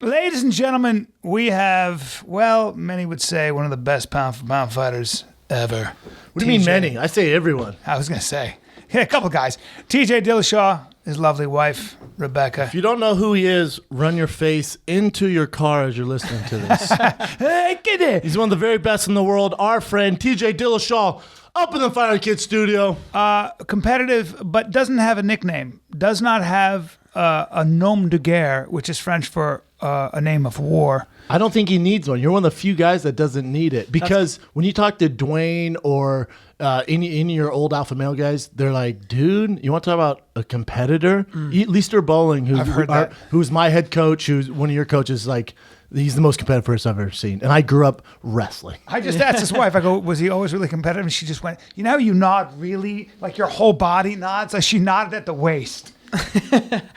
Ladies and gentlemen, we have, well, many would say one of the best pound-for-pound fighters ever. What do you mean many? I say everyone. I was going to say. Yeah, a couple guys. TJ Dillashaw, his lovely wife, Rebecca. If you don't know who he is, run your face into your car as you're listening to this. Hey, get it. He's one of the very best in the world. Our friend, TJ Dillashaw, up in the Fire Kid studio. Competitive, but doesn't have a nickname. Does not have a nom de guerre, which is French for a name of war. I don't think he needs one. You're one of the few guys that doesn't need it. Because when you talk to Dwayne or any of your old alpha male guys, they're like, dude, you want to talk about a competitor? Lister Bowling, who's my head coach, who's one of your coaches, like, he's the most competitive person I've ever seen. And I grew up wrestling. I just asked his wife, I go, was he always really competitive? And she just went, you know how you nod really? Like your whole body nods? So she nodded at the waist.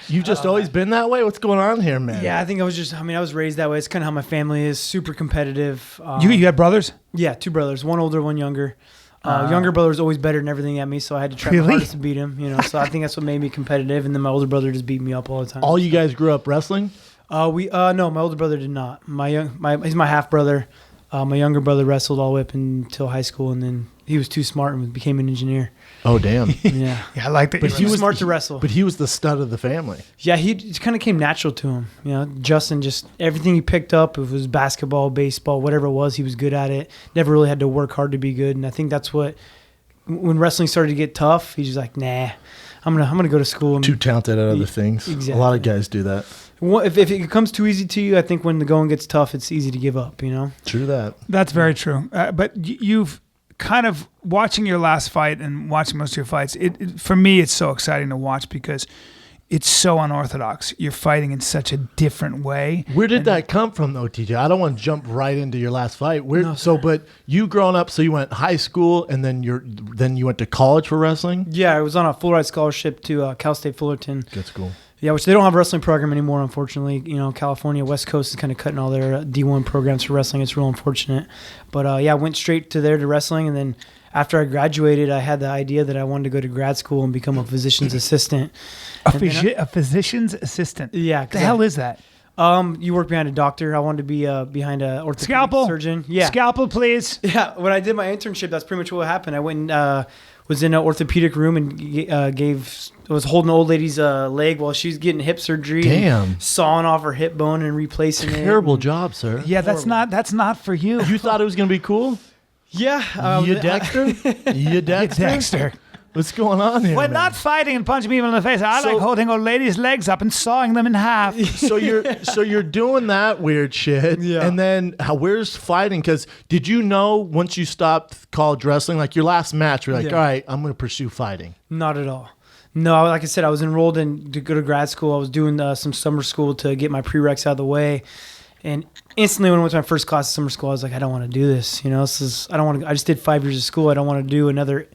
You've just always been that way? What's going on here, man? Yeah, I think I was raised that way. It's kind of how my family is, super competitive. You had brothers? Yeah, two brothers, one older, one younger. Younger brother was always better than everything at me, so I had to try my hardest to beat him. So I think that's what made me competitive. And then my older brother just beat me up all the time. All you guys grew up wrestling? No, my older brother did not. He's my half brother. My younger brother wrestled all the way up until high school, and then he was too smart and became an engineer. Oh, damn. Yeah. Yeah, I like that. But he was smart to wrestle. But he was the stud of the family. Yeah, it kind of came natural to him. Justin, just everything he picked up, if it was basketball, baseball, whatever it was, he was good at it. Never really had to work hard to be good. And I think that's what, when wrestling started to get tough, he's just like, nah, I'm gonna go to school. Too talented at other things. Exactly. A lot of guys do that. If it comes too easy to you, I think when the going gets tough, it's easy to give up, True that. That's very true. But you've kind of watching your last fight and watching most of your fights, for me, it's so exciting to watch because it's so unorthodox. You're fighting in such a different way. Where did that come from, though, TJ? I don't want to jump right into your last fight. But you growing up, so you went high school and then you went to college for wrestling? Yeah, I was on a full ride scholarship to Cal State Fullerton. That's cool. Yeah, which they don't have a wrestling program anymore, unfortunately. California, West Coast is kind of cutting all their D1 programs for wrestling. It's real unfortunate. But I went straight to wrestling. And then after I graduated, I had the idea that I wanted to go to grad school and become a physician's assistant. A physician's assistant? Yeah. What the hell is that? You work behind a doctor. I wanted to be behind a orthopedic surgeon. Yeah. Scalpel, please. Yeah. When I did my internship, that's pretty much what happened. I went and was in an orthopedic room and was holding an old lady's leg while she was getting hip surgery. Damn. And sawing off her hip bone and replacing it. Terrible job, sir. Yeah, that's not for you. You thought it was going to be cool? Yeah. You Dexter? You Dexter? What's going on here? We're man? not fighting and punching people in the face. I like holding old ladies' legs up and sawing them in half. So you're doing that weird shit. Yeah. And then where's fighting? Because did you know once you stopped college wrestling, like your last match, you're like, all right, I'm going to pursue fighting? Not at all. No, like I said, I was enrolled to go to grad school. I was doing some summer school to get my prereqs out of the way. And instantly when I went to my first class of summer school, I was like, I don't want to do this. I just did 5 years of school. I don't want to do another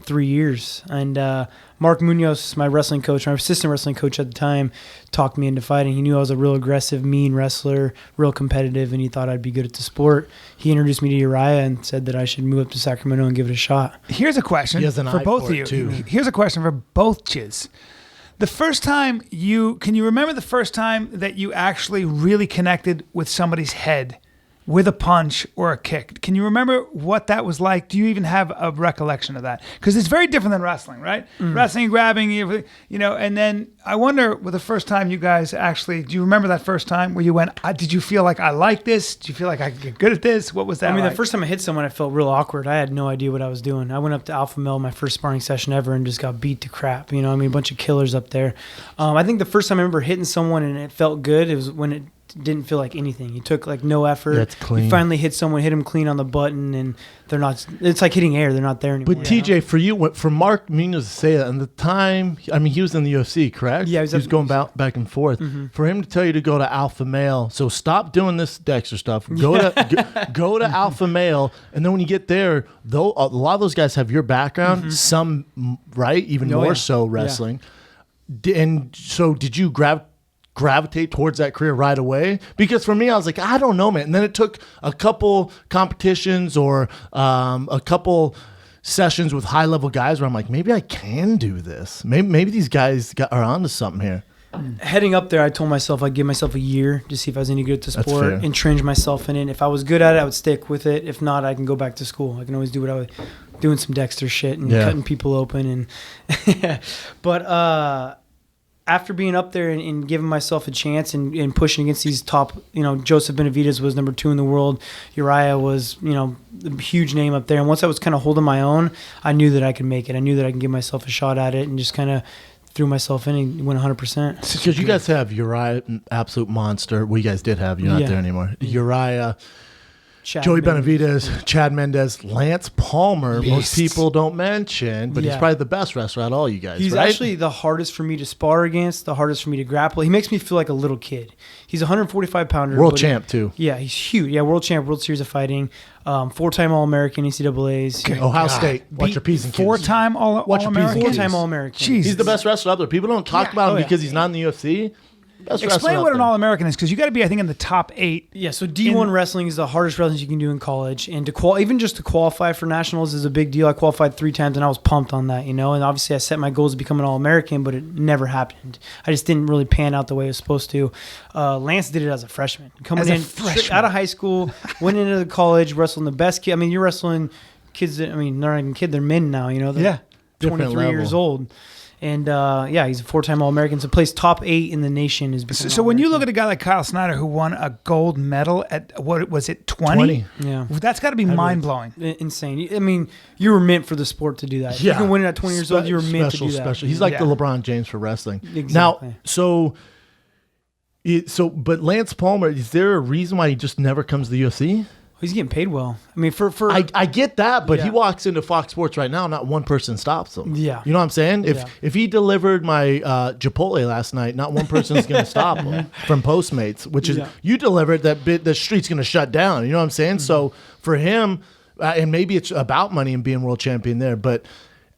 3 years. And Mark Munoz, my wrestling coach, my assistant wrestling coach at the time, talked me into fighting. He knew I was a real aggressive, mean wrestler, real competitive, and he thought I'd be good at the sport. He introduced me to Uriah and said that I should move up to Sacramento and give it a shot. Here's a question for both of you. Too. Here's a question for both chiz. The first time can you remember the first time that you actually really connected with somebody's head with a punch or a kick? Can you remember what that was like? Do you even have a recollection of that? Because it's very different than wrestling, right? Wrestling, grabbing, and then I wonder with the first time you guys actually, do you remember that first time where you went, did you feel like I like this? Do you feel like I could get good at this? What was that like? The first time I hit someone, I felt real awkward. I had no idea what I was doing. I went up to Alpha Male, my first sparring session ever, and just got beat to crap. A bunch of killers up there. I think the first time I remember hitting someone and it felt good, it was when it didn't feel like anything. You took like no effort. That's clean. You finally hit someone, hit them clean on the button, and they're not. It's like hitting air. They're not there anymore. But TJ, for you, for Mark Munoz to say that, and the time, he was in the UFC, correct? Yeah, he was going back and forth. Mm-hmm. For him to tell you to go to Alpha Male, so stop doing this Dexter stuff. Go to Alpha Male, and then when you get there, though, a lot of those guys have your background. Some, right, even more so wrestling. Yeah. And so, did you gravitate towards that career right away? Because for me, I was like, I don't know, man. And then it took a couple competitions or a couple sessions with high-level guys where I'm like, maybe I can do this. Maybe these guys are onto something here. heading up there, I told myself I'd give myself a year to see if I was any good at the That's sport fair. and change myself in it. If I was good at it, I would stick with it. If not, I can go back to school. I can always do what I was doing, some Dexter shit and cutting people open. And but after being up there and giving myself a chance and pushing against these top, Joseph Benavidez was number 2 in the world. Uriah was, a huge name up there. And once I was kind of holding my own, I knew that I could make it. I knew that I can give myself a shot at it and just kind of threw myself in and went 100%. Because you guys have Uriah, an absolute monster. Well, you guys did have. You're not there anymore. Uriah, Joey Benavidez, Chad Mendez, Lance Palmer. Beast. Most people don't mention, but he's probably the best wrestler out of all you guys. He's right? actually the hardest for me to spar against, the hardest for me to grapple. He makes me feel like a little kid. He's a 145-pounder. World champ, too. Yeah, he's huge. Yeah, world champ, World Series of Fighting, 4-time All-American, NCAAs. Okay. Ohio State. Watch your P's and Q's. 4-time All-American? 4-time All-American. Jesus. He's the best wrestler out there. People don't talk about him because he's not in the UFC. Best wrestler Explain out what an there. All-American is, because you got to be, I think, in the top 8. Yeah, so D1 wrestling is the hardest wrestling you can do in college, and even just to qualify for nationals is a big deal. I qualified 3 times, and I was pumped on that, and obviously I set my goals to become an All-American, but it never happened. I just didn't really pan out the way it was supposed to. Lance did it as a freshman, coming in straight out of high school, went into the college, wrestling the best kid. I mean, you're wrestling kids that, they're not even kids, they're men now. They're 23 years old. And, he's a 4-time All-American, so plays top 8 in the nation. So when you look at a guy like Kyle Snyder, who won a gold medal at, what was it, 20? Yeah. That's got to be mind-blowing. Insane. I mean, you were meant for the sport to do that. Yeah. You can win it at 20 years old, you were meant to do that. Special. He's like the LeBron James for wrestling. Exactly. Now, but Lance Palmer, is there a reason why he just never comes to the UFC? He's getting paid well. I mean, for I get that, but he walks into Fox Sports right now, not one person stops him. Yeah. You know what I'm saying? If he delivered my Chipotle last night, not one person's going to stop him from Postmates, which is, you delivered that bit, the street's going to shut down. You know what I'm saying? Mm-hmm. So for him, and maybe it's about money and being world champion there, but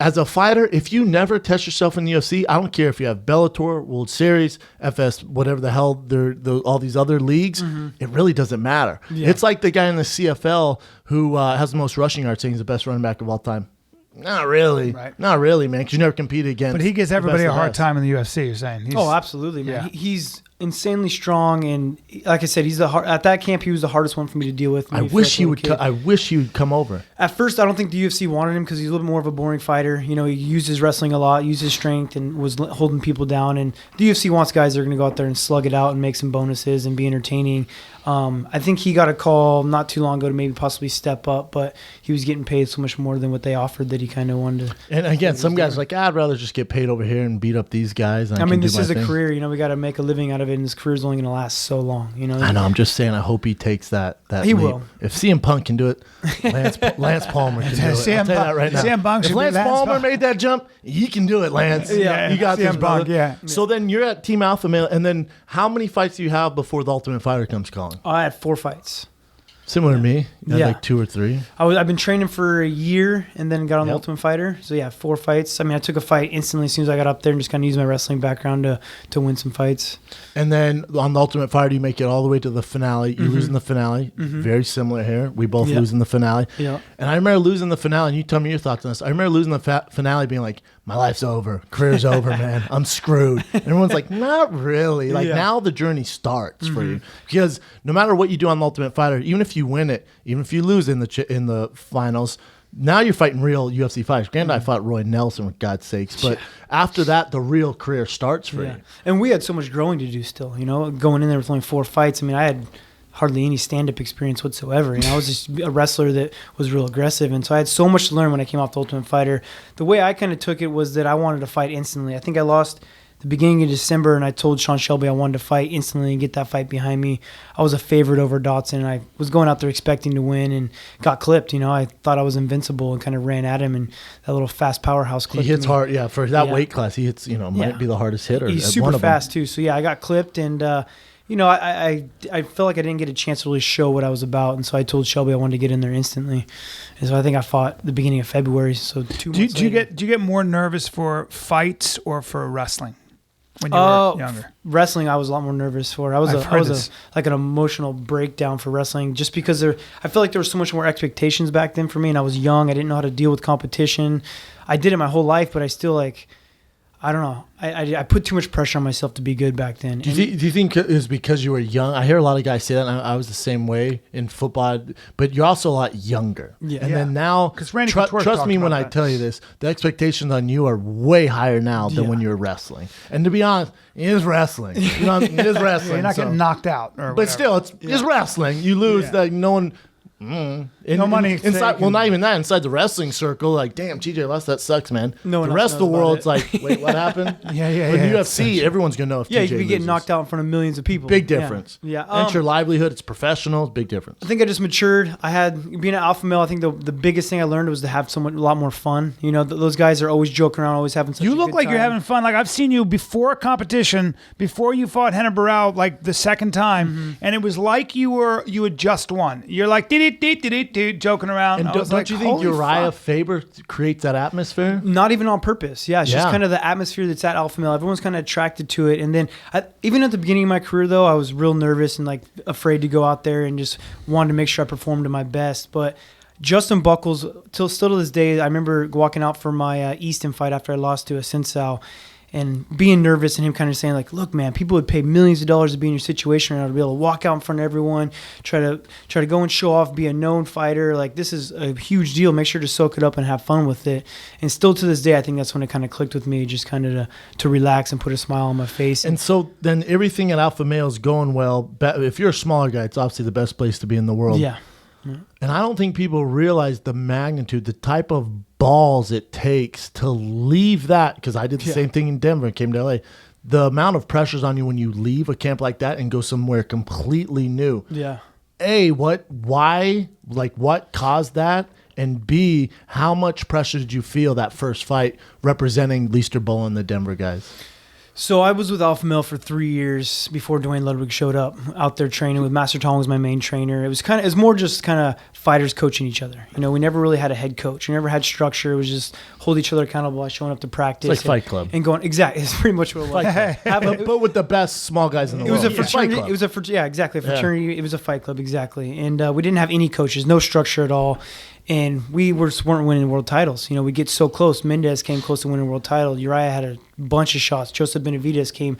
as a fighter, if you never test yourself in the UFC, I don't care if you have Bellator, World Series, FS, whatever the hell, all these other leagues, it really doesn't matter. Yeah. It's like the guy in the CFL who has the most rushing yards, saying he's the best running back of all time. Not really. Right. Not really, man, because you never competed against. But he gives everybody a hard time in the UFC, you're saying. Absolutely, man. Yeah. He's insanely strong, and like I said, at that camp he was the hardest one for me to deal with. I wish he would come over. At first, I don't think the UFC wanted him because he's a little bit more of a boring fighter. He used his wrestling a lot, used his strength, and was holding people down. And the UFC wants guys that are going to go out there and slug it out and make some bonuses and be entertaining. I think he got a call not too long ago to maybe possibly step up, but he was getting paid so much more than what they offered that he kind of wanted to. And again, some guys are like, I'd rather just get paid over here and beat up these guys. I mean, this is a career. We got to make a living out of it, and his career's only going to last so long. I know. I'm just saying. I hope he takes that. He leap. will. If CM Punk can do it, Lance Palmer can do it. I'll tell you that right now. CM Punk if Lance Palmer made that jump, he can do it, Lance. Yeah, you got this, brother. Yeah. So then you're at Team Alpha Male, and then how many fights do you have before the Ultimate Fighter comes calling? I had 4 fights. Similar to me. You had like 2 or 3. I've been training for a year and then got on the Ultimate Fighter. So 4 fights. I mean, I took a fight instantly as soon as I got up there and just kind of used my wrestling background to win some fights. And then on the Ultimate Fighter, you make it all the way to the finale. You lose in the finale. Very similar here. We both lose in the finale. Yeah. And I remember losing the finale, and you tell me your thoughts on this. I remember losing the finale being like, my life's over. Career's over, man. I'm screwed. And everyone's like, not really. Like now the journey starts for you. Because no matter what you do on the Ultimate Fighter, even if you win it, even if you lose in the finals, now you're fighting real UFC fighters. Granted, I fought Roy Nelson, for God's sakes. But after that, the real career starts for you. And we had so much growing to do still. Going in there with only 4 fights. I mean, I had hardly any stand-up experience whatsoever. I was just a wrestler that was real aggressive, and so I had so much to learn when I came off the Ultimate Fighter. The way I kind of took it was that I wanted to fight instantly. I think I lost the beginning of December, and I told Sean Shelby I wanted to fight instantly and get that fight behind me. I was a favorite over Dotson, and I was going out there expecting to win and got clipped. I thought I was invincible and kind of ran at him, and that little fast powerhouse clipped He hits me. hard, for that weight class. He hits, might be the hardest hitter. He's super fast too. So I got clipped, and I felt like I didn't get a chance to really show what I was about, and so I told Shelby I wanted to get in there instantly. And so I think I fought the beginning of February. So 2 months later. Do you get more nervous for fights or for wrestling when you were younger? Wrestling, I was a lot more nervous for. I was like an emotional breakdown for wrestling, just because I feel like there was so much more expectations back then for me, and I was young. I didn't know how to deal with competition. I did it my whole life, but I still I don't know. I put too much pressure on myself to be good back then. Do you think it was because you were young? I hear a lot of guys say that, and I was the same way in football, but you're also a lot younger. Yeah. And then now, trust me when I tell you this, the expectations on you are way higher now than when you were wrestling. And to be honest, it is wrestling. You know, it is wrestling. You're not getting knocked out. But still, it's wrestling. You lose. Like, no one... no money inside. Well, not even that. Inside the wrestling circle, like, damn, TJ lost. That sucks, man. No, the rest of the world's like, wait, what happened? But UFC, everyone's gonna know if TJ you could be getting loses. knocked out in front of millions of people. Big difference. Yeah. And it's your livelihood. It's professional. Big difference. I think I just matured. I had being an alpha male. I think the biggest thing I learned was to have a lot more fun. You know, those guys are always joking around, always having such. You a look good like time. you're having fun. Like I've seen you before a competition, before you fought Henner Burrell, like the second time, and it was like you had just won. You're like did joking around. And don't you think Uriah Faber creates that atmosphere? Not even on purpose. Yeah, it's just kind of the atmosphere that's at alpha male. Everyone's kind of attracted to it. And then even at the beginning of my career, though, I was real nervous and like afraid to go out there and just wanted to make sure I performed to my best. But Justin Buckles, still to this day, I remember walking out for my Easton fight after I lost to a Sensao and being nervous and him kind of saying like, look, man, people would pay millions of dollars to be in your situation right now to be able to walk out in front of everyone, try to go and show off, be a known fighter. Like, this is a huge deal. Make sure to soak it up and have fun with it. And still to this day, I think that's when it kind of clicked with me, just kind of to relax and put a smile on my face. And so then everything at alpha male is going well. If you're a smaller guy, it's obviously the best place to be in the world. Yeah. And I don't think people realize the magnitude, the type of balls it takes to leave that, because I did the same thing in Denver and came to LA. The amount of pressures on you when you leave a camp like that and go somewhere completely new. Yeah. A, what caused that? And B, how much pressure did you feel that first fight representing Leister Bull and the Denver guys? So I was with Alpha Male for 3 years before Dwayne Ludwig showed up out there training with Master Tong was my main trainer. It was more just kind of fighters coaching each other. You know, we never really had a head coach. We never had structure. It was just hold each other accountable by showing up to practice. It's like Fight Club. And going, exactly. It's pretty much what it was. But with the best small guys in the world. It was a fraternity. It was a fraternity. It was a fight club, exactly. And we didn't have any coaches, no structure at all. And we weren't winning world titles. You know, we get so close. Mendez came close to winning a world title. Uriah had a bunch of shots. Joseph Benavidez came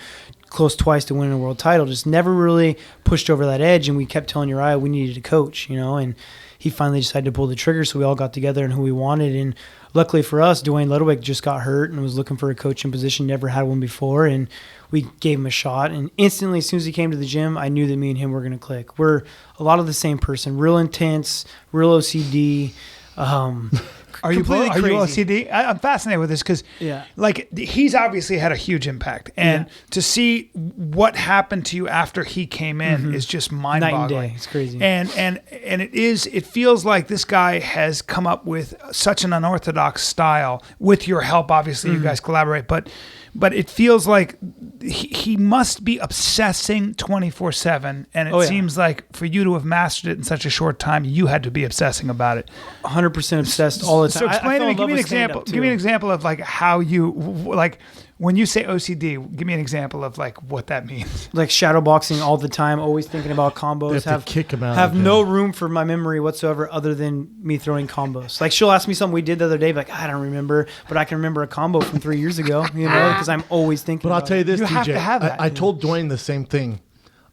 close twice to winning a world title. Just never really pushed over that edge. And we kept telling Uriah we needed a coach, you know. And he finally decided to pull the trigger. So we all got together and who we wanted. And luckily for us, Dwayne Ludwig just got hurt and was looking for a coaching position. Never had one before. And we gave him a shot. And instantly, as soon as he came to the gym, I knew that me and him were going to click. We're a lot of the same person. Real intense, real OCD. Are you OCD? I'm fascinated with this because, like, he's obviously had a huge impact, and to see what happened to you after he came in is just mind-boggling. Night and day. It's crazy. And it feels like this guy has come up with such an unorthodox style with your help. Obviously, you guys collaborate, but it feels like he must be obsessing 24/7, and it seems like for you to have mastered it in such a short time, you had to be obsessing about it. 100% obsessed all the time. So explain to me, give me an example. Give me an example of like how you like when you say OCD. Give me an example of like what that means. Like shadow boxing all the time, always thinking about combos. Have to kick him out. Have no room for my memory whatsoever, other than me throwing combos. Like she'll ask me something we did the other day, like I don't remember, but I can remember a combo from 3 years ago. You know, because I'm always thinking. But I'll tell you this, You TJ. have to have that. I told Dwayne the same thing.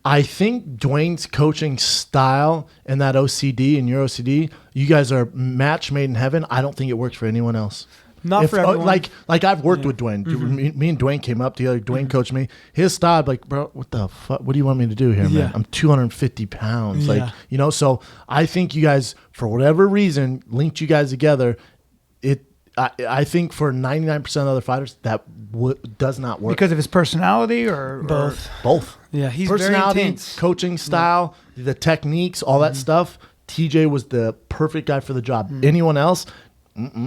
I think Dwayne's coaching style and that OCD and your OCD, you guys are match made in heaven. I don't think it works for anyone else. Not for everyone. Like I've worked with Dwayne. Me and Dwayne came up together. Dwayne coached me. His style, like, bro, what the fuck? What do you want me to do here, man? I'm 250 pounds. Like, you know, so I think you guys, for whatever reason, linked you guys together. I think for 99% of other fighters, that does not work. Because of his personality or both? Both. Yeah, he's personality, very intense. coaching style, the techniques, all that stuff. TJ was the perfect guy for the job. Anyone else?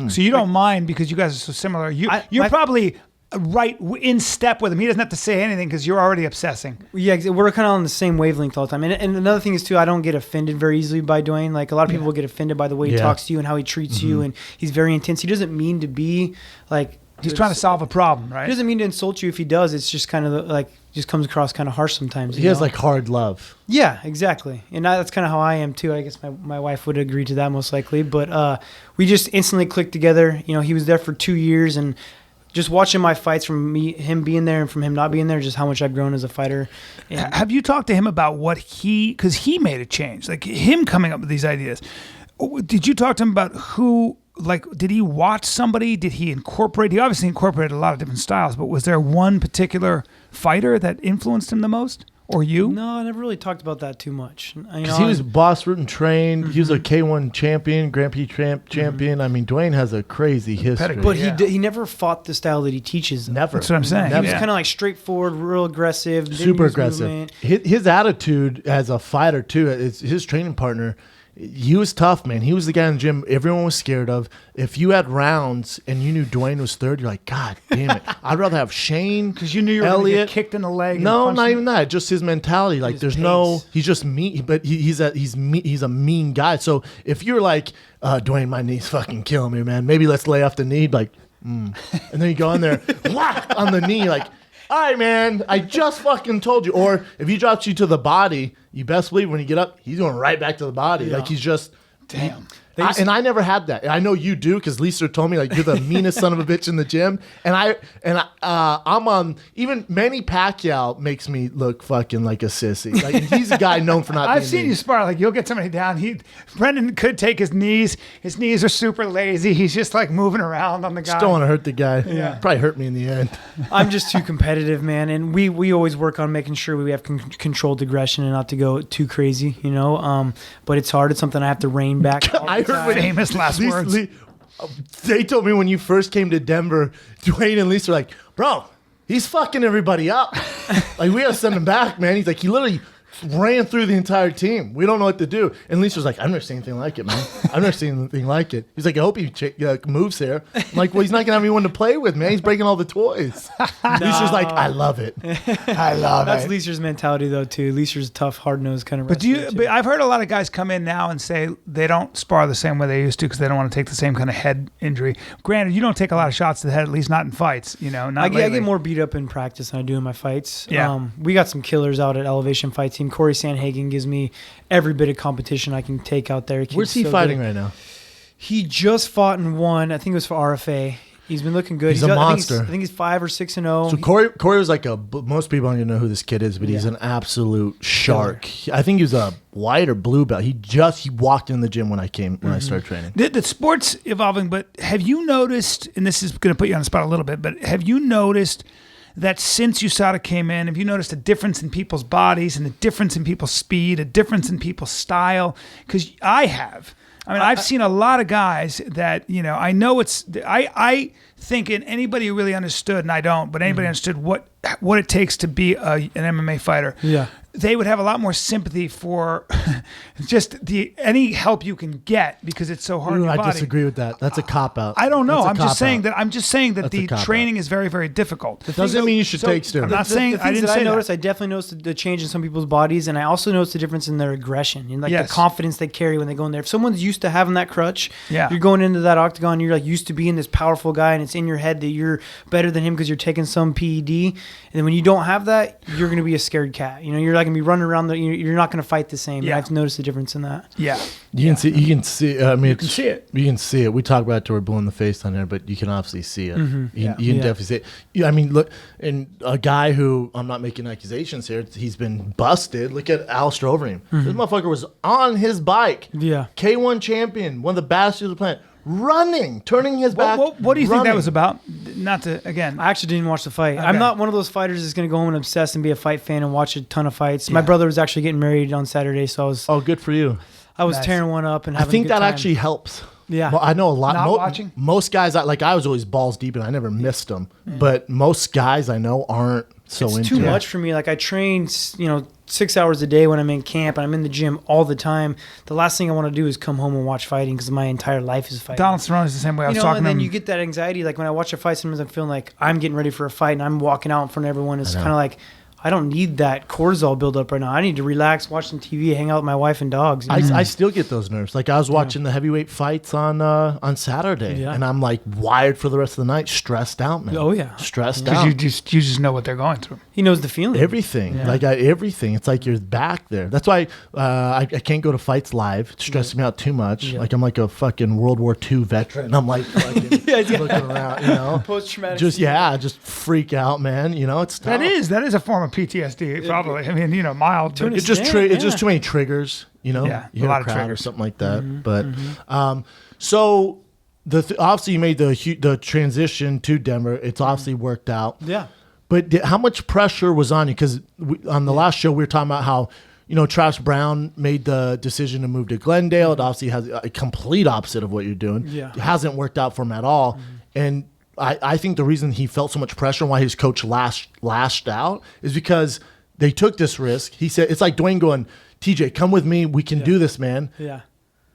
So you don't mind because you guys are so similar. You're probably right in step with him. He doesn't have to say anything because you're already obsessing. Yeah, we're kind of on the same wavelength all the time. And another thing is, too, I don't get offended very easily by Dwayne. Like, a lot of people get offended by the way he talks to you and how he treats you, and he's very intense. He doesn't mean to be, like... He's trying to solve a problem, right? He doesn't mean to insult you if he does. It's just kind of, like, just comes across kind of harsh sometimes. He has, like, hard love. Yeah, exactly. And that's kind of how I am, too. I guess my wife would agree to that most likely. But we just instantly clicked together. You know, he was there for 2 years, and just watching my fights from him being there and from him not being there, just how much I've grown as a fighter. And have you talked to him about because he made a change, like him coming up with these ideas? Did you talk to him about who, like, did he watch somebody? Did he incorporate? He obviously incorporated a lot of different styles, but was there one particular fighter that influenced him the most? Or you? No, I never really talked about that too much. Because he was boss root and trained. He was a K1 champion, Grand Prix champion. I mean, Dwayne has a crazy history. But he never fought the style that he teaches. Never. That's what I'm saying. He was kind of like straightforward, real aggressive. Super aggressive. His attitude as a fighter, too, his training partner, he was tough, man. He was the guy in the gym everyone was scared of. If you had rounds and you knew Dwayne was third, you're like, God damn it. I'd rather have Shane, because you knew you were going to get kicked in the leg. No, not even that. Just his mentality. Like, there's no, he's just mean, but he's a mean guy. So if you're like, Dwayne, my knee's fucking killing me, man. Maybe let's lay off the knee. Like, and then you go in there, whack on the knee, like, all right, man, I just fucking told you. Or if he drops you to the body, you best believe when you get up, he's going right back to the body. Yeah. Like, he's just... Damn. And I never had that. I know you do, because Lisa told me, like, you're the meanest son of a bitch in the gym. And I'm on... Even Manny Pacquiao makes me look fucking like a sissy. Like, he's a guy known for not being I've seen you spar. Like, you'll get somebody down. Brendan could take his knees. His knees are super lazy. He's just, like, moving around on the guy. Just don't want to hurt the guy. Yeah. Probably hurt me in the end. I'm just too competitive, man. And we always work on making sure we have controlled aggression and not to go too crazy, you know? But it's hard. It's something I have to rein back. I heard famous last words. They told me when you first came to Denver, Dwayne and Lisa were like, bro, he's fucking everybody up. Like, we gotta send him back, man. He's like, he literally ran through the entire team. We don't know what to do. And Lisa was like, I've never seen anything like it, man. I've never seen anything like it. He's like, I hope he moves here. I'm like, well, he's not going to have anyone to play with, man. He's breaking all the toys. Lisa's like, I love it. I love That's it. Lisa's mentality, though, too. Lisa's a tough, hard-nosed kind of wrestler. But I've heard a lot of guys come in now and say they don't spar the same way they used to because they don't want to take the same kind of head injury. Granted, you don't take a lot of shots to the head, at least not in fights. You know, not I get more beat up in practice than I do in my fights. Yeah. We got some killers out at Elevation Fight Team. Corey Sanhagen gives me every bit of competition I can take out there. Where's he fighting right now? He just fought and won. I think it was for RFA. He's been looking good. He's a monster. I think he's 5 or 6-0. So Corey was like most people don't even know who this kid is, but he's an absolute shark. I think he was a white or blue belt. He walked in the gym when I started training. The sport's evolving, but have you noticed, and this is going to put you on the spot a little bit, but have you noticed that since USADA came in, have you noticed a difference in people's bodies and a difference in people's speed, a difference in people's style? Because I have. I mean, I've seen a lot of guys that, you know, I know I think anybody who really understood, and I don't, but anybody understood what it takes to be an MMA fighter. Yeah. They would have a lot more sympathy for just any help you can get because it's so hard on your body. I disagree with that. That's a cop-out. I don't know. I'm just saying that the That's training is very, very difficult. Doesn't mean you should take steroids. I'm not saying I didn't say I definitely noticed the change in some people's bodies, and I also noticed the difference in their aggression and the confidence they carry when they go in there. If someone's used to having that crutch, you're going into that octagon, you're like used to being this powerful guy, and it's in your head that you're better than him because you're taking some PED. And then when you don't have that, you're going to be a scared cat. You know, you're like going to be running around. You're not going to fight the same. Yeah. I've noticed the difference in that. Yeah. You can see. I mean, you can see it. You can see it. We talk about it till we're blue in the face on there, but you can obviously see it. Mm-hmm. You can definitely see it. Yeah, I mean, look, and a guy who, I'm not making accusations here, he's been busted. Look at Alistair Overeem. Mm-hmm. This motherfucker was on his bike. Yeah. K1 champion, one of the baddest of the planet. Running, turning his back. What do you think that was about? Not to, again. I actually didn't watch the fight. Okay. I'm not one of those fighters that's going to go home and obsess and be a fight fan and watch a ton of fights. My brother was actually getting married on Saturday, so I was... Oh, good for you. I was tearing one up and having I think a good that time. actually helps. Yeah. Well, I know a lot. Not watching? Most guys, I was always balls deep and I never missed them. But most guys I know aren't so into it. It's too much for me. Like, I train, 6 hours a day when I'm in camp and I'm in the gym all the time. The last thing I want to do is come home and watch fighting because my entire life is fighting. Donald Cerrone is the same way. I was talking and then to him. you get that anxiety. Like, when I watch a fight, sometimes I'm feeling like I'm getting ready for a fight and I'm walking out in front of everyone. It's kind of like, I don't need that cortisol buildup right now. I need to relax, watch some TV, hang out with my wife and dogs. You know? I still get those nerves. Like I was watching the heavyweight fights on Saturday, and I'm like wired for the rest of the night, stressed out, man. Oh yeah, stressed out. Because you just know what they're going through. He knows the feeling. Everything, everything. It's like you're back there. That's why I can't go to fights live. It's stressing me out too much. Yeah. Like I'm like a fucking World War II veteran. I'm like fucking looking around, you know. Post-traumatic. Just freak out, man. You know, it's tough. That is a form of PTSD, probably. I mean, mild. But It's just too many triggers, you know. Yeah, you hear a lot of crowd triggers. or something like that. But so obviously you made the transition to Denver. It's obviously worked out. Yeah. But how much pressure was on you? Because on the last show we were talking about how Travis Brown made the decision to move to Glendale. It obviously has a complete opposite of what you're doing. Yeah. It hasn't worked out for him at all. And I think the reason he felt so much pressure and why his coach lashed out is because they took this risk. He said, it's like Dwayne going, TJ, come with me. We can do this, man. Yeah.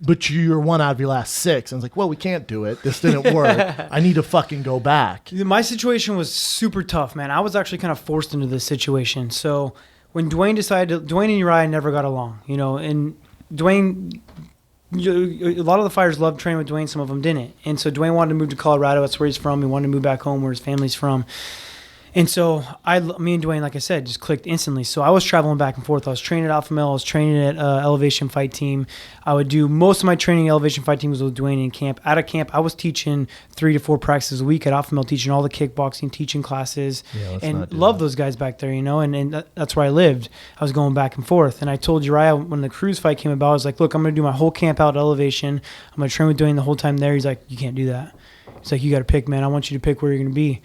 But you're one out of your last 6. And it's like, well, we can't do it. This didn't work. I need to fucking go back. My situation was super tough, man. I was actually kind of forced into this situation. So when Dwayne and Uriah never got along, and Dwayne, a lot of the fighters loved training with Dwayne, some of them didn't. And so Dwayne wanted to move to Colorado. That's where he's from. He wanted to move back home where his family's from. And so me and Dwayne, like I said, just clicked instantly. So I was traveling back and forth. I was training at Alpha Male. I was training at Elevation Fight Team. I would do most of my training at Elevation Fight Team was with Dwayne in camp. Out of camp, I was teaching 3 to 4 practices a week at Alpha Male, teaching all the kickboxing, teaching classes, and loved those guys back there, and that's where I lived. I was going back and forth. And I told Uriah when the Cruz fight came about, I was like, look, I'm going to do my whole camp out at Elevation. I'm going to train with Dwayne the whole time there. He's like, you can't do that. He's like, you got to pick, man. I want you to pick where you're going to be.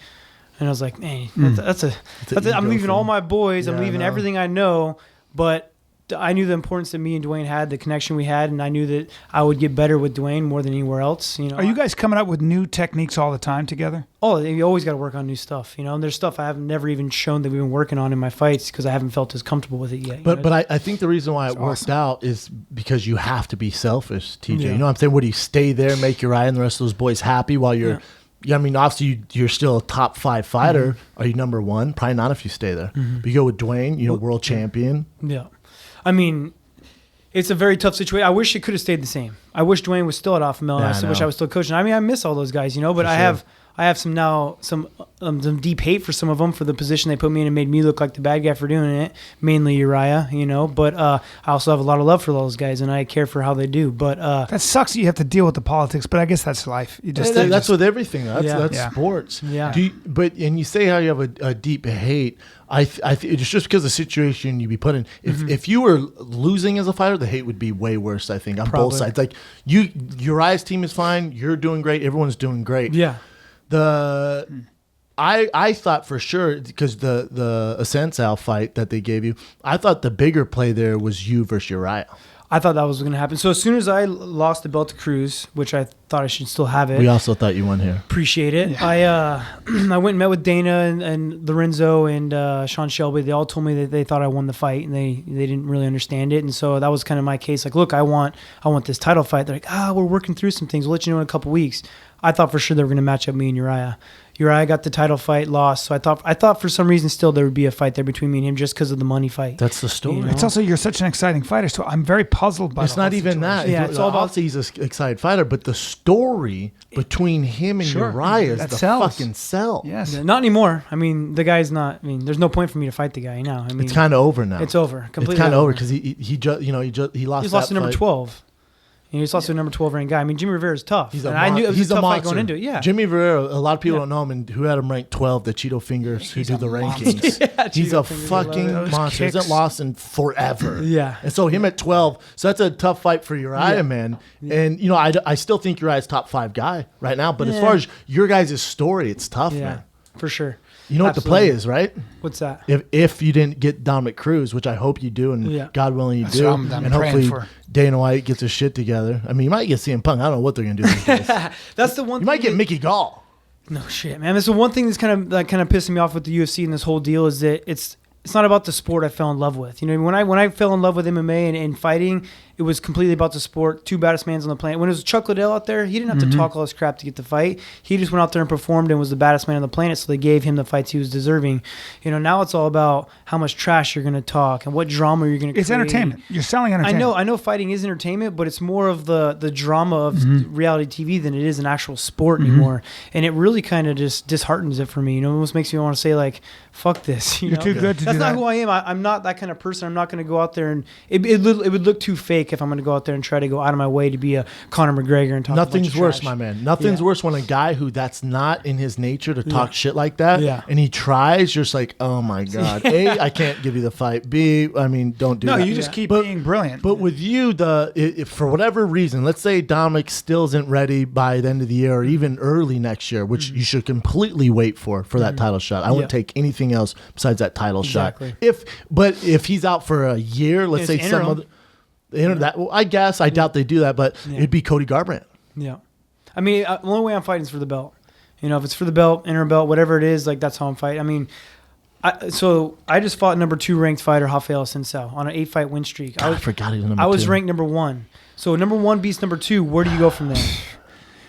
And I was like, man, I'm leaving all my boys. I'm leaving everything I know. But I knew the importance that me and Dwayne had, the connection we had, and I knew that I would get better with Dwayne more than anywhere else. Are you guys coming up with new techniques all the time together? Oh, you always got to work on new stuff. And there's stuff I have never even shown that we've been working on in my fights because I haven't felt as comfortable with it yet. But I think the reason why it worked out is because you have to be selfish, TJ. Yeah. You know what I'm saying? Would you stay there, make Uriah and the rest of those boys happy while you're... Yeah. Yeah, I mean, obviously you're still a top 5 fighter. Are you number 1? Probably not if you stay there. But you go with Dwayne, world champion. Yeah. I mean, it's a very tough situation. I wish it could have stayed the same. I wish Dwayne was still at Alpha Male. I wish I was still coaching. I mean, I miss all those guys, but I have some deep hate for some of them for the position they put me in and made me look like the bad guy for doing it. Mainly Uriah, but I also have a lot of love for those guys and I care for how they do. But that sucks that you have to deal with the politics, but I guess that's life. That's with everything. That's sports. Yeah. And you say how you have a deep hate. I it's just because of the situation you'd be put in. If you were losing as a fighter, the hate would be way worse. I think on both sides. Like Uriah's team is fine. You're doing great. Everyone's doing great. Yeah. I thought for sure because the Ascensal fight that they gave you, I thought the bigger play there was you versus Uriah. I thought that was going to happen. So as soon as I lost the belt to Cruz, which I thought I should still have it. We also thought you won here. Appreciate it. Yeah. I went and met with Dana and Lorenzo and Sean Shelby. They all told me that they thought I won the fight and they didn't really understand it. And so that was kind of my case. Like, look, I want this title fight. They're like, we're working through some things. We'll let you know in a couple weeks. I thought for sure they were going to match up me and Uriah. Uriah got the title fight, lost. So I thought for some reason still there would be a fight there between me and him just because of the money fight. That's the story. It's also you're such an exciting fighter, so I'm very puzzled by. It's not even that. Yeah, it's all about. Obviously, he's an excited fighter, but the story between him and Uriah is the fucking sell. Yes, not anymore. I mean, the guy's not. I mean, there's no point for me to fight the guy now. I mean, it's kind of over now. It's over. Completely. It's kind of over because he lost. He lost to number 12. He's also a number 12 ranked guy. I mean, Jimmy Rivera's tough. I knew it was a tough fight going into it. Yeah. Jimmy Rivera, a lot of people don't know him, and who had him ranked 12, the Cheeto Fingers, who do the rankings. He's a fucking monster. He hasn't lost in forever. Yeah. And so him at 12, so that's a tough fight for Uriah, man. Yeah. And, I still think Uriah's top 5 guy right now, but as far as your guys' story, it's tough, man. For sure. You know what the play is, right? What's that? If you didn't get Dominic Cruz, which I hope you do, and God willing you do, I'm and hopefully for. Dana White gets his shit together. I mean, you might get CM Punk. I don't know what they're gonna do these days. That's the one. You might get Mickey Gall. No shit, man. That's the one thing that's kind of pissing me off with the UFC and this whole deal is that it's not about the sport I fell in love with. You know, when I fell in love with MMA and fighting, it was completely about the sport. Two baddest mans on the planet. When it was Chuck Liddell out there, he didn't have to talk all this crap to get the fight. He just went out there and performed and was the baddest man on the planet. So they gave him the fights he was deserving. You know, now it's all about how much trash you're going to talk and what drama you're going to create. It's entertainment. You're selling entertainment. I know fighting is entertainment, but it's more of the drama of reality TV than it is an actual sport anymore. And it really kind of just disheartens it for me. You know, it almost makes me want to say, like, fuck this. You're too good to do that. That's not who I am. I'm not that kind of person. I'm not going to go out there and it would look too fake if I'm going to go out there and try to go out of my way to be a Conor McGregor and talk. Nothing's worse, trash. my man. Nothing's worse when a guy who that's not in his nature to talk shit like that, and he tries. You're just like, oh my god. A, I can't give you the fight. B, I mean, don't do that. No, you just keep being brilliant. But with you, if for whatever reason, let's say Dominic still isn't ready by the end of the year or even early next year, which you should completely wait for that title shot. I wouldn't take anything else besides that title shot. But if he's out for a year, let's say some other. I guess I doubt they do that, but it'd be Cody Garbrandt. Yeah, I mean, the only way I'm fighting is for the belt. You know, if it's for the belt, interim belt, whatever it is, like that's how I'm fighting. I mean, I just fought number 2 ranked fighter Rafael Cincel on an 8-fight win streak. God, I forgot he was number 2. I was ranked number 1. So number 1 beats number 2. Where do you go from there?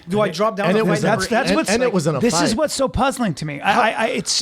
Do I drop down? It wasn't a This fight. is what's so puzzling to me. It's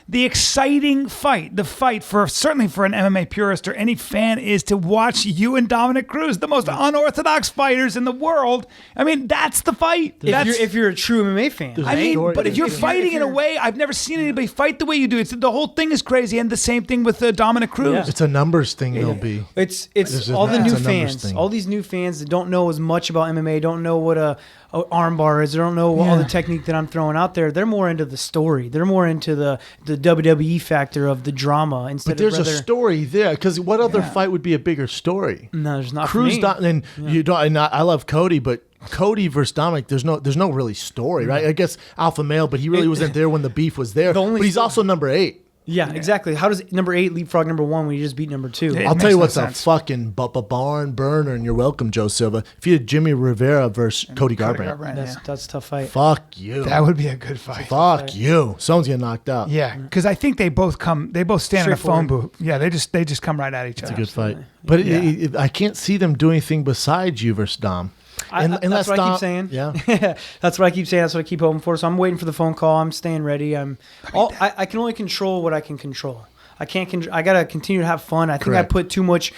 the exciting fight. The fight certainly for an MMA purist or any fan is to watch you and Dominic Cruz, the most unorthodox fighters in the world. I mean, that's the fight. If you're a true MMA fan, I mean, but if you're fighting in a way I've never seen anybody fight the way you do, the whole thing is crazy. And the same thing with Dominic Cruz. Yeah. It's a numbers thing. It'll be. It's all the new fans. All these new fans that don't know as much about MMA, don't know what a armbar is. They don't know all the technique that I'm throwing out there. They're more into the story. They're more into the WWE factor of the drama instead. But there's a story there because what other fight would be a bigger story? No, there's not. Cruz, and you don't. And I love Cody, but Cody versus Dominic, there's no really story, right? I guess alpha male, but he really wasn't there when the beef was there. But he's also number 8. Yeah, exactly. How does number 8 leapfrog number 1 when you just beat number 2? I'll tell you what's a fucking barn burner, and you're welcome, Joe Silva. If you had Jimmy Rivera versus Cody Garbrandt. That's a tough fight. Fuck you. That would be a good fight. Fuck you. Someone's getting knocked out. Yeah, because I think they both stand in a phone booth. Yeah, they just come right at each other. It's a good fight. But I can't see them doing anything besides you versus Dom. That's what I keep saying. Yeah, that's what I keep saying. That's what I keep hoping for. So I'm waiting for the phone call. I'm staying ready. I can only control what I can control. I gotta continue to have fun. I think I put too much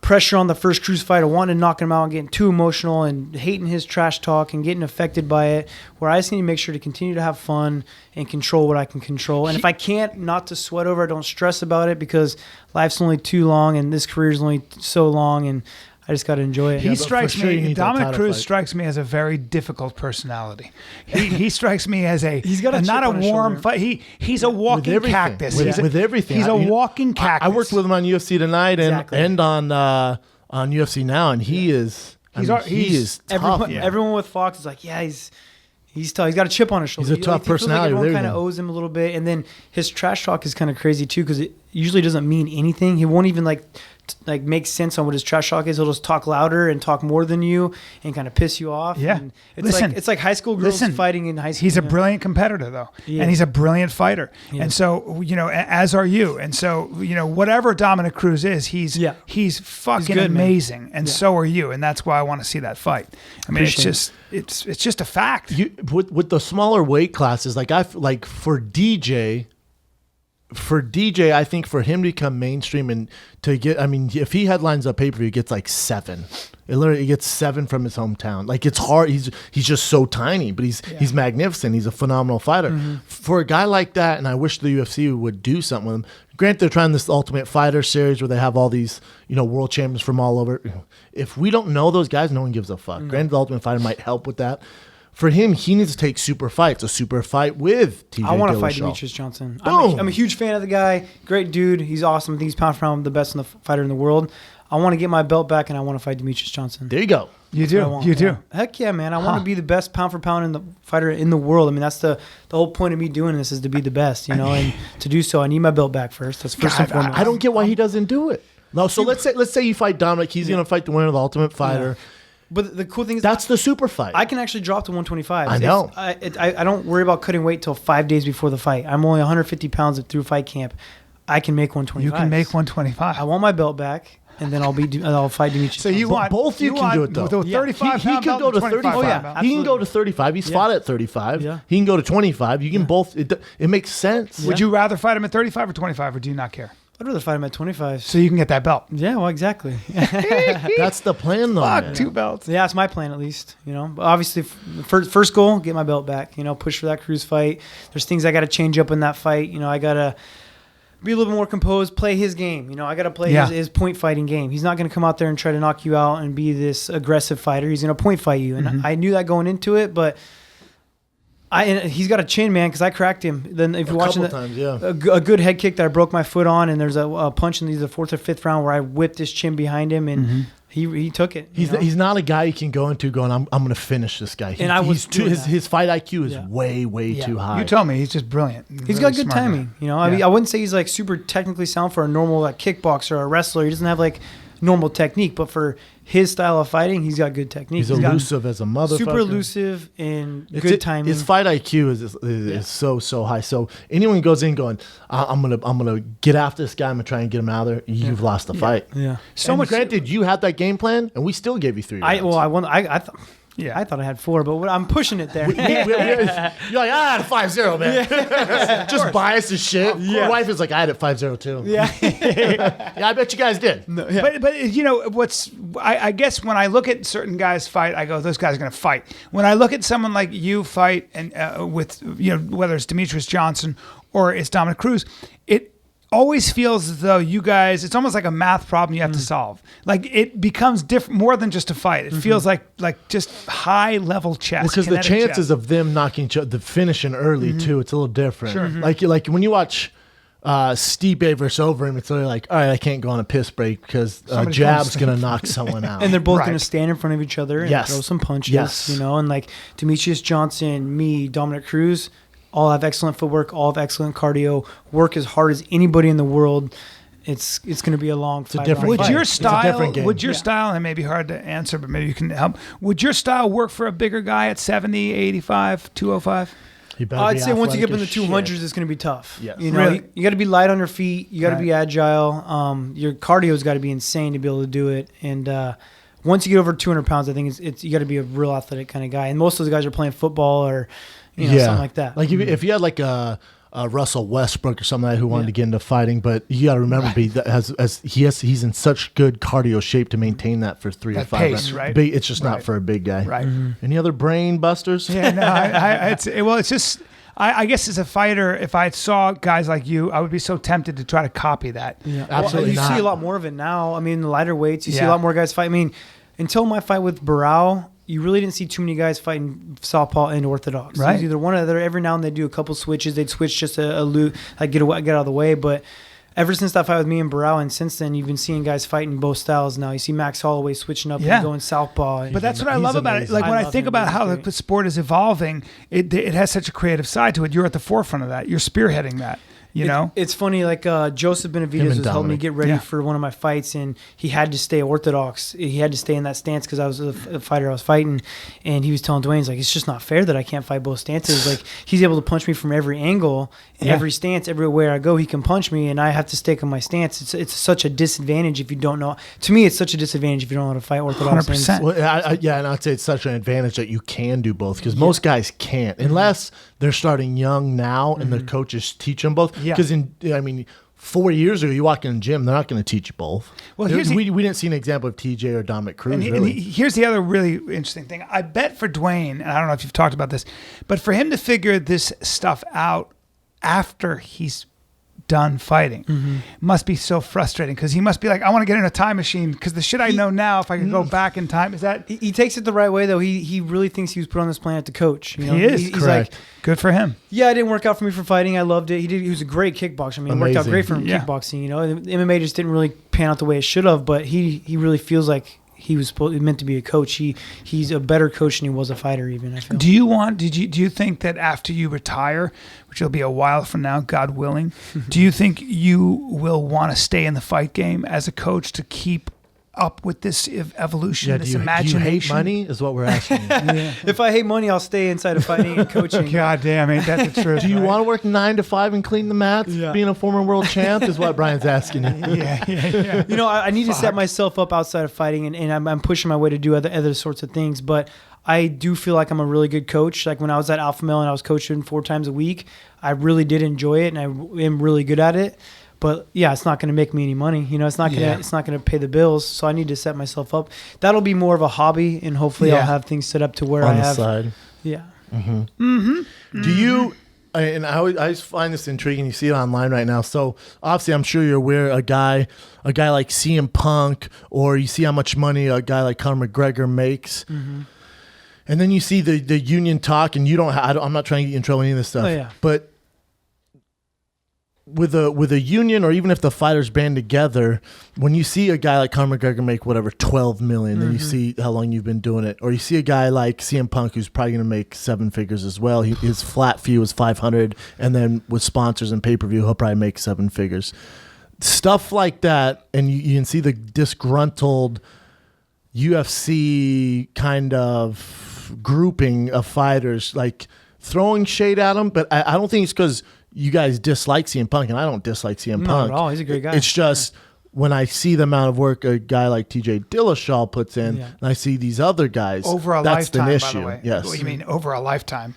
pressure on the first Cruz fight. I wanted to knock him out and getting too emotional and hating his trash talk and getting affected by it. Where I just need to make sure to continue to have fun and control what I can control. And if I can't, not to sweat over it. Don't stress about it because life's only too long and this career is only so long and I just got to enjoy it. Dominic Cruz strikes me as a very difficult personality. He strikes me as he's got not a warm fight. He's a walking cactus. With everything. He's a walking cactus. I worked with him on UFC Tonight and on UFC Now, and he is tough. Everyone with Fox is like, he's tough. He's got a chip on his shoulder. He's a tough personality. Everyone kind of owes him a little bit. And then his trash talk is kind of crazy too because it usually doesn't mean anything. He won't even like make sense on what his trash talk is. He'll just talk louder and talk more than you and kind of piss you off. Yeah. And it's like high school girls fighting in high school. He's a brilliant competitor though. And he's a brilliant fighter. Yeah. And so, as are you. And so, whatever Dominic Cruz is, he's fucking amazing. And so are you. And that's why I want to see that fight. I mean, it's just a fact. With the smaller weight classes, for DJ, I think for him to become mainstream and to get, if he headlines a pay-per-view, he gets like 7. He gets 7 from his hometown. Like it's hard. He's just so tiny, but he's magnificent. He's a phenomenal fighter. Mm-hmm. For a guy like that, and I wish the UFC would do something with him. Granted, they're trying this Ultimate Fighter series where they have all these, world champions from all over. If we don't know those guys, no one gives a fuck. Mm-hmm. Granted, the Ultimate Fighter might help with that. For him, he needs to take super fights. A super fight with TJ Dillashaw. I want to fight Demetrius Johnson. I'm a huge fan of the guy. Great dude. He's awesome. I think he's pound for pound the best fighter in the world. I want to get my belt back, and I want to fight Demetrius Johnson. There you go. You do. You do. Heck yeah, man. I want to be the best pound for pound fighter in the world. I mean, that's the whole point of me doing this is to be the best, and to do so, I need my belt back first. That's first and foremost. I don't get why he doesn't do it. No, so let's say you fight Dominic. He's going to fight the winner of the Ultimate Fighter. Yeah. But the cool thing is that's the super fight. I can actually drop to 125. I know. I don't worry about cutting weight till 5 days before the fight. I'm only 150 pounds through fight camp. I can make 125. You can make 125. I want my belt back, and then I'll fight Demetrius. So you want both you can do it though. With a 35 he can go to 35. Oh, yeah, he can go to 35. He's fought at 35. Yeah. He can go to 25. You can both. It makes sense. Would you rather fight him at 35 or 25, or do you not care? I'd rather fight him at 25. So you can get that belt. Yeah, well, exactly. That's the plan, though. Fuck, man. 2 belts. Yeah, it's my plan at least. But obviously, first goal, get my belt back. Push for that Cruz fight. There's things I got to change up in that fight. I got to be a little bit more composed, play his game. I got to play his point fighting game. He's not going to come out there and try to knock you out and be this aggressive fighter. He's going to point fight you. And I knew that going into it, but he's got a chin, man, because I cracked him. Then if you're watching a good head kick that I broke my foot on, and there's a punch in the 4th or 5th round where I whipped his chin behind him, and he took it. He's not a guy you can go into going, I'm going to finish this guy. His fight IQ is way too high. You told me he's just brilliant. He's got good timing. I mean, I wouldn't say he's like super technically sound for a normal kickboxer or a wrestler. He doesn't have like normal technique, but for his style of fighting, he's got good technique. He's elusive as a motherfucker. Super elusive and good timing. His fight IQ is so high. So anyone who goes in going, I'm gonna get after this guy, I'm gonna try and get him out of there, you've lost the fight. Yeah. So much. Granted, you had that game plan, and we still gave you 3 rounds. I thought I had 4, but I'm pushing it there. You're like, I had a 5-0, man. Just biased as shit. My wife is like, I had it 5-0 too. Yeah. Yeah, I bet you guys did. No, yeah. But I guess when I look at certain guys fight, I go, those guys are going to fight. When I look at someone like you fight, and with whether it's Demetrius Johnson or it's Dominic Cruz, it always feels as though you guys, it's almost like a math problem you have to solve. Like it becomes different, more than just a fight. It feels like just high level chess. Because the chances of them knocking the finishing early too, it's a little different. Sure. Like when you watch Stipe versus Overeem, it's literally like, all right, I can't go on a piss break because jab's gonna knock someone out, and they're both gonna stand in front of each other and throw some punches. And like Demetrius Johnson, me, Dominic Cruz, all have excellent footwork, all have excellent cardio, work as hard as anybody in the world. It's going to be a long fight. Would your style, and it may be hard to answer, but maybe you can help, would your style work for a bigger guy at 70, 85, 205? I'd say once you get up in the 200s, it's going to be tough. Yes. You got to be light on your feet. You got to be agile. Your cardio's got to be insane to be able to do it. And once you get over 200 pounds, I think you got to be a real athletic kind of guy. And most of those guys are playing football or something like that. Like if you had like a Russell Westbrook or something like that who wanted to get into fighting, but you got to remember, he's in such good cardio shape to maintain that for 3 or 5 rounds. Right? It's just not for a big guy. Right. Any other brain busters? Yeah, no, it's just, I guess as a fighter, if I saw guys like you, I would be so tempted to try to copy that. Yeah, absolutely. You see a lot more of it now. I mean, the lighter weights, you see a lot more guys fight. I mean, until my fight with Barao, you really didn't see too many guys fighting southpaw and orthodox. Right. It was either one or the other. Every now and then they do a couple switches. They'd switch just a loop, like get out of the way. But ever since that fight with me and Barao, and since then, you've been seeing guys fighting both styles now. You see Max Holloway switching up and going southpaw. But that's what I love about it. Like when I think about how the sport is evolving, it has such a creative side to it. You're at the forefront of that. You're spearheading that. It's funny, like Joseph Benavidez was helping me get ready for one of my fights, and he had to stay orthodox. He had to stay in that stance because I was a fighter I was fighting, and he was telling Dwayne, he's like, it's just not fair that I can't fight both stances. Like, he's able to punch me from every angle, every stance, everywhere I go, he can punch me, and I have to stick on my stance. It's such a disadvantage if you don't know. To me, it's such a disadvantage if you don't know how to fight orthodox. 100%. Well, and I'd say it's such an advantage that you can do both because most guys can't unless they're starting young now and their coaches teach them both. Because 4 years ago, you walk in the gym, they're not going to teach you both. Well, we didn't see an example of TJ or Dominic Cruz. And here's the other really interesting thing. I bet for Dwayne, and I don't know if you've talked about this, but for him to figure this stuff out after he's done fighting must be so frustrating because he must be like, I want to get in a time machine because the shit I know now, if I could go back in time, is that he takes it the right way though. He really thinks he was put on this planet to coach. He is. He's correct. Like, good for him. Yeah, it didn't work out for me for fighting. I loved it. He was a great kickboxer. I mean, it worked out great for him kickboxing. The MMA just didn't really pan out the way it should have. But he really feels like he was meant to be a coach. He's a better coach than he was a fighter. Even I feel. Do you think that after you retire, which will be a while from now, God willing, do you think you will want to stay in the fight game as a coach to keep up with this evolution, Yeah, this do you imagination? hate money? Is what we're asking. If I hate money, I'll stay inside of fighting and coaching. God damn, ain't that the truth? Do you right? want to work 9 to 5 and clean the mats? Yeah. Being a former world champ is what Brian's asking you. Yeah. You know, I need to set myself up outside of fighting, and I'm pushing my way to do other sorts of things. But I do feel like I'm a really good coach. Like when I was at Alpha Male and I was coaching 4 times a week, I really did enjoy it, and I am really good at it. But yeah, it's not going to make me any money. You know, it's not going to pay the bills. So I need to set myself up. That'll be more of a hobby, and hopefully I'll have things set up to where On I the have. side. Yeah. Do you? And I always find this intriguing. You see it online right now. So obviously, I'm sure you're aware a guy like CM Punk, or you see how much money a guy like Conor McGregor makes. Mm-hmm. And then you see the union talk, and you don't. I'm not trying to get you in trouble with any of this stuff. Oh, yeah. But with a union, or even if the fighters band together, when you see a guy like Conor McGregor make whatever $12 million, then you see how long you've been doing it, or you see a guy like CM Punk who's probably going to make 7 figures as well. His flat fee was $500, and then with sponsors and pay-per-view, he'll probably make 7 figures. Stuff like that, and you can see the disgruntled UFC kind of grouping of fighters, like throwing shade at him, but I don't think it's because you guys dislike CM Punk, and I don't dislike CM Punk. Not at all. He's a great guy. It's just when I see the amount of work a guy like TJ Dillashaw puts in, and I see these other guys Over a that's lifetime, an by issue. the way. Yes. What do you mean over a lifetime?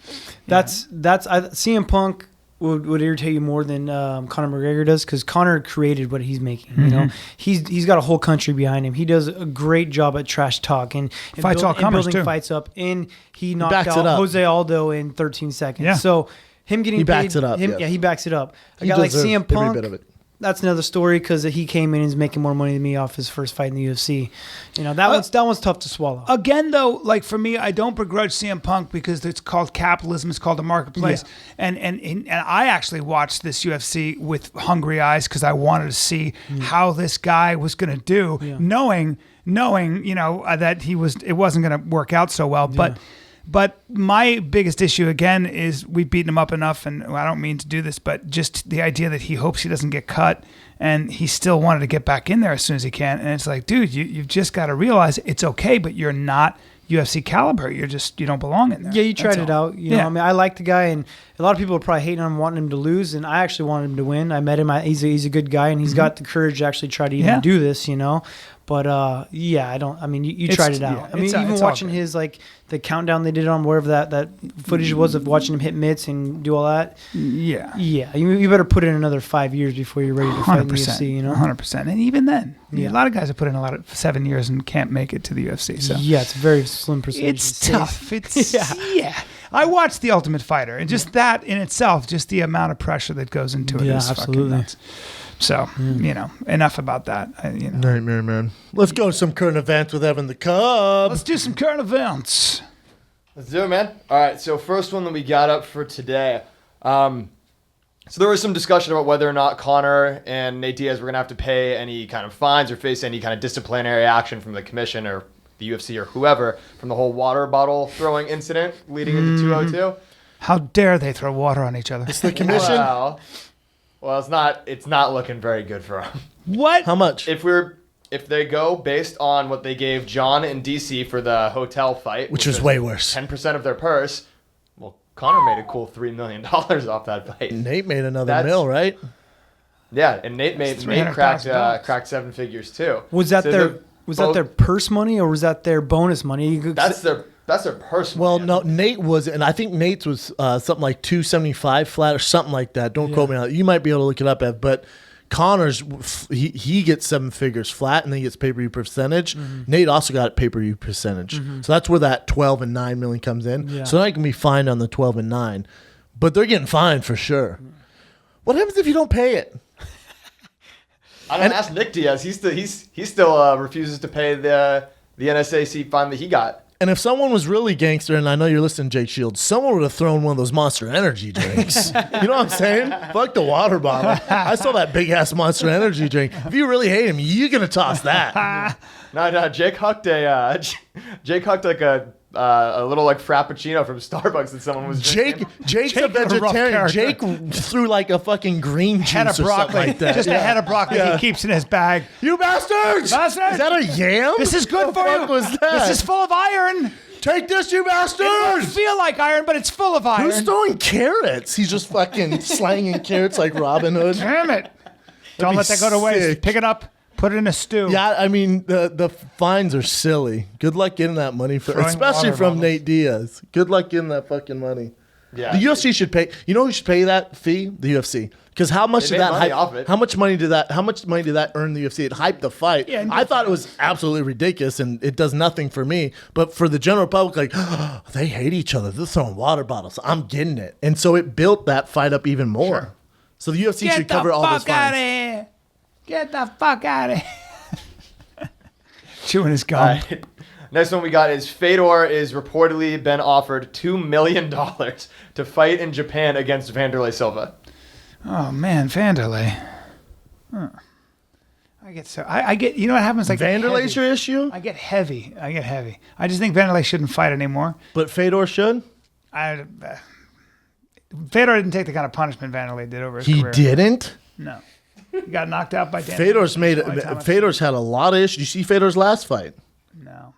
CM Punk would irritate you more than Conor McGregor does, because Conor created what he's making. You know, he's got a whole country behind him. He does a great job at trash talk and Fights all comers, building too. fights up. And he knocked backs it out up. Jose Aldo in 13 seconds. Yeah. So him getting He backs paid, it up, yes. Yeah, he backs it up. A He guy like deserves CM every Punk, bit of it. that's another story, because he came in and is making more money than me off his first fight in the UFC. You know, that one's tough to swallow. Again, though, like for me, I don't begrudge CM Punk because it's called capitalism. It's called the marketplace. Yeah. And I actually watched this UFC with hungry eyes because I wanted to see how this guy was going to do, knowing, you know, that it wasn't going to work out so well. But my biggest issue, again, is we've beaten him up enough, and I don't mean to do this, but just the idea that he hopes he doesn't get cut, and he still wanted to get back in there as soon as he can. And it's like, dude, you've just got to realize it's okay, but you're not UFC caliber. You don't belong in there. Yeah, you tried it out. You know, Yeah. I mean, I like the guy, and a lot of people are probably hating on him, wanting him to lose, and I actually wanted him to win. I met him. He's a good guy, and he's got the courage to actually try to even do this, you know. But yeah, I mean, you tried it out. Yeah, I mean, even it's watching all good. his, like, the countdown they did on wherever that footage was of watching him hit mitts and do all that. Yeah. Yeah, you better put in another 5 years before you're ready to fight in the 100%. UFC, you know? 100%. And even then, Yeah. a lot of guys have put in a lot of 7 years and can't make it to the UFC. So Yeah, it's a very slim percentage. it's Safe. tough. It's yeah. I watched The Ultimate Fighter, and just that in itself, just the amount of pressure that goes into it Yeah, is fucking absolutely. nuts. So, you know, enough about that. Nightmare, man. Let's go to some current events with Evan the Cub. Let's do some current events. Let's do it, man. All right, so first one that we got up for today. So there was some discussion about whether or not Conor and Nate Diaz were going to have to pay any kind of fines or face any kind of disciplinary action from the commission or the UFC or whoever from the whole water bottle throwing incident leading into 202. How dare they throw water on each other? It's the commission. Well, it's not looking very good for them. What? How much? If they go based on what they gave John and DC for the hotel fight, Which was way worse. 10% of their purse. Well, Conor made a cool $3 million off that fight. Nate made another That's- mill, right? Yeah, and Nate $300,000. cracked 7 figures too. Was that So that their purse money, or was that their bonus money? That's their purse. Well, money. no, Nate was, and I think Nate's was something like 275 flat or something like that. Don't quote me on it. You might be able to look it up, Ev, but Conor's, he gets 7 figures flat, and then he gets pay-per-view percentage. Nate also got pay-per-view percentage. So that's where that 12 and 9 million comes in. Yeah. So now you can be fined on the 12 and 9. But they're getting fined for sure. What happens if you don't pay it? I don't ask Nick Diaz. He still refuses to pay the NSAC fine that he got. And if someone was really gangster, and I know you're listening, Jake Shields, someone would have thrown one of those Monster Energy drinks. You know what I'm saying? Fuck the water bottle. I saw that big-ass Monster Energy drink. If you really hate him, you're going to toss that. No, Jake hucked like a a little like frappuccino from Starbucks that someone was drinking. Jake's a vegetarian. Jake threw like a fucking green juice Head of or broccoli. something like that. Just a head of broccoli he keeps in his bag. You bastards! Bastards! Is that a yam? This is good the for fuck you. was that? This is full of iron. Take this, you It doesn't bastards! feel like iron, but it's full of iron. Who's throwing carrots? He's just fucking slanging carrots like Robin Hood. Damn it. Don't be let that go to waste. sick. Pick it up, put it in a stew. Yeah, I mean the fines are silly. Good luck getting that money, Throwing especially water from bottles. Nate Diaz. Good luck getting that fucking money. Yeah. The UFC should pay. You know who should pay that fee? The UFC. Because how much They did made that money hype? off it. How much money did that earn the UFC? It hyped the fight. Yeah, and I thought it was absolutely ridiculous, and it does nothing for me. But for the general public, like they hate each other. They're throwing water bottles. I'm getting it, and so it built that fight up even more. Sure. So the UFC should Get the cover all those fuck out of fines. here. Get the fuck out of here. Chewing his gum. All right. Next one we got is Fedor is reportedly been offered $2 million to fight in Japan against Wanderlei Silva. Oh man, Wanderlei. Huh. I get. You know what happens? Like Vanderlei's your issue, I get heavy. I just think Wanderlei shouldn't fight anymore. but Fedor should. Fedor didn't take the kind of punishment Wanderlei did over his He career. didn't. No. He got knocked out by Dan. Fedor's made. Only time I've Fedor's had a lot of issues. You see Fedor's last fight. No.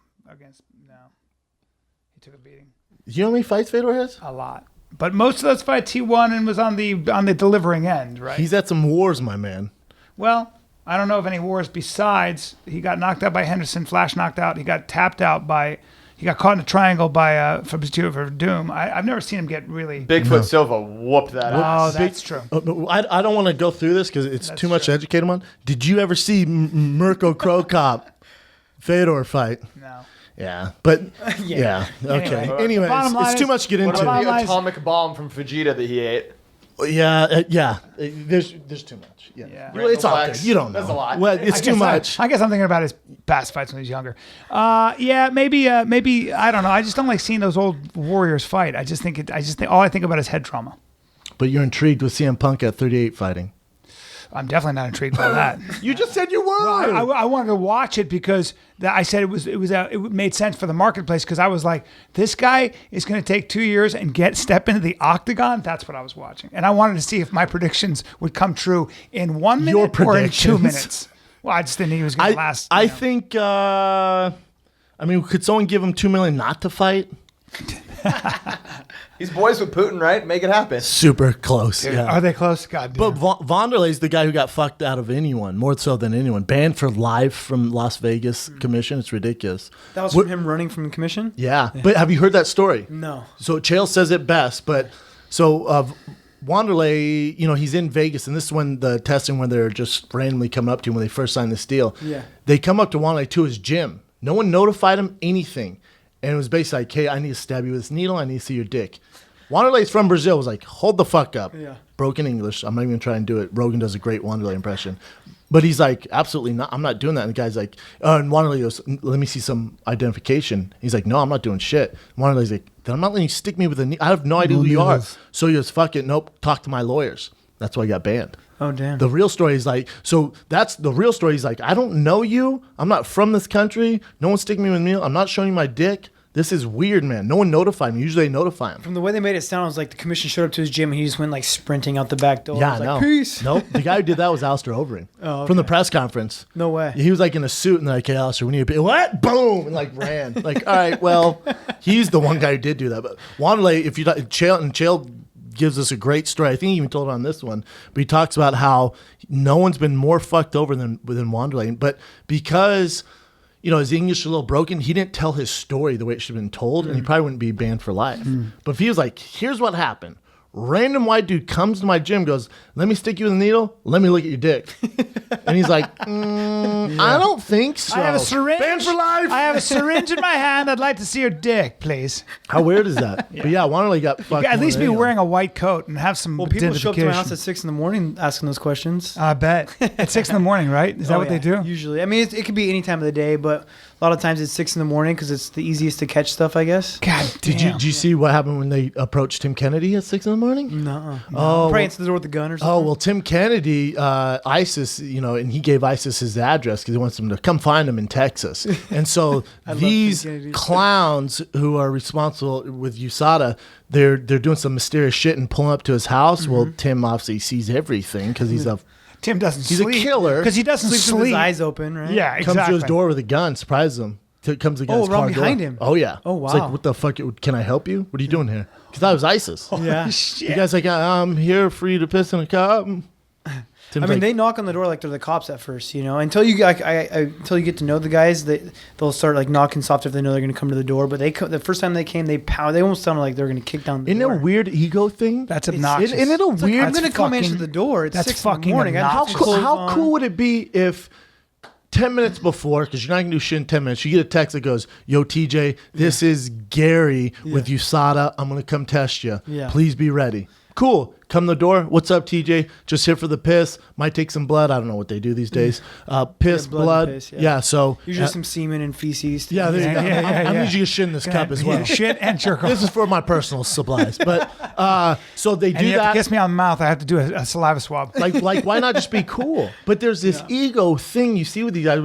He took a beating. You know how many fights Fedor has? A lot. But most of those fights he won and was on the delivering end, right? He's at some wars, my man. Well, I don't know of any wars besides he got knocked out by Henderson, flash knocked out. He got tapped out by, he got caught in a triangle by for Doom. I've never seen him get really. Bigfoot Silva whooped that ass. Oh, that's true. I don't want to go through this because it's That's too much true. to educate him on. Did you ever see Mirko Krokop Fedor fight? No. Yeah, but yeah. Okay. Anyways, bottom line it's too is- much to get What into. about Bottom line the is- atomic bomb from Fujita that he ate? Yeah. There's too much. Yeah. Yeah. Well, it's out there. Flex. You don't know. That's a lot. Well, it's too much. I guess I'm thinking about his past fights when he was younger. Yeah, maybe I don't know. I just don't like seeing those old warriors fight. I just think all I think about is head trauma. But you're intrigued with CM Punk at 38 fighting. I'm definitely not intrigued by that. You just said you were. I wanted to watch it because I said it made sense for the marketplace because I was like, this guy is going to take 2 years and step into the octagon. That's what I was watching, and I wanted to see if my predictions would come true in 1 minute Your or in 2 predictions. minutes. Well, I just didn't think he was going to last. I think. I mean, could someone give him $2 million not to fight? He's boys with Putin, right? Make it happen. Super close. Yeah. Are they close? God damn. But Wanderlei's the guy who got fucked out of anyone, more so than anyone. Banned for life from Las Vegas Commission. It's ridiculous. That was What- from him running from the commission? Yeah. But have you heard that story? No. So Chael says it best, but so Wanderlei, he's in Vegas, and this is when the testing when they're just randomly coming up to him when they first signed this deal. Yeah. They come up to Wanderlei to his gym. No one notified him anything. And it was basically like, hey, I need to stab you with this needle. I need to see your dick. Wanderlei's from Brazil. Was like, hold the fuck up. Yeah. Broken English. I'm not even trying to do it. Rogan does a great Wanderlei impression. But he's like, absolutely not. I'm not doing that. And the guy's like, and Wanderlei goes, let me see some identification. He's like, no, I'm not doing shit. Wanderlei's like, then I'm not letting you stick me with a needle. I have no idea who you are. So he goes, fuck it. Nope. Talk to my lawyers. That's why he got banned. Oh, damn. The real story is like, so that's the real story. He's like, I don't know you. I'm not from this country. No one's sticking me with a needle. I'm not showing you my dick. This is weird, man. No one notified me. Usually they notify him. From the way they made it sound, it was like the commission showed up to his gym and he just went like sprinting out the back door. Yeah, I was no. like, peace. Nope. The guy who did that was Alistair Overeem Oh, okay. from the press conference. No way. He was like in a suit and they're like, hey, Alistair, we need a what? Boom! And like ran. Like, all right, well, he's the one guy who did do that. But Wanderlei, if you Chael gives us a great story. I think he even told it on this one, but he talks about how no one's been more fucked over than Wanderlei. But because his English is a little broken, he didn't tell his story the way it should have been told, and he probably wouldn't be banned for life. But if he was like, here's what happened. Random white dude comes to my gym, goes, let me stick you with a needle, let me look at your dick. And he's like, I don't think so. I have a syringe. Banned for life. I have a syringe in my hand. I'd like to see your dick, please. How weird is that? But yeah, Wanderlei got fucked. At more least than be anyone. wearing a white coat and have some Well, people show up to my house identification. at 6 a.m. asking those questions. I bet. At 6 a.m, right? Is that Oh, what yeah, they do? Usually. I mean, it could be any time of the day, but A lot of times it's 6 a.m. because it's the easiest to catch stuff, I guess. God Did you see what happened when they approached Tim Kennedy at 6 a.m? No. Oh, Probably answer the door with a gun or something. Oh, well, Tim Kennedy, ISIS, and he gave ISIS his address because he wants them to come find him in Texas. And so these clowns who are responsible with USADA, they're doing some mysterious shit and pulling up to his house. Mm-hmm. Well, Tim obviously sees everything because Tim doesn't he's sleep. a killer. Because he doesn't Sleeps sleep. with his eyes open, right? Yeah, exactly. Comes to his door with a gun, surprises him. Comes against his right car behind door. him. Oh, yeah. Oh, wow. It's like, what the fuck? Can I help you? What are you doing here? Because I was ISIS. Yeah. You guys like, I'm here for you to piss in a cup. They knock on the door like they're the cops at first, until you until you get to know the guys, they'll start like knocking soft if they know they're going to come to the door. But the first time they came, they almost sounded like they're going to kick down the door. Isn't it a weird ego thing? That's obnoxious. Isn't it a weird? I'm going to come answer the door. It's that's 6 fucking a.m. How cool would it be if 10 minutes before, because you're not going to do shit in 10 minutes, you get a text that goes, yo, TJ, this is Gary with USADA. I'm going to come test you. Yeah. Please be ready. Cool. Come to the door. What's up, TJ? Just here for the piss. Might take some blood. I don't know what they do these days. Piss, blood. Piss, yeah. So usually some semen and feces. Yeah, there you go. I'm usually shit in this cup as well. Shit and jerk off. This is for my personal supplies. But so they and do you have that. to kiss me on the mouth. I have to do a saliva swab. Like, why not just be cool? But there's this ego thing you see with these guys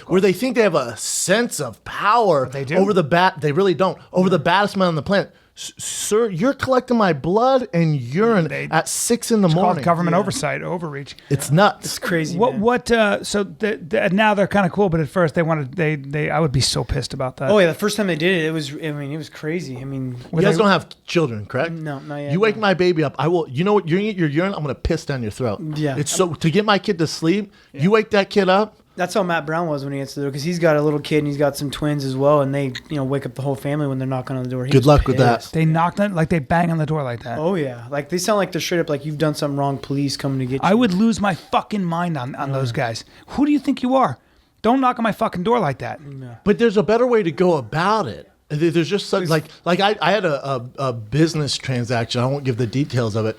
where they think they have a sense of power They do. over the They really don't. Over the baddest man on the planet. Sir, you're collecting my blood and urine at 6 a.m. It's called government oversight, overreach. It's nuts. It's crazy. Now they're kind of cool, but at first they I would be so pissed about that. Oh yeah, the first time they did it, it was crazy. You guys don't have children, correct? No, not yet. You wake my baby up, I will. You know what? You're gonna get your urine. I'm gonna piss down your throat. Yeah. It's so to get my kid to sleep. Yeah. You wake that kid up. That's how Matt Brown was when he answered the door, because he's got a little kid and he's got some twins as well, and they wake up the whole family when they're knocking on the door. Good luck with that. They knocked on, like they bang on the door like that. Oh yeah, like they sound like they're straight up like you've done something wrong. Police coming to get you. I would lose my fucking mind on those guys. Who do you think you are? Don't knock on my fucking door like that. No. But there's a better way to go about it. There's just such like I had a business transaction. I won't give the details of it.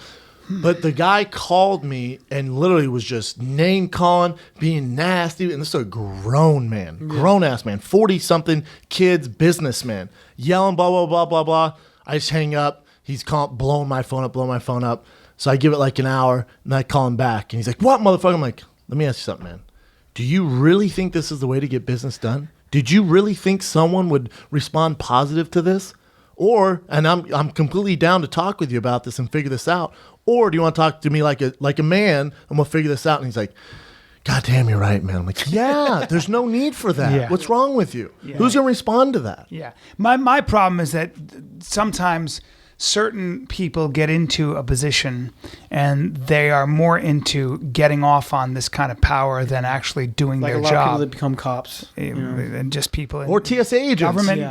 But the guy called me and literally was just name calling, being nasty. And this is a grown man, grown ass man, 40-something, kids, businessman, yelling, blah, blah, blah, blah, blah. I just hang up. He's blowing my phone up. So I give it like an hour and I call him back. And he's like, what, motherfucker? I'm like, let me ask you something, man. Do you really think this is the way to get business done? Did you really think someone would respond positive to this? And I'm completely down to talk with you about this and figure this out. Or do you want to talk to me like a man and we'll figure this out? And he's like, God damn, you're right, man. I'm like, yeah, there's no need for that. Yeah. What's wrong with you? Yeah. Who's going to respond to that? Yeah. My problem is that sometimes certain people get into a position and they are more into getting off on this kind of power than actually doing like their a lot job. of people that become cops. And just people. Or TSA agents.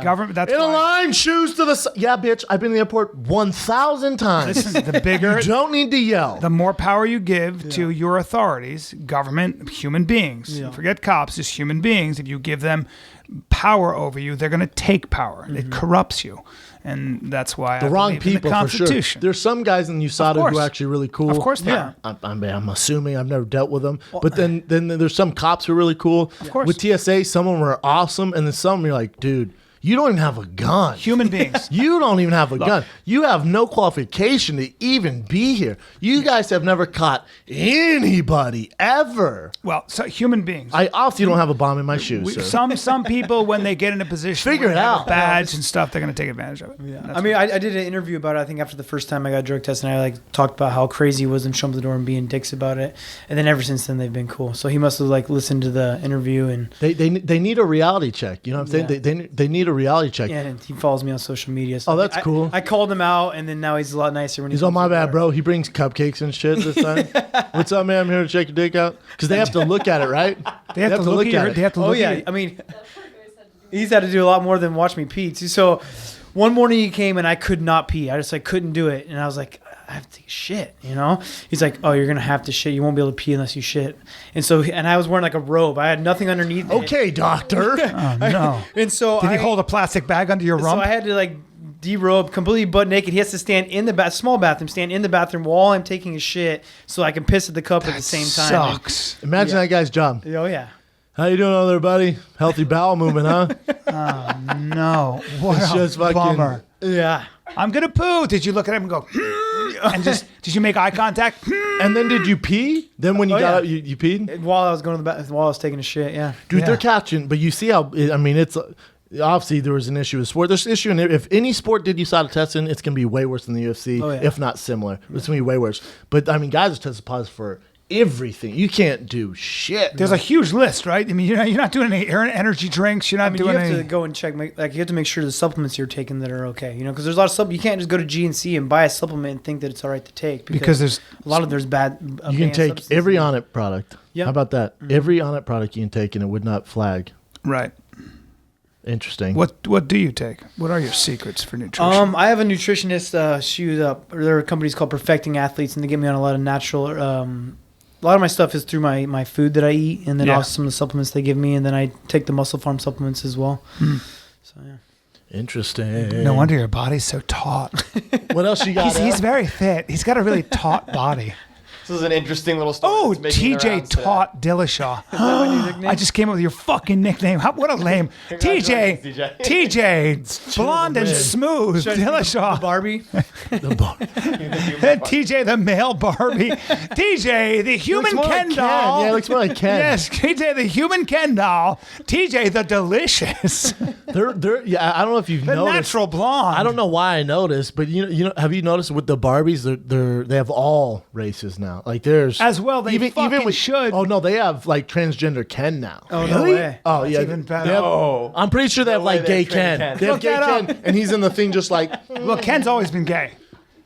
Government. That's in a why. line, shoes to the side. Yeah, bitch, I've been in the airport 1,000 times. Listen, the bigger. You don't need to yell. The more power you give to your authorities, government, human beings, forget cops, just human beings, if you give them power over you, they're going to take power. It corrupts you. And that's why the wrong people, the for sure. There's some guys in USADA who are actually really cool. Of course they are. I'm assuming. I've never dealt with them. But then there's some cops who are really cool. Of course. With TSA, some of them are awesome. And then some of them you're like, dude, you don't even have a gun. Human beings. You don't even have a gun. You have no qualification to even be here. You guys have never caught anybody ever. Well, so human beings. I obviously don't have a bomb in my shoes, sir. Some people, when they get in a position, figure it out, badge and stuff, they're going to take advantage of it. Yeah. I did an interview about it. I think after the first time I got drug tested, and I talked about how crazy he was and showing up the door and being dicks about it. And then ever since then, they've been cool. So he must have listened to the interview and they need a reality check. You know what I'm saying? They need a reality check. Yeah, and he follows me on social media. So that's cool. I called him out, and then now he's a lot nicer. When he's on my bad, bro. He brings cupcakes and shit this time. What's up, man? I'm here to check your dick out. Because they have to look at it, right? They have to look at it. They have to look at it. I mean, he's had to do a lot more than watch me pee. So one morning he came, and I could not pee. I just couldn't do it. And I was like, I have to take a shit, He's like, oh, you're going to have to shit. You won't be able to pee unless you shit. And I was wearing a robe. I had nothing underneath it. Okay, doctor. Oh, no. And so Did he hold a plastic bag under your rump? So I had to derobe, completely butt naked. He has to stand in the small bathroom, stand in the bathroom while I'm taking a shit so I can piss at the cup at the same time. Sucks. Imagine that guy's job. Oh, yeah. How you doing over there, buddy? Healthy bowel movement, huh? No, what It's a just fucking- bummer. Yeah. I'm gonna poo. Did you look at him and go? And did you make eye contact? And then did you pee? Then when you Oh, got yeah. up, you peed? While I was going to the bathroom, while I was taking a shit, yeah. Dude, Yeah. they're catching, but you see how, I mean, it's, obviously there was an issue with sport. There's an issue, and if any sport did USADA testing, it's going to be way worse than the UFC, Oh, yeah. if not similar. It's going to be way worse. But, I mean, guys are tested positive for everything. You can't do shit. There's a huge list, right? I mean, you're not doing any energy drinks. You're not I mean, you doing have any. to go and check, like you have to make sure the supplements you're taking that are okay, because there's a lot of you can't just go to GNC and buy a supplement and think that it's all right to take Because there's a lot of there's bad. You can take every On-It product. Yeah. How about that? Every On-It product you can take, and it would not flag. right. Interesting. What do you take? What are your secrets for nutrition? I have a nutritionist. There are companies called Perfecting Athletes, and they get me on a lot of natural. A lot of my stuff is through my food that I eat, and then Yeah. also some of the supplements they give me, and then I take the Muscle Farm supplements as well. So yeah. Interesting. No wonder your body's so taut. What else you got? He's very fit. He's got a really taut body. This is an interesting little story. Oh, that's making the TJ rounds today. Taut Dillashaw. my new nickname? I just came up with your fucking nickname. What a lame. TJ. Congratulations, TJ. Blonde and win. smooth. The Dillashaw. Barbie. The bar. TJ the male Barbie. TJ the human Looks more Ken like doll. Yeah, it looks more like Ken. Yes, TJ the human Ken doll. TJ the delicious. They're yeah. I don't know if you've The noticed. natural blonde. I don't know why I noticed, but you know, have you noticed with the Barbies? They have all races now. Like there's As well, they fucking should. Oh no, they have like transgender Ken now. Oh no way. Oh yeah, even better. they have- Oh. I'm pretty sure they have way like they gay have Ken. Ken. They have Look gay that Ken, and he's in the thing just like, Look, Ken's always been gay.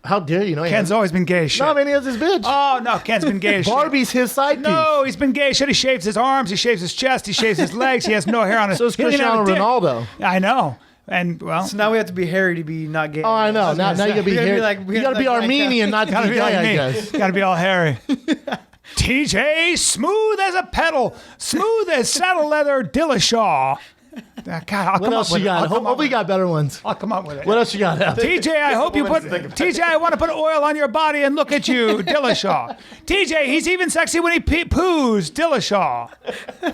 how dare you? No, he Ken's hasn't. always been gay as shit. No, man, he has his bitch. Oh, no, Ken's been gay as shit. Barbie's his side piece. No, he's been gay as shit. He shaves his arms, he shaves his chest, he shaves his legs, he has no hair on his... So is he doesn't have Cristiano a dick. Ronaldo. I know. And, well... So now we have to be hairy to be not gay. Oh, I know. Now you gotta be We gotta be here. like- You gotta be Armenian, not to Gotta be be gay, like I me. guess. Gotta be all hairy. TJ, smooth as a pedal, smooth as saddle leather Dillashaw. God, I'll What come else up with you it. got? I'll come Hope up we with got better ones. it. I'll come up with it. What else you got? Al? TJ, I hope you put... moments to think about TJ, I want to put oil on your body and look at you, Dillashaw. TJ, he's even sexy when he poos, Dillashaw.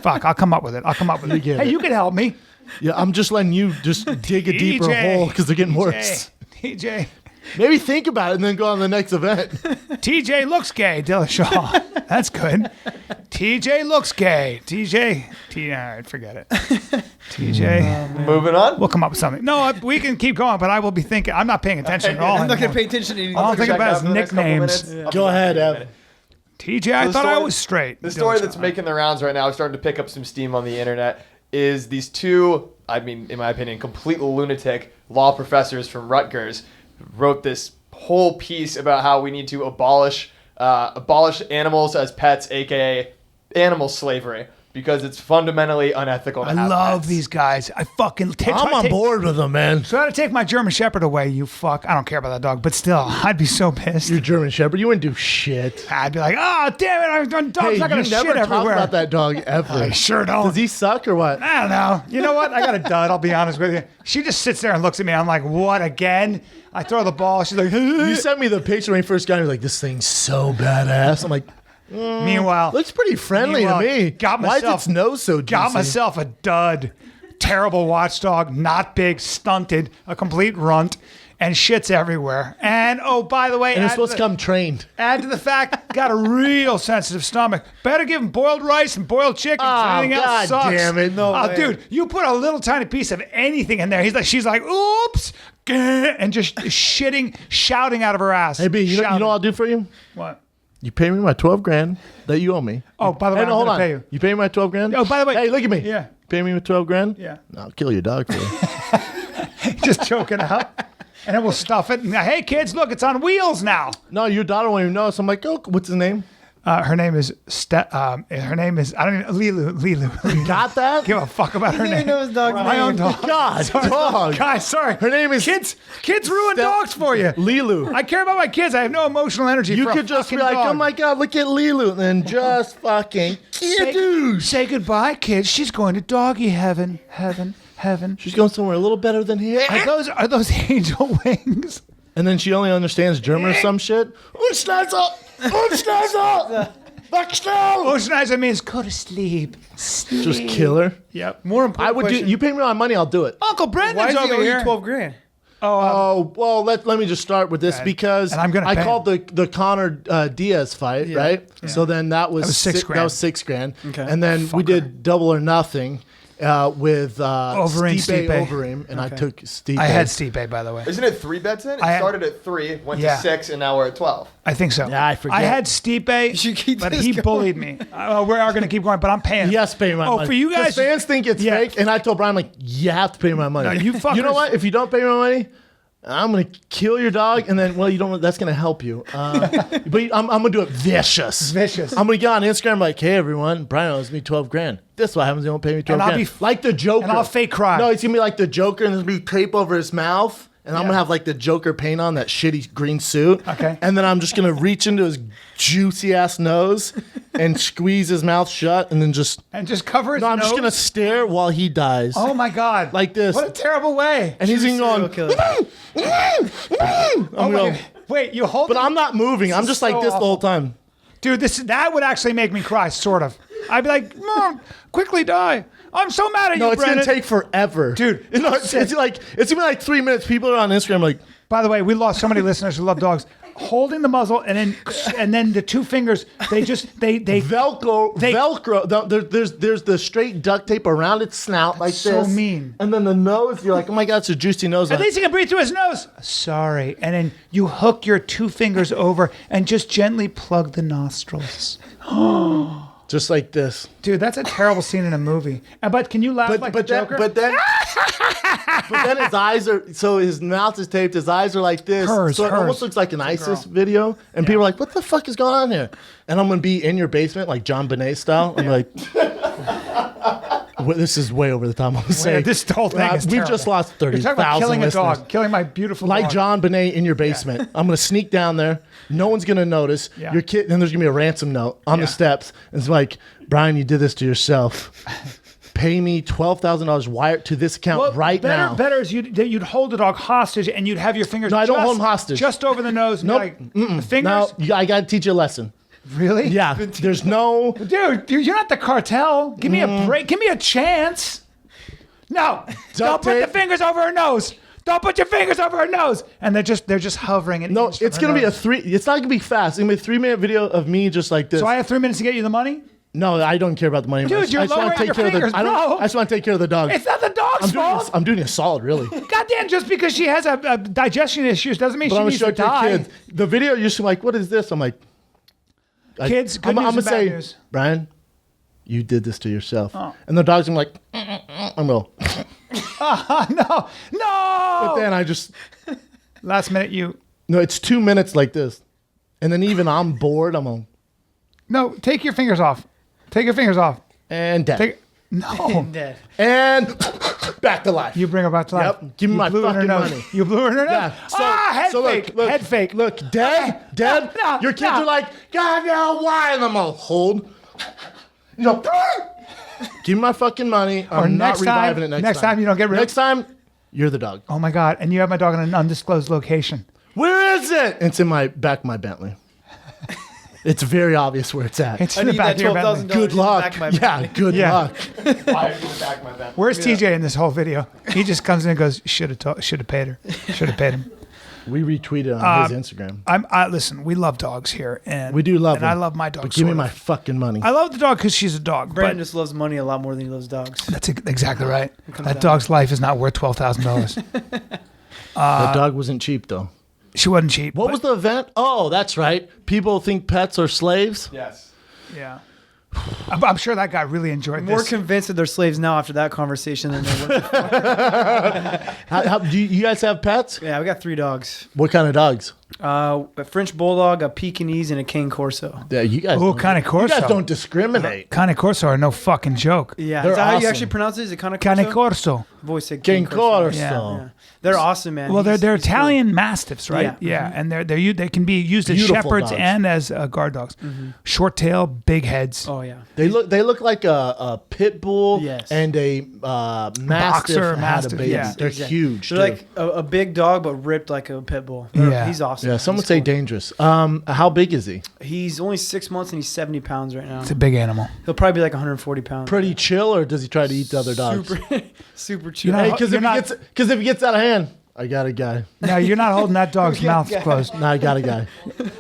Fuck, I'll come up with it. I'll come up with it. get Hey, it. you can help me. Yeah, I'm just letting you just dig a deeper hole because they're getting worse. TJ. Maybe think about it and then go on the next event. TJ looks gay, Dillashaw. That's good. TJ looks gay. All right, forget it. TJ. Moving on. We'll come up with something. No, we can keep going, but I will be thinking. I'm not paying attention at all. I'm not gonna anymore. pay attention to anything. I'll think Check about out his for the next couple nicknames. minutes. Go ahead, Ev. TJ, I The thought I story- was straight. The story Dillashaw. that's making the rounds right now is starting to pick up some steam on the internet is these two, I mean, in my opinion, complete lunatic law professors from Rutgers wrote this whole piece about how we need to abolish animals as pets, aka animal slavery, because it's fundamentally unethical to I have love pets. these guys. I fucking I'm on board with them, man. Try to take my German Shepherd away, you fuck. I don't care about that dog, but still, I'd be so pissed. You're German Shepherd. You wouldn't do shit. I'd be like, oh, damn it, dog's Hey, not you going to never shit talk everywhere. about that dog ever. I sure don't. Does he suck or what? I don't know. You know what? I got a dud, I'll be honest with you. She just sits there and looks at me. I'm like, what, again? I throw the ball. She's like, You sent me the picture when he first got here. Like, this thing's so badass. I'm like, meanwhile, looks pretty friendly to Meanwhile, me. got Why is myself- its nose so juicy? got myself a dud. Terrible watchdog, not big, stunted, a complete runt, and shits everywhere. And, oh, by the way, And it's add supposed to to come trained. Add to the fact, got a real sensitive stomach. Better give him boiled rice and boiled chicken. Oh, Anything else God sucks. damn it. No Oh, way. dude, you put a little tiny piece of anything in there. She's like, oops, and just shouting out of her ass. Hey, B, you know Shouting. what I'll do for you? What? You pay me my $12,000 that you owe me. Oh, by the way, Hey, I'm no, hold gonna on. pay you. You pay me my $12,000? Oh, by the way, Hey, look at me. Yeah. Pay me my $12,000? Yeah. I'll kill your dog for you. Just choke it out. And then we'll stuff it. And, hey, kids, look, it's on wheels now. No, your daughter won't even know. So I'm like, oh, what's his name? Her name is I don't even, Lilu. Got that? Give a fuck about her I didn't name. know his dog's My name. own dog. God, dog. Guys, sorry. Her name is Kids ruin dogs for you. Lilu. I care about my kids. I have no emotional energy You for could a just be fucking like, dog. oh my God, look at Lilu. And then just fucking Say goodbye, kids. She's going to doggy heaven. She's going somewhere a little better than here. Are those angel wings? And then she only understands German or some shit. Unschnauzer! Unschnauzer! Oceanizer means go to sleep. Sleep. Just killer. Yep. More important I would do. question, You pay me my money, I'll do it. Uncle why Brendan's does he over owe here. you 12 grand? Oh well, let me just start with this Right. because And I'm gonna I pay called the Connor Diaz fight, Yeah. right? So then that was $6 grand. That was $6 grand. Okay. And then we did Double or Nothing with Overeem, Stipe Stipe. Overeem, and I Okay. took Stipe. I had Stipe, by the way. Isn't it 3 bets in? It I had- started at 3, went Yeah. to 6, and now we're at 12. I think so. Yeah, I forget. I had Stipe, should keep but this he going. bullied me. We are going to keep going, but I'm paying. Yes, pay my money. For you 'Cause guys, fans think it's Yeah. fake, and I told Brian, like, you have to pay my money. No, you You fuckers- know what? If you don't pay my money, I'm gonna kill your dog, and then you don't. That's gonna help you. But I'm gonna do it vicious. Vicious. I'm gonna get on Instagram like, hey everyone, Brian owes me $12 grand. This is what happens. They don't pay me 12 And I'll grand. be Like the Joker. and I'll fake cry. No, it's gonna be like the Joker, and there's gonna be tape over his mouth. And I'm Yeah. gonna have like the Joker paint on that shitty green suit. Okay. And then I'm just gonna reach into his juicy ass nose and squeeze his mouth shut, and then just And just cover his no, I'm nose. just gonna stare while he dies. Oh my God. Like this. What a terrible way. And he's gonna Serial go on. killer. I'm Oh my going, God. Wait, you hold but I'm not moving. I'm just like so this the whole time. Dude, that would actually make me cry, sort of. I'd be like, Mom, quickly die. I'm so mad at No, you, it's Brendan. gonna take forever, Dude, You know, it's gonna be like 3 minutes. People are on Instagram like, By the way, we lost so many listeners who love dogs. Holding the muzzle and then the two fingers, they Velcro. There's the straight duct tape around its snout like So this. mean. And then the nose, you're like, oh my God, it's a juicy nose. At least he can breathe through his nose. Sorry. And then you hook your two fingers over and just gently plug the nostrils. Just like this. Dude, that's a terrible scene in a movie. But can you laugh like the Joker? But then his eyes are, so his mouth is taped, his eyes are like this. Hers, so it hers. almost looks like an ISIS video. And people are like, what the fuck is going on here? And I'm going to be in your basement, like John Bonet style. I'm like, well, this is way over the top. I'm saying this whole thing is we've terrible. just lost You're talking about 30,000 killing a listeners. dog, killing my beautiful Like dog. John Bonet in your basement. I'm going to sneak down there. No one's going to notice. Yeah. Your kid, and there's going to be a ransom note on the Yeah. steps. And it's like, Brian, you did this to yourself. Pay me $12,000, wire it to this account now. Better is you'd hold the dog hostage and you'd have your fingers. No, I don't hold him hostage. Just over the nose. And Nope. Like, the fingers. Now, I got to teach you a lesson. Really? Yeah. There's no. Dude, you're not the cartel. Give me a break. Give me a chance. No. Don't put the tape. fingers over her nose. Don't put your fingers over her nose. And they're just hovering. An No, inch from it's her going to be a nose. 3. It's not going to be fast. It's going to be a 3-minute video of me just like this. So I have 3 minutes to get you the money? No, I don't care about the money. Dude, you're I just wanna lowering your fingers, I bro. just want to take care of the dog. It's not the dog's fault. I'm doing a solid, really. Goddamn, just because she has a digestion issues doesn't mean But she I'm gonna needs show to it to die. kids. The video, you're just like, what is this? I'm like, Kids, good news I'ma and bad say, news. Brian, you did this to yourself. Oh. And the dog's gonna be like, I'm going. No. But then I just, Last minute, no, it's 2 minutes like this. And then even I'm bored. I'm on, No, take your fingers off. Take your fingers off. and dead. No. Dead. And back to life. You bring her back to life. Yep. Give me You my blew in her fucking nose. money. You blew her in her nose? Yeah. So, head so fake. Look, Head fake. Look, dead. no, Your kids no. are like, God, no, why? And I'm all, hold. You know, give me my fucking money. Or I'm not next time- reviving it next time you don't get rid of- Next time, you're the dog. Oh my God. And you have my dog in an undisclosed location. Where is it? It's in my back of my Bentley. It's very obvious where it's at. It's I in the need back that of your Bentley. $12,000 Good in the luck. back of my Yeah, Bentley. good Yeah. luck. Where's TJ in this whole video? He just comes in and goes, should have paid her. Should have paid him. We retweeted on his Instagram. Listen, we love dogs here. And We do love and them. I love my dog. But give me sort my of. fucking money. I love the dog because she's a dog. Brandon But just loves money a lot more than he loves dogs. that's exactly right. comes That down. dog's life is not worth $12,000. That dog wasn't cheap, though. She wasn't cheap. What but- was the event? Oh, that's right. People think pets are slaves. Yes. Yeah. I'm sure that guy really enjoyed More this. convinced that they're slaves now after that conversation than they were. Do you guys have pets? Yeah, we got 3 dogs. What kind of dogs? A French Bulldog, a Pekingese, and a Cane Corso. Yeah, you guys. Ooh, don't- Cane Corso. You guys don't discriminate. Cane Corso are no fucking joke. Yeah, They're is that how you awesome. actually pronounce it? Is it Cane Corso? Cane Corso. I've always said Cane Corso. Yeah. They're awesome, man. Well, He's they're cool. Italian Mastiffs, right? Yeah. And they can be used as Beautiful shepherds dogs. and as guard dogs. Short tail, big heads. Oh, yeah. They look like a pit bull Yes. and a mastiff Boxer had mastiff, a baby. yeah. They're Exactly. huge. They're too. like a big dog, but ripped like a pit bull. Yeah. He's awesome. awesome. Yeah, some He's would say cool. dangerous. How big is he? He's only 6 months and he's 70 pounds right now. It's a big animal. He'll probably be like 140 pounds. Pretty chill, or does he try to eat the other dogs? Super chill. You're Hey, not- because if he gets out of hand, I got a guy. No, you're not holding that dog's mouth closed. No, I got a guy.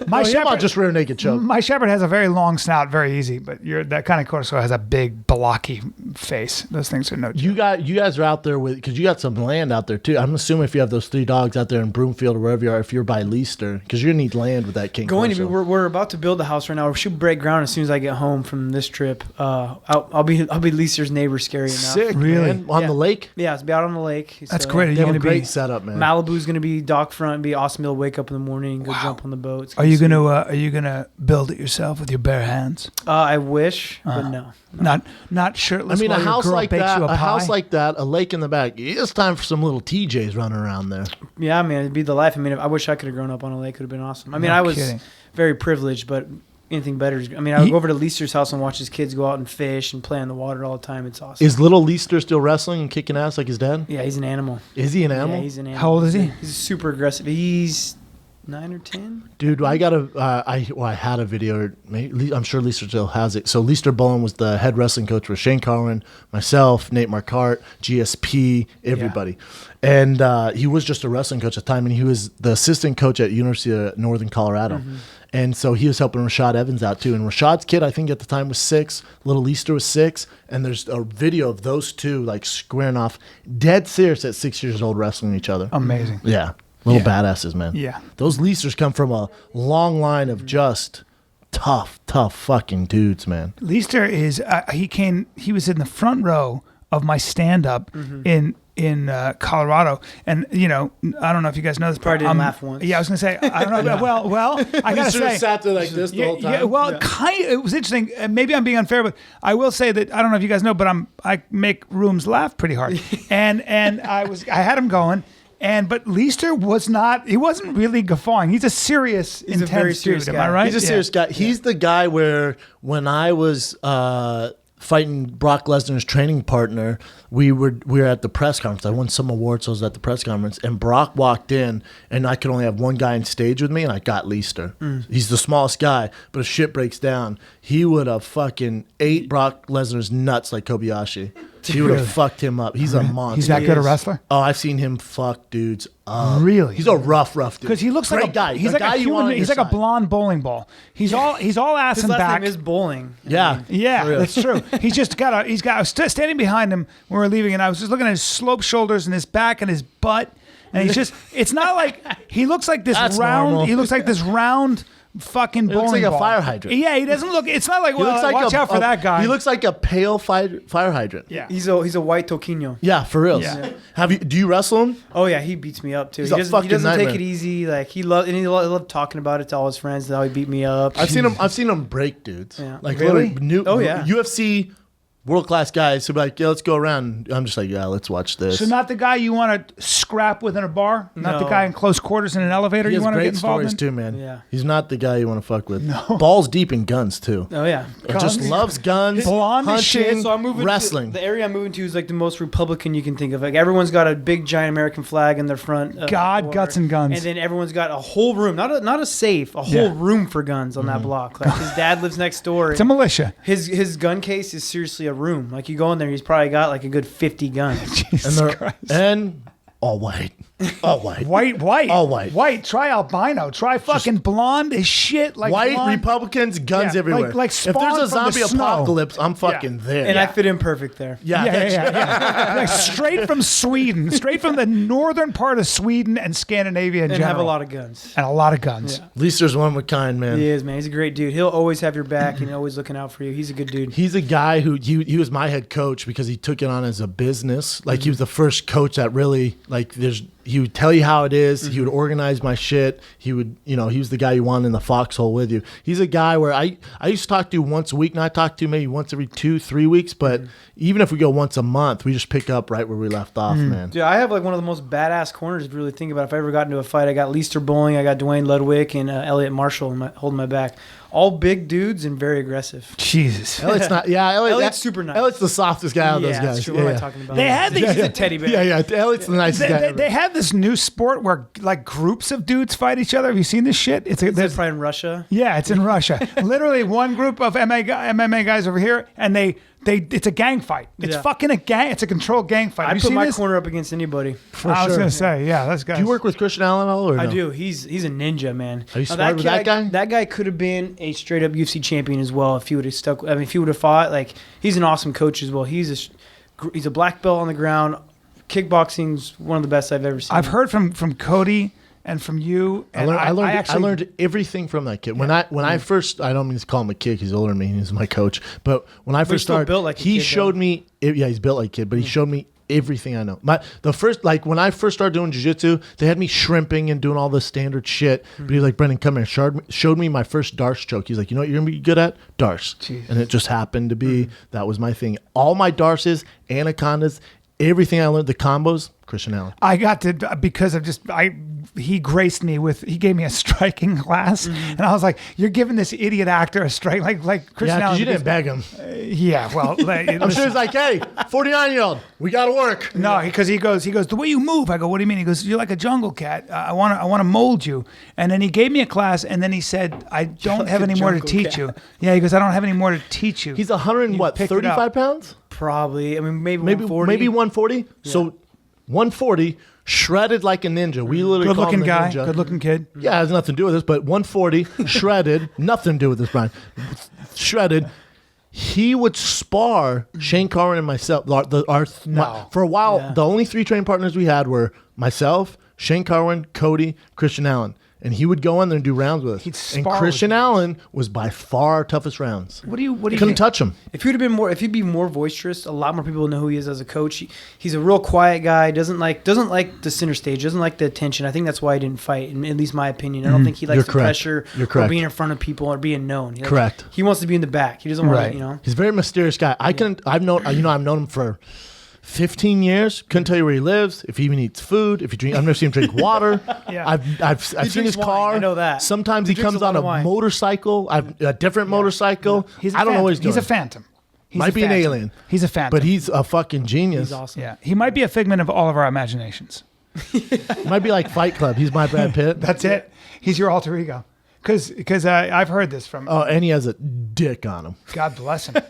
My He might shepherd, just rear naked choke. my shepherd has a very long snout, very easy. But that kind of Corso has a big blocky face. Those things are no joke. You guys are out there because you got some land out there too. I'm assuming if you have those 3 dogs out there in Broomfield or wherever you are, if you're by Leicester, because you're gonna need land with that King Going to be, Corso. we're about to build a house right now. We should break ground as soon as I get home from this trip. I'll be Leicester's neighbor, scary enough. Sick, Really? man. On Yeah. the lake. Yeah, it's be out on the lake. That's So, great. Are They you have going a to be? great setup, man. Malibu's gonna be dock front. It'd be awesome to wake up in the morning, go jump on the boat. It's Are you sweet. gonna? Are you gonna build it yourself with your bare hands? I wish, but no. Not shirtless. I mean, a while your house girl like bakes that, you a house pie? like that, a lake in the back. It's time for some little TJs running around there. Yeah, man, it'd be the life. I mean, I wish I could have grown up on a lake. It would have been awesome. I mean, No I was kidding. very privileged, but anything better. I mean, I would go over to Leicester's house and watch his kids go out and fish and play in the water all the time. It's awesome. Is little Leicester still wrestling and kicking ass like his dad? Yeah, he's an animal. Is he an animal? Yeah, he's an animal. How old is he? He's super aggressive. He's 9 or 10. Dude, I got I had a video. I'm sure Leicester still has it. So Leicester Bowen was the head wrestling coach for Shane Carwin, myself, Nate Marquardt, GSP, everybody. And he was just a wrestling coach at the time, and he was the assistant coach at University of Northern Colorado. And so he was helping Rashad Evans out too. And Rashad's kid, I think at the time was 6. Little Leicester was 6. And there's a video of those two like squaring off, dead serious at 6 years old, wrestling each other. Amazing. Yeah. Little badasses, man. Yeah. Those Leicesters come from a long line of just tough fucking dudes, man. Leister is he was in the front row of my stand up in Colorado, and I don't know if you guys know this. Probably didn't laugh once. Yeah, I was gonna say I don't know. Well, I gotta say. sat there like this the whole time. Yeah, well, it was interesting. Maybe I'm being unfair, but I will say that I don't know if you guys know, but I make rooms laugh pretty hard, and I had him going. But Leister he wasn't really guffawing. He's a serious, He's a intense very serious dude. guy. Am I right? He's a serious guy. He's the guy where when I was fighting Brock Lesnar's training partner, we were at the press conference. I won some awards, so I was at the press conference, and Brock walked in, and I could only have one guy on stage with me, and I got Leister. He's the smallest guy, but if shit breaks down, he would have fucking ate Brock Lesnar's nuts like Kobayashi. He would have fucked him up. He's a monster. He's that good a wrestler. Oh, I've seen him fuck dudes up. Really? He's a rough dude. Because he looks Great like a guy. He's The like guy a you want human. on He's your like a side. blonde bowling ball. He's all ass His and last back. name is Bowling. Yeah. Yeah, For real. that's true. I was standing behind him when we were leaving, and I was just looking at his sloped shoulders and his back and his butt, and it's not like he looks like this That's round. normal. He looks like this round fucking bowling looks like a ball. fire hydrant. Yeah, he doesn't look. It's not like He looks like watch out for that guy. He looks like a pale fire hydrant. Yeah. He's a white Toquinho. Yeah, for real. Yeah. Do you wrestle him? Oh yeah, he beats me up too. He's He a doesn't, fucking take nightmare. it easy. Like he loved talking about it to all his friends. How he beat me up. I've seen him break dudes. Yeah. Like Really? literally Oh, yeah. UFC world class guys who be like, yeah, let's go around. I'm just like, yeah, let's watch this. So not the guy you want to scrap with in a bar. Not the No. guy in close quarters in an elevator He you has want to get great involved stories in. too, man. Yeah. He's not the guy you want to fuck with. No. Balls deep in guns too. Oh yeah. Just Guns. loves guns, Blonde as shit. hunting, So I'm moving wrestling. The area I'm moving to is like the most Republican you can think of. Like everyone's got a big giant American flag in their front. God, door. guts, and guns. And then everyone's got a whole room, not a safe, a whole room for guns on that block. Like his dad lives next door. It's a militia. His gun case is seriously a room. Like you go in there, he's probably got like a good 50 guns. Jesus and Christ. and all white. All white. White. All white. White. Try albino. Try fucking blonde as shit. Like White blonde. Republicans, guns Yeah, everywhere. like if there's Spawn a from the zombie snow. apocalypse, I'm fucking there. And I fit in perfect there. Yeah. Like straight from Sweden. Straight from the northern part of Sweden and Scandinavia in And general. have a lot of guns. And a lot of guns. Yeah. Leicester's one of a kind, man. He is, man. He's a great dude. He'll always have your back and always looking out for you. He's a good dude. He's a guy who he was my head coach because he took it on as a business. Like he was the first coach that really he would tell you how it is. He would organize my shit. He would, he was the guy you wanted in the foxhole with you. He's a guy where I used to talk to once a week, and I talk to maybe once every 2-3 weeks. But even if we go once a month, we just pick up right where we left off, man. Dude, I have like one of the most badass corners if you really think about it. If I ever got into a fight, I got Leister Bowling, I got Dwayne Ludwig, and Elliot Marshall holding my back. all big dudes and very aggressive. Jesus. Elliot's not. Yeah, Elliot's super nice. Elliot's the softest guy out of those Yeah, guys. that's true. What am I talking about? They had these- He's a teddy bear. Yeah. Elliot's the nicest guy. They have this new sport where like groups of dudes fight each other. Have you seen this shit? Is that probably in Russia? Yeah, it's in Russia. Literally, one group of MMA guys over here, and it's a gang fight. It's Yeah. fucking a gang. It's a controlled gang fight. I'd You put seen my this? corner up against anybody. I was sure. gonna say, yeah, that's guys. Do you work with Christian Allen at all? Or I no? do. He's a ninja, man. Are you Now, sparred with that guy? That guy could have been a straight up UFC champion as well if he would have stuck. I mean, if he would have fought. Like, he's an awesome coach as well. He's a black belt on the ground. Kickboxing's one of the best I've ever seen. I've heard from Cody and from you. And I actually learned everything from that kid. When I first, I don't mean to call him a kid, he's older than me. He's my coach. But when I he's first still started, built like a he kid, showed though. me. Yeah, he's built like a kid, but he showed me everything I know. When I first started doing jiu-jitsu, they had me shrimping and doing all the standard shit. But he's like, Brendan, come here. Showed me my first Darce choke. He's like, you know what you're gonna be good at? Darce. Jeez. And it just happened to be that was my thing. All my Darces, anacondas, everything I learned, the combos, Christian Allen. I got to because of he graced me with he gave me a striking class, and I was like, "You're giving this idiot actor a strike like Christian Yeah, Allen." because you didn't beg him. Yeah, well, I'm sure he's like, hey, 49-year-old, we got to work. no, because he goes the way you move. I go, what do you mean? He goes, you're like a jungle cat. I want to mold you. And then he gave me a class, and then he said, I don't have like a any more to jungle teach cat. you. Yeah, he goes, I don't have any more to teach you. He's 100 and what, picked it up. 35 pounds? probably. I mean, maybe Maybe 140. maybe 140. So 140, shredded like a ninja. We literally Good call him looking the guy, ninja. good looking kid. Yeah, it has nothing to do with this, but 140, shredded, nothing to do with this, Brian. Shredded. He would spar Shane Carwin and myself. For a while, Yeah. the only three training partners we had were myself, Shane Carwin, Cody, Christian Allen. And he would go in there and do rounds with He'd us. And spar with Christian you. Allen was by far our toughest rounds. What do you Couldn't think? touch him. If he'd be more boisterous, a lot more people would know who he is as a coach. He's a real quiet guy. Doesn't like the center stage. Doesn't like the attention. I think that's why he didn't fight. In at least my opinion, I don't think he likes You're the correct. pressure You're or correct. being in front of people or being known. Correct. He wants to be in the back. He doesn't want Right. to, you know. He's a very mysterious guy. I've known him for 15 years. Couldn't tell you where he lives, if he even eats food, if he drink. I've never seen him drink water. Yeah. I've seen drinks his wine, car. I know that. Sometimes He he drinks comes a lot on of a wine. motorcycle. A different motorcycle. He's a I don't know what he's phantom. doing. He's a phantom. He's Might a be an phantom. alien. He's a phantom. But he's a fucking genius. He's awesome. yeah, he might be a figment of all of our imaginations. Might be like Fight Club. He's my Brad Pitt. That's it. He's your alter ego. Because I've heard this from. Oh, and he has a dick on him. God bless him.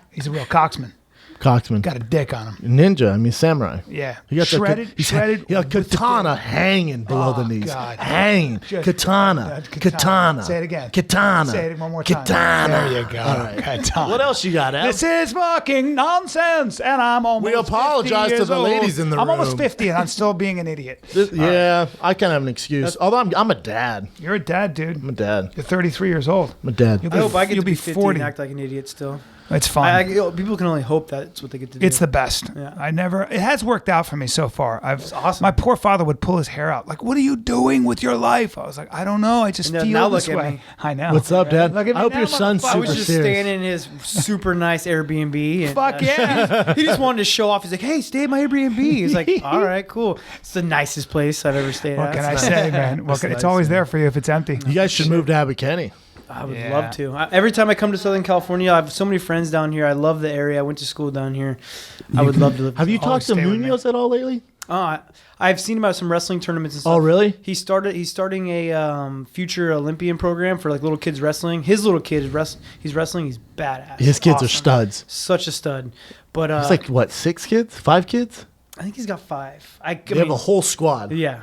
He's a real cocksman. Coxman. Got a dick on him. Ninja. I mean, samurai. Yeah. He got Shredded. He got katana hanging below the knees. God. Hanging. Just- Katana. Katana. Say it again. Katana. Say it one more time. Katana. There you go. All right. Katana. What else you got, Al? This is fucking nonsense, and I'm almost. We apologize 50 to years the old. ladies in the I'm almost room. 50, and I'm still being an idiot. Yeah, I kind of have an excuse. Although I'm a dad. You're a dad, dude. I'm a dad. You're 33 years old. I'm a dad. You'll I hope I get you'll to be be 50 40. and act like an idiot still. It's fun. People can only hope that's what they get to do. It's the best. Yeah. It has worked out for me so far. It's awesome. My poor father would pull his hair out. Like, what are you doing with your life? I was like, I don't know. I just And feel now this look at way. me. I know. What's up, Dad? Look at me I hope now, your son's motherfucker. I super was just serious. staying in his super nice Airbnb. And, Fuck yeah. he just wanted to show off. He's like, hey, stay at my Airbnb. He's like, all right, cool. It's the nicest place I've ever stayed What at. can I It's say, man? It's nice, always man. there for you if it's empty. You guys should move to Abbott Kinney. I would Yeah. love to. Every time I come to Southern California, I have so many friends down here. I love the area. I went to school down here. I would love to live. Have you Always talked to stay with me. Munoz at all lately? I've seen him at some wrestling tournaments and stuff. Oh, really? He's starting a future Olympian program for like little kids wrestling. His little kid is he's wrestling. He's badass. His kids are Awesome. studs. Such a stud. But It's like, what, 6 kids? 5 kids? I think he's got 5. They have a whole squad. Yeah.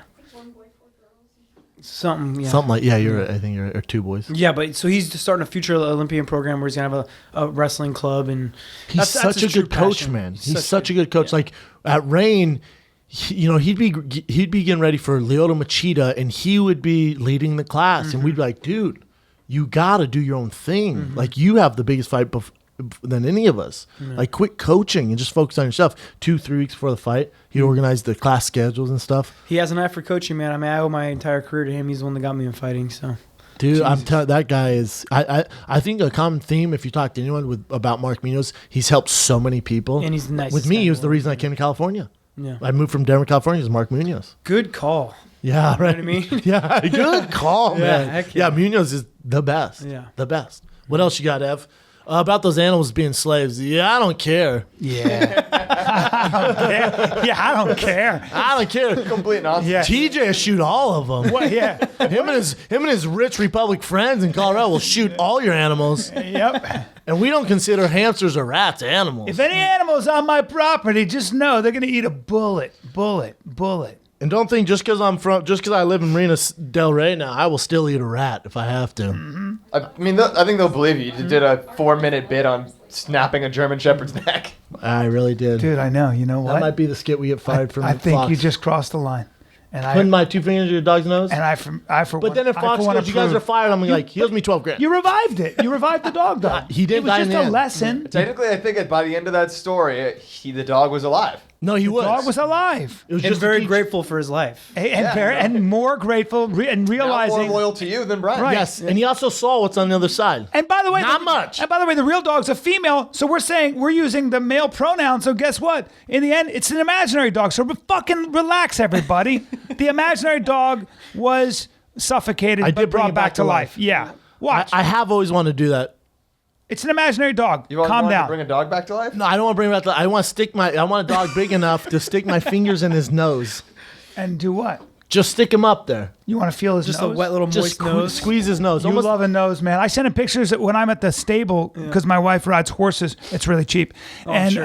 Something. Yeah. Something like, yeah, you're right. I think you're 2 boys. Yeah, but so he's starting a future Olympian program where he's gonna have a wrestling club, and He's such a his true good coach, passion. man. He's such a good coach. Like at Rain, he'd be getting ready for Lyoto Machida, and he would be leading the class, and we'd be like, dude, you gotta do your own thing. Like you have the biggest fight than any of us. Like quit coaching and just focus on yourself. 2-3 weeks before the fight, he organized the class schedules and stuff. He has an eye for coaching, man. I mean, I owe my entire career to him. He's the one that got me in fighting. So Dude, I'm telling that guy is. I think a common theme, if you talk to anyone about Mark Munoz, he's helped so many people. And he's the nicest With me, guy he was in the the world. reason I came to California. Yeah. I moved from Denver, California to Mark Munoz. Good call. Yeah, right. what I mean? Yeah, good call, man. heck Yeah, yeah. Munoz is the best. Yeah. The best. What else you got, Ev? About those animals being slaves. Yeah, I don't care. Yeah. I don't care. Yeah, I don't care. I don't care. Complete nonsense. Yeah. TJ will shoot all of them. What? Yeah. Him and his rich Republic friends in Colorado will shoot all your animals. Yep. And we don't consider hamsters or rats animals. If any animal's on my property, just know they're gonna eat a bullet. And don't think just because I live in Marina Del Rey now, I will still eat a rat if I have to. I mean, I think they'll believe you. You did a 4-minute bit on snapping a German Shepherd's neck. I really did. Dude, I know. You know what? That might be the skit we get fired from. I think Fox. you just crossed the line. And Putting my 2 fingers in your dog's nose. and I for But then if Fox goes, you guys are fired, I'm like, he owes me 12 grand. You revived it. You revived the dog, though. He did It was die in just the a end. lesson. Technically, I think by the end of that story, the dog was alive. No, he was. The dog was alive. It was And just very a teach- grateful for his life. And more grateful and Now realizing. more loyal to you than Brian. Right. Yes, and he also saw what's on the other side. And by the way, Not much. And by the way, the real dog's a female, so we're using the male pronoun. So guess what? In the end, it's an imaginary dog. So fucking relax, everybody. The imaginary dog was suffocated, I but did bring brought it back to life. Yeah, watch. I have always wanted to do that. It's an imaginary dog. You always Calm wanted down. to bring a dog back to life? No, I don't want to bring him back. I want a dog big enough to stick my fingers in his nose. And do what? Just stick him up there. You want to feel his Just nose? a wet little Just moist nose. squeeze his nose. You love a nose, man. I send him pictures when I'm at the stable because my wife rides horses. It's really cheap, and sure.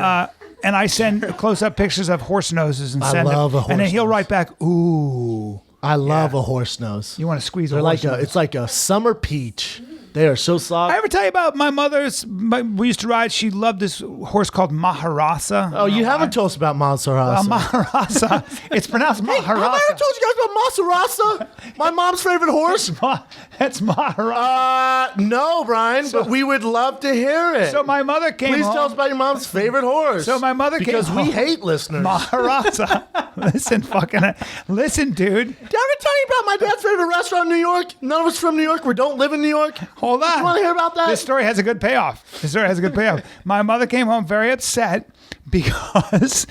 and I send close-up pictures of horse noses and I send love it, a horse and then he'll nose. write back, "Ooh." I love a horse nose. You want to squeeze a They're horse like nose. it's like a summer peach. They are so soft. I ever tell you about my mother's? We used to ride. She loved this horse called Maharasa. Oh, you haven't told us about Maharasa. Maharasa. It's pronounced Have I Maharasa. ever told you guys about Maharasa? My mom's favorite horse? That's Maharasa. No, Brian, but we would love to hear it. So my mother came Please home. tell us about your mom's favorite horse. So my mother came because we home. hate listeners. Maharasa. Listen, dude. Did I ever tell you about my dad's favorite restaurant in New York? None of us from New York. We don't live in New York. Hold on. You want to hear about that? This story has a good payoff. My mother came home very upset because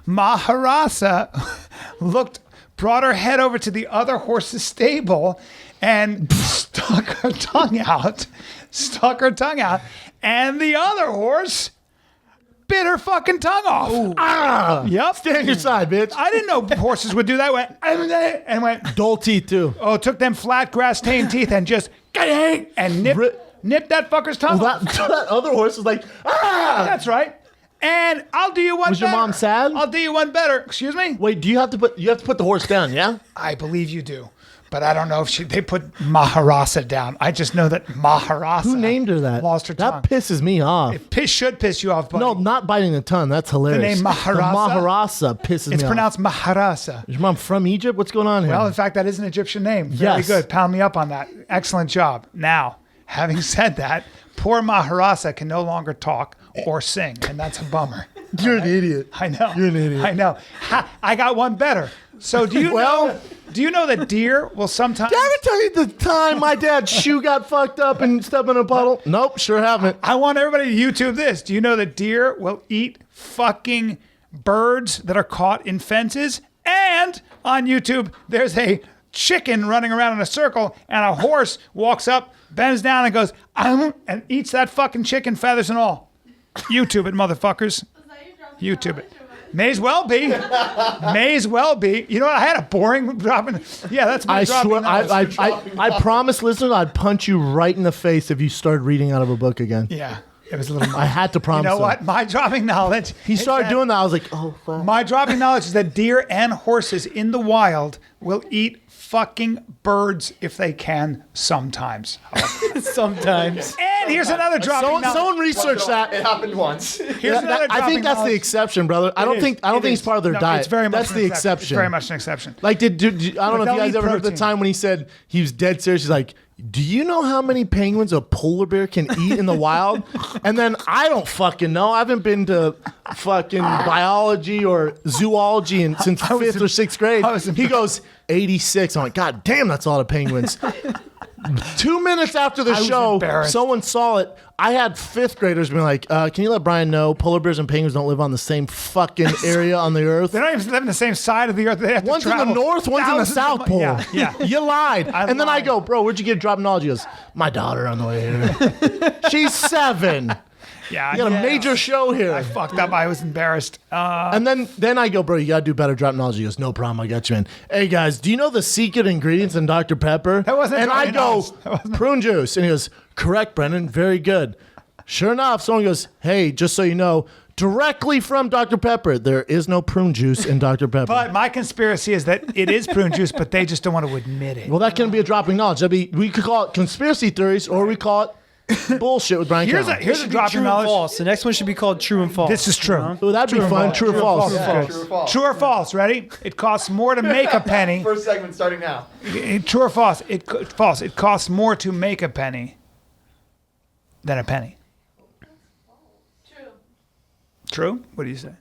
Maharasa brought her head over to the other horse's stable and stuck her tongue out. And the other horse bit her fucking tongue off. Yep. Stand your side, bitch. I didn't know horses would do that. And went, Dull teeth, too. oh, took them flat grass tamed teeth and just and nipped that fucker's tongue Well, off. that other horse is like, ah! That's right. And I'll do you one Was better. your mom sad? I'll do you one better. Excuse me? Wait, do you have to put the horse down, yeah? I believe you do. But I don't know if they put Maharasa down. I just know that Maharasa. Who named her that? Lost her tongue. That pisses me off. It should piss you off, buddy. No, not biting the tongue. That's hilarious. name Maharasa? The Maharasa pisses It's me pronounced Maharasa. off. Is your mom from Egypt? What's going on here? Well, in fact, that is an Egyptian name. Very Yes. good. Pound me up on that. Excellent job. Now, having said that, poor Maharasa can no longer talk or sing, and that's a bummer. You're an idiot. I know. You're an idiot. I know. Ha, I got one better. So do you know that deer will sometimes... Did I ever tell you the time my dad's shoe got fucked up and stepped in a puddle? Nope, sure haven't. I want everybody to YouTube this. Do you know that deer will eat fucking birds that are caught in fences? And on YouTube, there's a chicken running around in a circle, and a horse walks up, bends down, and goes, and eats that fucking chicken, feathers and all. YouTube it, motherfuckers. YouTube it. May as well be. May as well be. You know what? I had a boring dropping. Yeah, that's my I dropping swear, knowledge. I promise, listeners, I'd punch you right in the face if you started reading out of a book again. Yeah, it was a little. I had to promise. You know him. what? My dropping knowledge. He started doing that. I was like, oh, fuck. My dropping knowledge is that deer and horses in the wild will eat fucking birds if they can sometimes. Sometimes. And here's another dropping knowledge. Someone research that. It happened once. Here's another I dropping think that's the knowledge. exception, brother. I don't think it's part of their No, diet. It's very much that's an the exception. exception. It's very much an exception. Like, I don't know if they'll you guys eat ever heard the protein. time when he said he was dead serious. He's like, do you know how many penguins a polar bear can eat in the wild? And then I don't fucking know. I haven't been to fucking biology or zoology since fifth or sixth grade. He goes, 86. I'm like, God damn, that's a lot of penguins. 2 minutes after the I was show, embarrassed. someone saw it. I had fifth graders being like, can you let Brian know polar bears and penguins don't live on the same fucking area on the earth? They don't even live in the same side of the earth. They have One's to in the travel North, one's in the thousands South of Pole. Yeah. You lied. And then I lied. go, bro, where'd you get drop knowledge? He goes, my daughter on the way here. She's 7. Yeah. You got a major show here. I fucked up. I was embarrassed. And then I go, bro, you got to do better drop knowledge. He goes, no problem. I got you, man. Hey, guys, do you know the secret ingredients in Dr. Pepper? That wasn't And I drop go, knowledge. That wasn't- prune juice. And he goes, correct, Brendan. Very good. Sure enough, someone goes, hey, just so you know, directly from Dr. Pepper, there is no prune juice in Dr. Pepper. But my conspiracy is that it is prune juice, but they just don't want to admit it. Well, that can be a dropping knowledge. We could call it conspiracy theories, or we call it bullshit with Brian Here's Callen. a drop True of and knowledge. false. The next one should be called true and false. This is true. You know? Oh, that'd be fun. True or false? Yeah, true or false? True or false? Ready? It costs more to make a penny. First segment starting now. True or false? False. It costs more to make a penny than a penny. True. What do you say?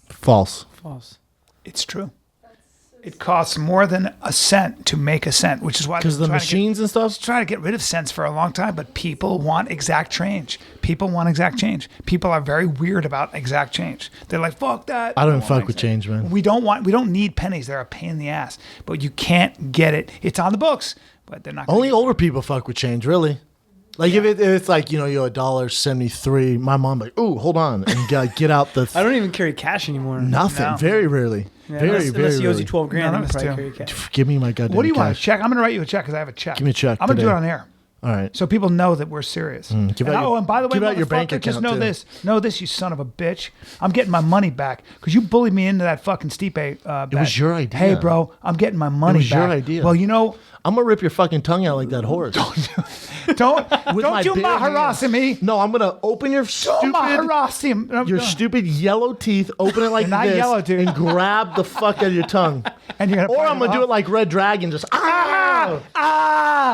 False. False. It's true. It costs more than a cent to make a cent, which is why Because the machines and stuff? trying to get rid of cents for a long time, but people want exact change. People want exact change. People are very weird about exact change. They're like, fuck that. I don't even want fuck with exact- change, man. We don't need pennies. They're a pain in the ass. But you can't get it. It's on the books, but they're not gonna Only get it. older people fuck with change, really. Like if it's like, you're $1.73, my mom like, ooh, hold on, and get out the I don't even carry cash anymore. nothing. No. Very rarely. Yeah, very unless he owes rarely. you 12 grand, No, then that's probably too. carry cash. Give me my goddamn What do you want? A cash. check? I'm going to write you a check because I have a check. Give me a check I'm going to do it today. on air. All right. So people know that we're serious. Give out your- and by the way, give out your bank motherfucker, just account, know too. this. Know this, you son of a bitch. I'm getting my money back because you bullied me into that fucking Stipe bet. It was your idea. Hey, bro, I'm getting my money was back. your idea. Well, you know, I'm gonna rip your fucking tongue out like that horse. don't my you bare maharassing me. No, I'm gonna open your Don't stupid maharass him. your stupid yellow teeth, open it like Not this, yellow, dude. and grab the fuck out of your tongue. And you're gonna Or bite I'm gonna do off. it like Red Dragon, just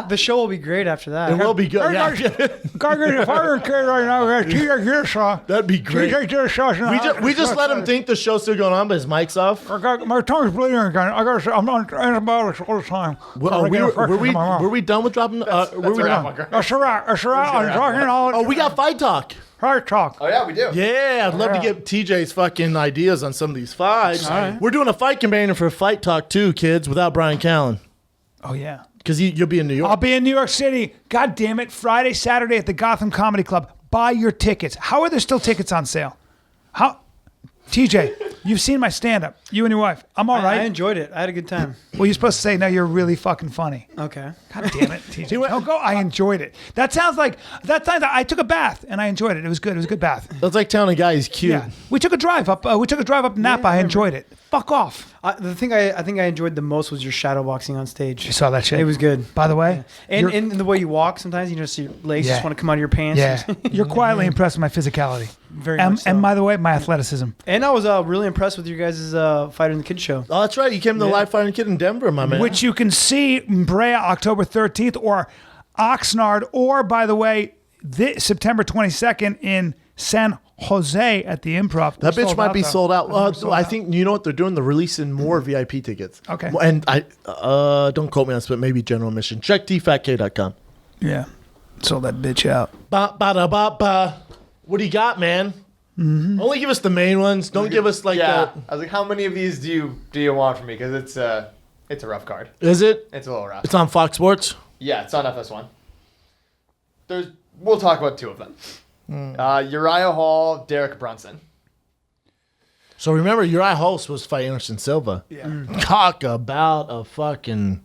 The show will be great after that. It will be good. Yeah. Gargant, if I were a kid right now, TJ Dillashaw. That'd be great. TJ Dillashaw. We just let him think the show's still going on, but his mic's off. My tongue's bleeding again. I'm on antibiotics all the time. Were we done with dropping? Were we done? That's right. I'm talking all. Oh, we got fight talk. Fight talk. Oh yeah, we do. Yeah, I'd love to get TJ's fucking ideas on some of these fights. We're doing a fight companion for Fight Talk too, kids, without Brian Callen. Oh yeah. Because you'll be in New York. I'll be in New York City. God damn it! Friday, Saturday at the Gotham Comedy Club. Buy your tickets. How are there still tickets on sale? How? TJ, you've seen my stand-up. You and your wife. I'm all right. I enjoyed it. I had a good time. Well, you're supposed to say, no, you're really fucking funny. Okay. God damn it, TJ. Don't go. I enjoyed it. That sounds like I took a bath and I enjoyed it. It was good. It was a good bath. That's like telling a guy he's cute. Yeah. We took a drive up. Napa. I enjoyed it. Fuck off. The thing I think I enjoyed the most was your shadow boxing on stage. You saw that shit. It was good. By the way, And the way you walk, sometimes you just your legs Yeah. just want to come out of your pants. yeah, you're quietly impressed with my physicality. Very And, much so. and by the way, my athleticism. And I was really impressed with your guys' Fighter in the Kid show. Oh, that's right. You came to the Yeah. Live Fighting Kid in Denver, my man. Which you can see in Brea October 13th or Oxnard, or by the way, September 22nd in San Jose at the Improv. that We're bitch might be though. sold out. We're sold I out. think you know what they're doing. They're releasing more VIP tickets. Okay. And I don't quote me on this, but maybe general admission. Check tfatk.com. Yeah, sold that bitch out. Ba ba da ba ba. What do you got, man? Mm-hmm. Only give us the main ones. Don't give us like Yeah. I was like, how many of these do you want from me? Because it's a rough card. Is it? It's a little rough. It's on Fox Sports. Yeah, it's on FS1. We'll talk about two of them. Uriah Hall, Derek Brunson. So remember, Uriah Hall was supposed to fight Anderson Silva. Yeah. Talk about a fucking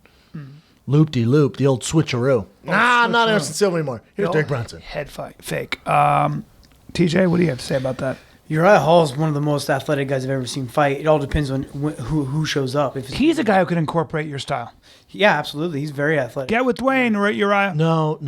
loop-de-loop, the old switcheroo. Nah, not Anderson Silva anymore. Here's Derek Brunson. Head fight. Fake. TJ, what do you have to say about that? Uriah Hall is one of the most athletic guys I've ever seen fight. It all depends on who shows up. If it's, He's a guy who can incorporate your style. yeah, absolutely. He's very athletic. Get with Dwayne, right, Uriah? No.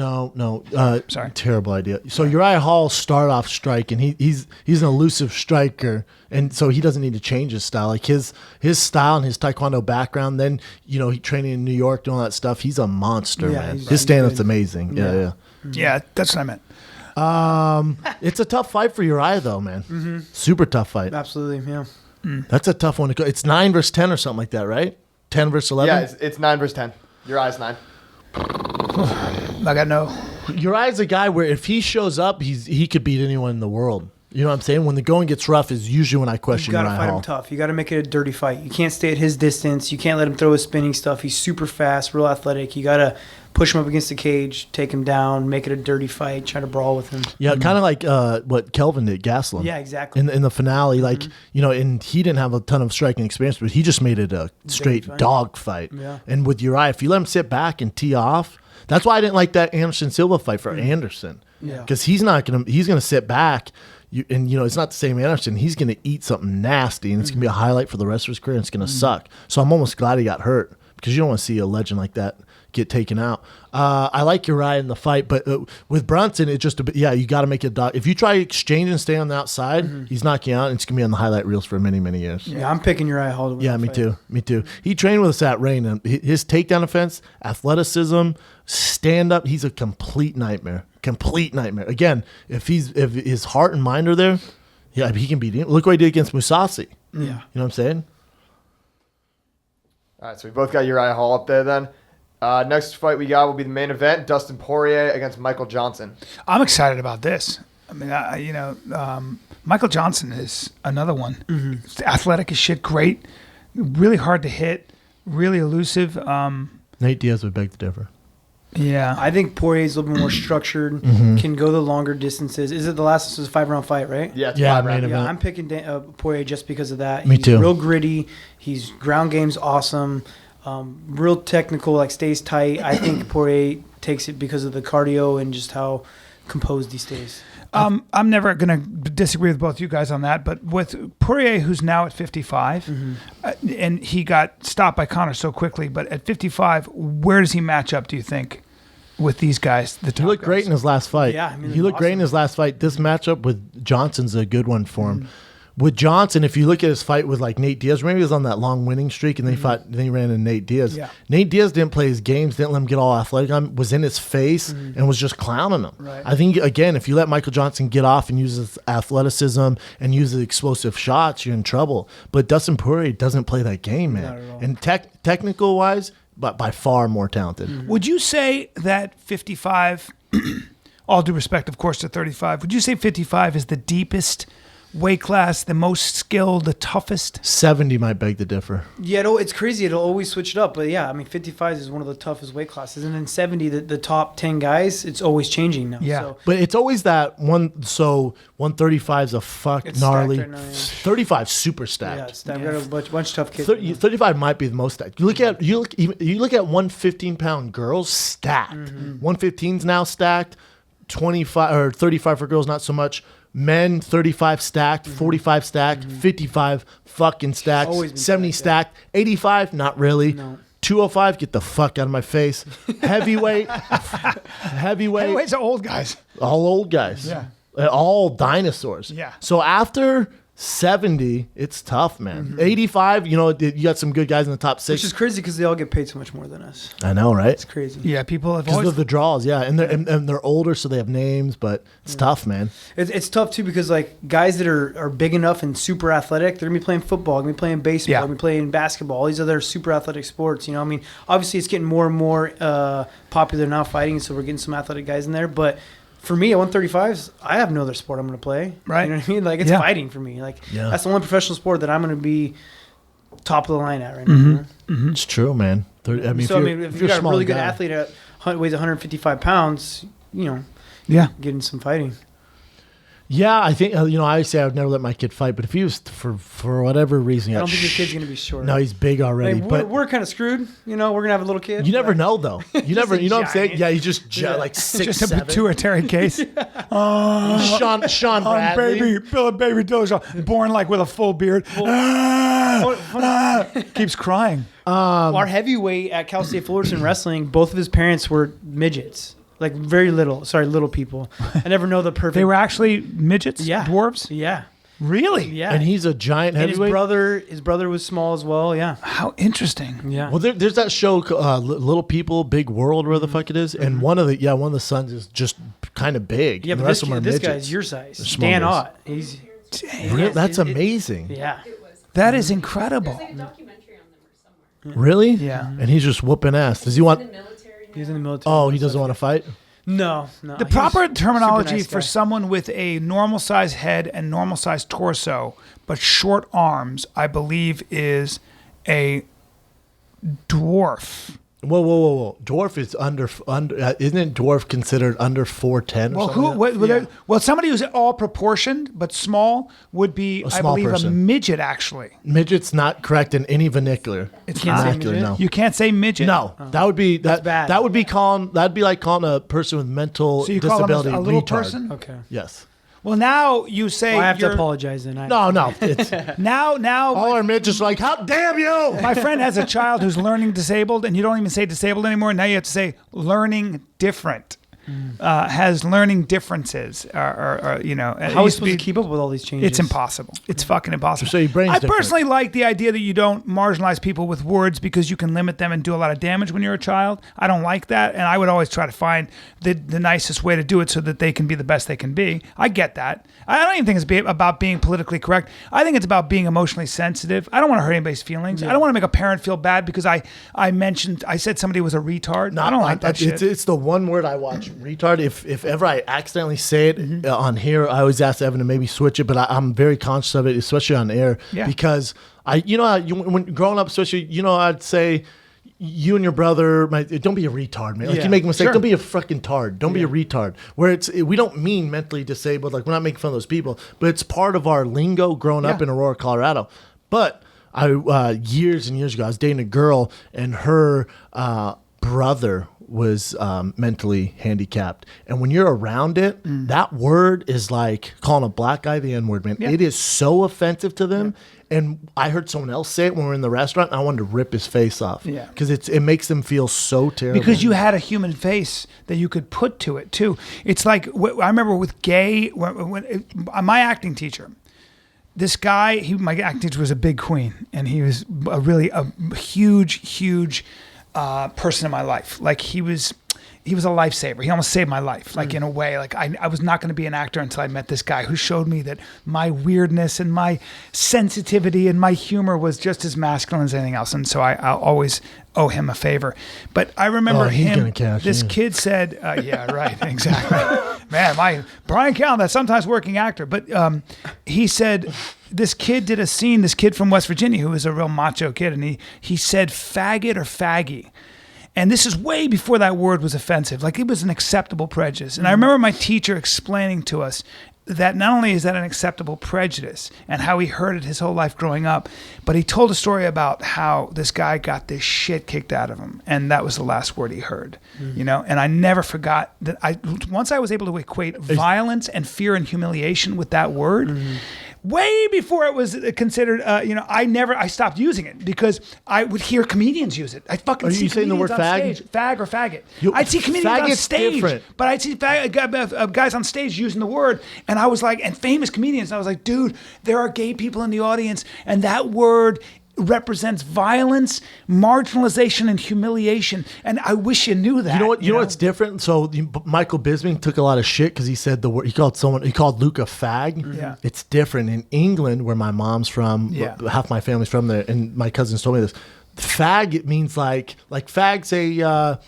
Sorry. Terrible idea. So Uriah Hall start off striking. He's an elusive striker, and so he doesn't need to change his style. Like his style and his taekwondo background. Then he training in New York, doing all that stuff. He's a monster, Yeah, man. he's His stand up's good. amazing. Yeah. Yeah, that's what I meant. It's a tough fight for Uriah, though, man. Super tough fight. Absolutely, yeah. That's a tough one to go. It's 9 versus 10 or something like that, right? 10 versus 11. Yeah, it's 9 versus 10. Uriah's 9. I got no. Uriah's a guy where if he shows up, he could beat anyone in the world. You know what I'm saying? When the going gets rough is usually when I question You got to Uriah fight Hall. him tough. You got to make it a dirty fight. You can't stay at his distance. You can't let him throw his spinning stuff. He's super fast, real athletic. You got to push him up against the cage, take him down, make it a dirty fight, try to brawl with him. Yeah, kind of like what Kelvin did, Gaslam. Yeah, exactly. In the finale, like, and he didn't have a ton of striking experience, but he just made it a straight fight. dog fight. Yeah. And with Uriah, if you let him sit back and tee off, that's why I didn't like that Anderson Silva fight for Anderson. Yeah. Because he's gonna sit back. It's not the same Anderson. He's going to eat something nasty, and it's going to be a highlight for the rest of his career, and it's going to suck. So I'm almost glad he got hurt because you don't want to see a legend like that get taken out. I like Uriah in the fight, but with Brunson, it just you got to make it dog. If you try exchange and stay on the outside, he's knocking you out, and it's going to be on the highlight reels for many, many years. Yeah, I'm picking Uriah Hall to win Yeah, that me fight. too. Me too. He trained with us at Rain, and his takedown offense, athleticism, stand up, he's a complete nightmare. Complete nightmare. Again, if his heart and mind are there, yeah, he can beat him. Look what he did against Mousasi. Yeah. You know what I'm saying? All right, so we both got Uriah Hall up there then. Next fight we got will be the main event, Dustin Poirier against Michael Johnson. I'm excited about this. I mean, Michael Johnson is another one. Athletic as shit, great, really hard to hit, really elusive. Nate Diaz would beg to differ. Yeah. I think Poirier's a little bit more structured, can go the longer distances. Is it the last? This was a 5-round fight, right? Yeah, it's Yeah, 5 main rounds. event. Yeah, I'm picking Poirier just because of that. Me He's too. real gritty. He's ground game's awesome. Real technical, like stays tight. I think Poirier takes it because of the cardio and just how composed he stays. I'm never going to disagree with both you guys on that, but with Poirier, who's now at 55, and he got stopped by Conor so quickly, but at 55, where does he match up, do you think, with these guys? The He top looked guys? great in his last fight. Yeah, I mean, he looked great in awesome. his last fight. This matchup with Johnson's a good one for him. With Johnson, if you look at his fight with like Nate Diaz, maybe he was on that long winning streak, and then he ran into Nate Diaz. Yeah. Nate Diaz didn't play his games, didn't let him get all athletic on him, was in his face, and was just clowning him. Right. I think, again, if you let Michael Johnson get off and use his athleticism and use the explosive shots, you're in trouble. But Dustin Poirier doesn't play that game, man. Not at all. And technical wise, but by far more talented. Would you say that 55, all due respect, of course, to 35, would you say 55 is the deepest weight class, the most skilled, the toughest? 70 might beg to differ. Yeah, it's crazy. It'll always switch it up. But yeah, I mean, 55 is one of the toughest weight classes. And then 70, the top 10 guys, it's always changing now. Yeah. So But it's always that one. So 135 is a fuck It's gnarly. stacked right now, yeah. 35 super yeah, stacked. it's that. We got a bunch of tough kids. 35 might be the most stacked. You look at 115-pound girls stacked. 115's now stacked. 25 or 35 for girls, not so much. Men 35 stacked, 45 stacked, 55 fucking stacked, Always been 70 stacked, stacked, 85 not really. No. 205, get the fuck out of my face. Heavyweight, Heavyweights are old guys. all old guys. Yeah. All dinosaurs. Yeah. So after 70, it's tough, man. 85, you got some good guys in the top 6. Which is crazy because they all get paid so much more than us. I know, right? It's crazy. Yeah, people have Because always... of the draws, yeah. And they're older, so they have names, but it's tough, man. It's tough too because like guys that are big enough and super athletic, they're gonna be playing football, gonna be playing baseball, Yeah. gonna be playing basketball, all these other super athletic sports. I mean, obviously it's getting more and more popular now fighting, so we're getting some athletic guys in there. But for me at 135s, I have no other sport I'm gonna play. Right. You know what I mean? Like it's Yeah. fighting for me. Like Yeah. that's the only professional sport that I'm gonna be top of the line at right now. It's true, man. If If you're you got a small really good guy- athlete weighs 155 pounds, Yeah. getting some fighting. Yeah, I think I say I would never let my kid fight, but if he was for whatever reason, I don't think your kid's gonna be short. No, he's big already. Like, but we're kind of screwed. We're gonna have a little kid. you never but- know, though. You never, a you know what I'm saying? giant. Yeah, he's just Yeah. like 6'7". Just a pituitary case. Sean Bradley. Baby Dillashaw, born like with a full beard. Keeps crying. Our heavyweight at Cal State Fullerton Wrestling, both of his parents were midgets, like very little people. I never know the perfect. They were actually midgets? Yeah. Dwarves? Yeah, Really? yeah. And he's a giant And heavyweight. his brother was small as well. Yeah, How interesting. yeah. Well, there's that show, Little People, Big World, where the fuck it is, and one of the sons is just kind of big. Yeah, and but the rest of them are this midgets. guy's your size. small Dan guys. Ott. He's Really? That's it- amazing. yeah. That is incredible. There's like a documentary on them or somewhere. Really? Yeah. And he's just whooping ass. Does he In the want? military He's in the military. Oh, he doesn't want to fight? No. The He's proper super terminology nice for guy. someone with a normal size head and normal size torso, but short arms, I believe, is a dwarf. Whoa. Dwarf is under isn't it dwarf considered under 4'10" or Well, something? well, somebody who's all proportioned but small would be, I small believe, a person. midget. Actually, Midget's not correct in any vernacular. It's Can't say vernacular, midget? no. you can't say midget. No, that would be bad. That would be that'd be like calling a person with mental So you call them disability a little retard. person? Okay. Yes. Well, now you say Well, I have to you're- apologize then. No. It's Now, all our midgets are like, how damn you! my friend has a child who's learning disabled, and you don't even say disabled anymore. Now you have to say learning different. Has learning differences, or you know, it How are we used supposed to keep up with all these changes? It's impossible. It's fucking impossible. So your brain's I different. personally like the idea that you don't marginalize people with words because you can limit them and do a lot of damage when you're a child. I don't like that, and I would always try to find the nicest way to do it so that they can be the best they can be. I get that. I don't even think it's about being politically correct. I think it's about being emotionally sensitive. I don't want to hurt anybody's feelings. I don't want to make a parent feel bad because I said somebody was a retard. I don't like that shit. It's the one word I watch, retard. If ever I accidentally say it on here, I always ask Evan to maybe switch it, but I'm very conscious of it, especially on air, because when growing up, especially, I'd say, you and your brother, don't be a retard, man. Like, you make a mistake, Sure. don't be a fucking tard. Don't be a retard. Where we don't mean mentally disabled, like we're not making fun of those people, but it's part of our lingo growing up in Aurora, Colorado. But years and years ago, I was dating a girl, and her brother was mentally handicapped, and when you're around it, that word is like calling a black guy the N-word, man. It is so offensive to them. And I heard someone else say it when we were in the restaurant, and I wanted to rip his face off. Yeah. Because it makes them feel so terrible. Because you had a human face that you could put to it too. It's like I remember with gay when my acting teacher. This guy, my acting teacher was a big queen, and he was a huge person in my life. Like he was a lifesaver. He almost saved my life, like in a way. Like I was not going to be an actor until I met this guy who showed me that my weirdness and my sensitivity and my humor was just as masculine as anything else. And so I'll always owe him a favor. But I remember he's him. gonna catch this you. kid said, "Yeah, right, exactly." Man, my Brian Callen, that sometimes working actor. But he said this kid did a scene. This kid from West Virginia who was a real macho kid, and he said faggot or faggy. And this is way before that word was offensive. Like it was an acceptable prejudice. And I remember my teacher explaining to us that not only is that an acceptable prejudice and how he heard it his whole life growing up, but he told a story about how this guy got this shit kicked out of him. And that was the last word he heard, and I never forgot that once I was able to equate violence and fear and humiliation with that word, way before it was considered, I stopped using it because I would hear comedians use it. I fucking Are see you saying the comedians word on fag? stage, fag or faggot. You- I'd see comedians on faggot's stage, different. but I'd see guys on stage using the word, and I was like, and famous comedians, I was like, dude, there are gay people in the audience, and that word represents violence, marginalization, and humiliation. And I wish you knew that. You know what? You know what's different? So Michael Bisping took a lot of shit because he said the word. He called Luke a fag. Yeah. It's different in England, where my mom's from. Yeah. Half my family's from there, and my cousins told me this. Fag, it means like fag's a.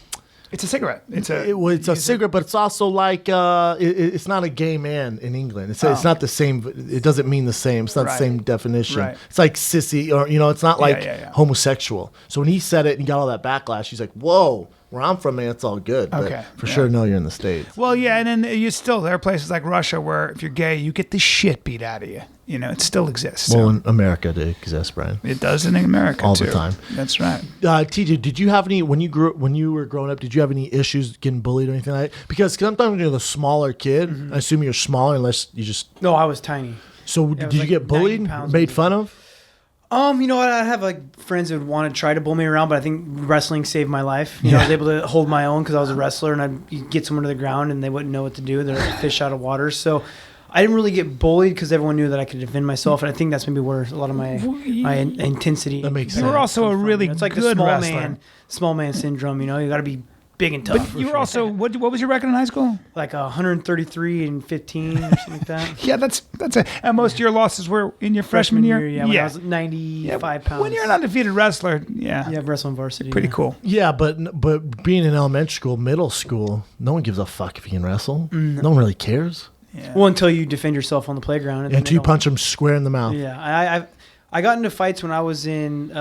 It's a cigarette. It's It's a cigarette, but it's also like it's not a gay man in England. It's not the same. It doesn't mean the same. It's not the Right. same definition. Right. It's like sissy, or it's not like yeah. homosexual. So when he said it and he got all that backlash, he's like, "Whoa, where I'm from, man, it's all good." But Okay, for yeah. sure, no, you're in the States. Well, yeah, and then there are places like Russia where if you're gay, you get the shit beat out of you. It still exists. Well, So in America, it exists, Brian. it does in America all too. the time. That's right. TJ, did you have any when you were growing up? Did you have any issues getting bullied or anything like that? Because sometimes when you're the smaller kid, I assume you're smaller unless you just. No, I was tiny. So I did was you like get bullied, 90 pounds made maybe. fun of? You know what? I have like friends who would want to try to bull me around, but I think wrestling saved my life. I was able to hold my own because I was a wrestler, and I'd get someone to the ground and they wouldn't know what to do. They're like a fish out of water. So I didn't really get bullied because everyone knew that I could defend myself, and I think that's maybe where a lot of my intensity. That makes You sense. were also a really It's like good the wrestler. small man syndrome. You got to be big and tough. But you were also what was your record in high school? like 133 and 15 or something like that. Yeah, that's it. And most of your losses were in your freshman year. Yeah, when I was 95 pounds. When you're an undefeated wrestler, yeah, wrestling varsity. pretty yeah. cool. Yeah, but being in elementary school, middle school, no one gives a fuck if you can wrestle. No one really cares. Yeah. Well, until you defend yourself on the playground. And then Until you punch them square in the mouth. Yeah, I got into fights when I was in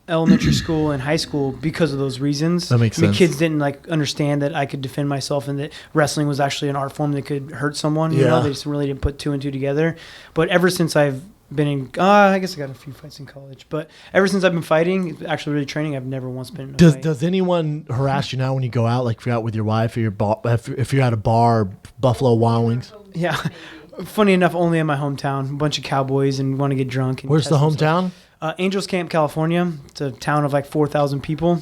elementary school and high school because of those reasons. That makes sense. Kids didn't understand that I could defend myself and that wrestling was actually an art form that could hurt someone. You know, they just really didn't put two and two together. But ever since I've been in, I guess I got a few fights in college. But ever since I've been fighting, actually really training, I've never once been in a fight. Does anyone harass you now when you go out, like if you're out with your wife or if you're at a bar, Buffalo Wild Wings? Yeah. Funny enough, only in my hometown. A bunch of cowboys and want to get drunk. And Where's test the themselves. hometown? Angels Camp, California. It's a town of 4,000 people.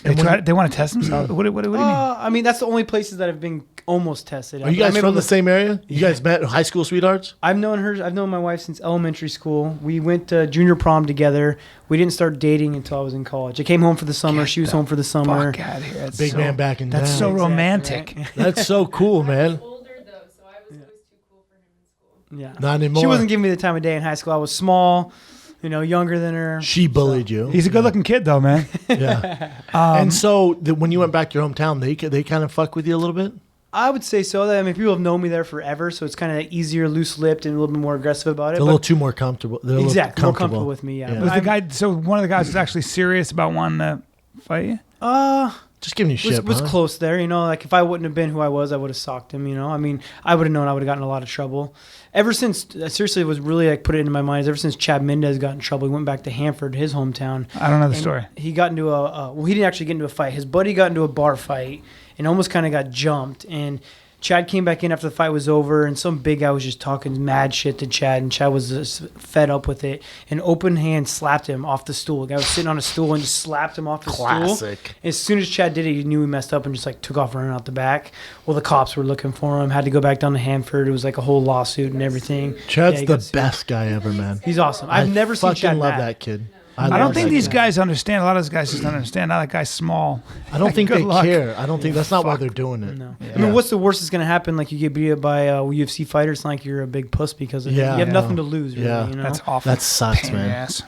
They want to test themselves. What do you mean? I mean, that's the only places that have been almost tested. Are you guys from the same area? You guys met high school sweethearts? I've known my wife since elementary school. We went to junior prom together. We didn't start dating until I was in college. I came home for the summer. She was home for the summer. Fuck out of here. That's Big man back in That's town. so Exactly, romantic. right? That's so cool, man. Older though, so I was always too cool for him in school. Yeah. Not anymore. She wasn't giving me the time of day in high school. I was small, younger than her. She bullied you. He's a good-looking kid, though, man. Yeah. And so when you went back to your hometown, they kind of fuck with you a little bit? I would say so. I mean, people have known me there forever, so it's kind of easier, loose-lipped, and a little bit more aggressive about it. They're a little too more comfortable. They're Exactly, more comfortable with me. Yeah. Yeah. Was the guy? So one of the guys was actually serious about wanting to fight you. Just giving you shit. was huh? close there, if I wouldn't have been who I was, I would have socked him, I mean, I would have known I would have gotten in a lot of trouble. Ever since, seriously, it was really put it into my mind, ever since Chad Mendez got in trouble, he went back to Hanford, his hometown. I don't know the And story. He got into he didn't actually get into a fight. His buddy got into a bar fight and almost kind of got jumped. And Chad came back in after the fight was over, and some big guy was just talking mad shit to Chad, and Chad was just fed up with it. And open hand slapped him off the stool. The guy was sitting on a stool and just slapped him off the stool. Classic. As soon as Chad did it, he knew he messed up and just took off running out the back. Well, the cops were looking for him. Had to go back down to Hanford. It was a whole lawsuit and everything. Chad's he the got sued. best guy ever, man. He's awesome. I've never seen fucking Chad love mad. that kid. I love don't think that these kid. guys understand. A lot of those guys just don't understand. Now that guy's small. I don't think Good they luck. care. I don't think that's not why they're doing it. No. Yeah. I mean, what's the worst that's going to happen? You get beat up by a UFC fighter. It's not like you're a big puss because of it. Yeah, You have I nothing know. to lose, really. Yeah. That's awful. That sucks, Pain in the man. ass.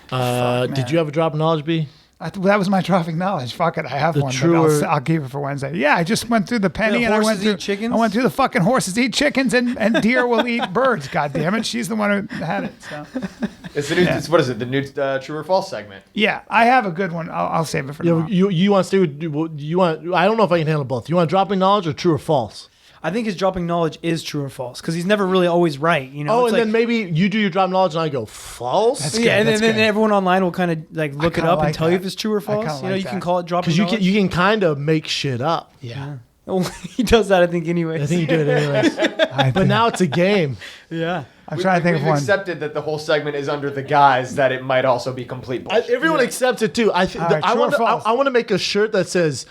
Yeah. Did you have a drop of knowledge, B? That was my dropping knowledge. Fuck it, I have The one. truer- But I'll keep it for Wednesday. Yeah, I just went through the penny Yeah, and I went horses through eat chickens? I went through the fucking horses eat chickens and deer will eat birds. God damn it, she's the one who had it. So It's the new. It's, what is it? The new true or false segment. yeah, I have a good one. I'll save it for tomorrow. You want to stay with you want? I don't know if I can handle both. You want dropping knowledge or true or false? I think his dropping knowledge is true or false because he's never really always right. Oh, It's and then maybe you do your drop knowledge and I go false. That's yeah, good, and that's then good. everyone online will kind of look it kinda up like and tell you that. if it's true or I kinda false. like You can that. call it dropping Because knowledge. you can kind of make shit up. Yeah, He does that, I think, anyway. I think you do it anyways. I But think- now it's a game. Yeah. I'm trying to think of We've one. accepted that the whole segment is under the guise that it might also be complete bullshit. Everyone accepts it too. I All right, I true want or false? I want to make a shirt that says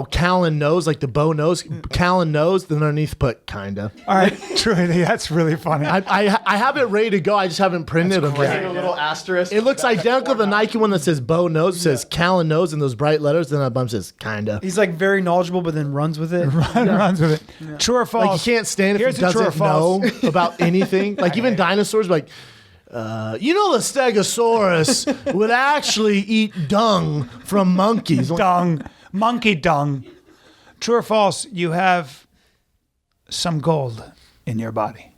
Callan knows, like the bow nose. Callan knows. Then underneath put kinda. All right, true. That's really funny. I have it ready to go. I just haven't printed them Is it yet. a little asterisk. It looks identical to the Nike one that says bow nose, says Callan knows in those bright letters. Then that bump says kinda. He's very knowledgeable, but then runs with it. Runs with it. True or false? Like you can't stand if Here's he the true or doesn't know false. about anything. Like even dinosaurs, the Stegosaurus would actually eat dung from monkeys. Dung, monkey dung. True or false? You have some gold in your body.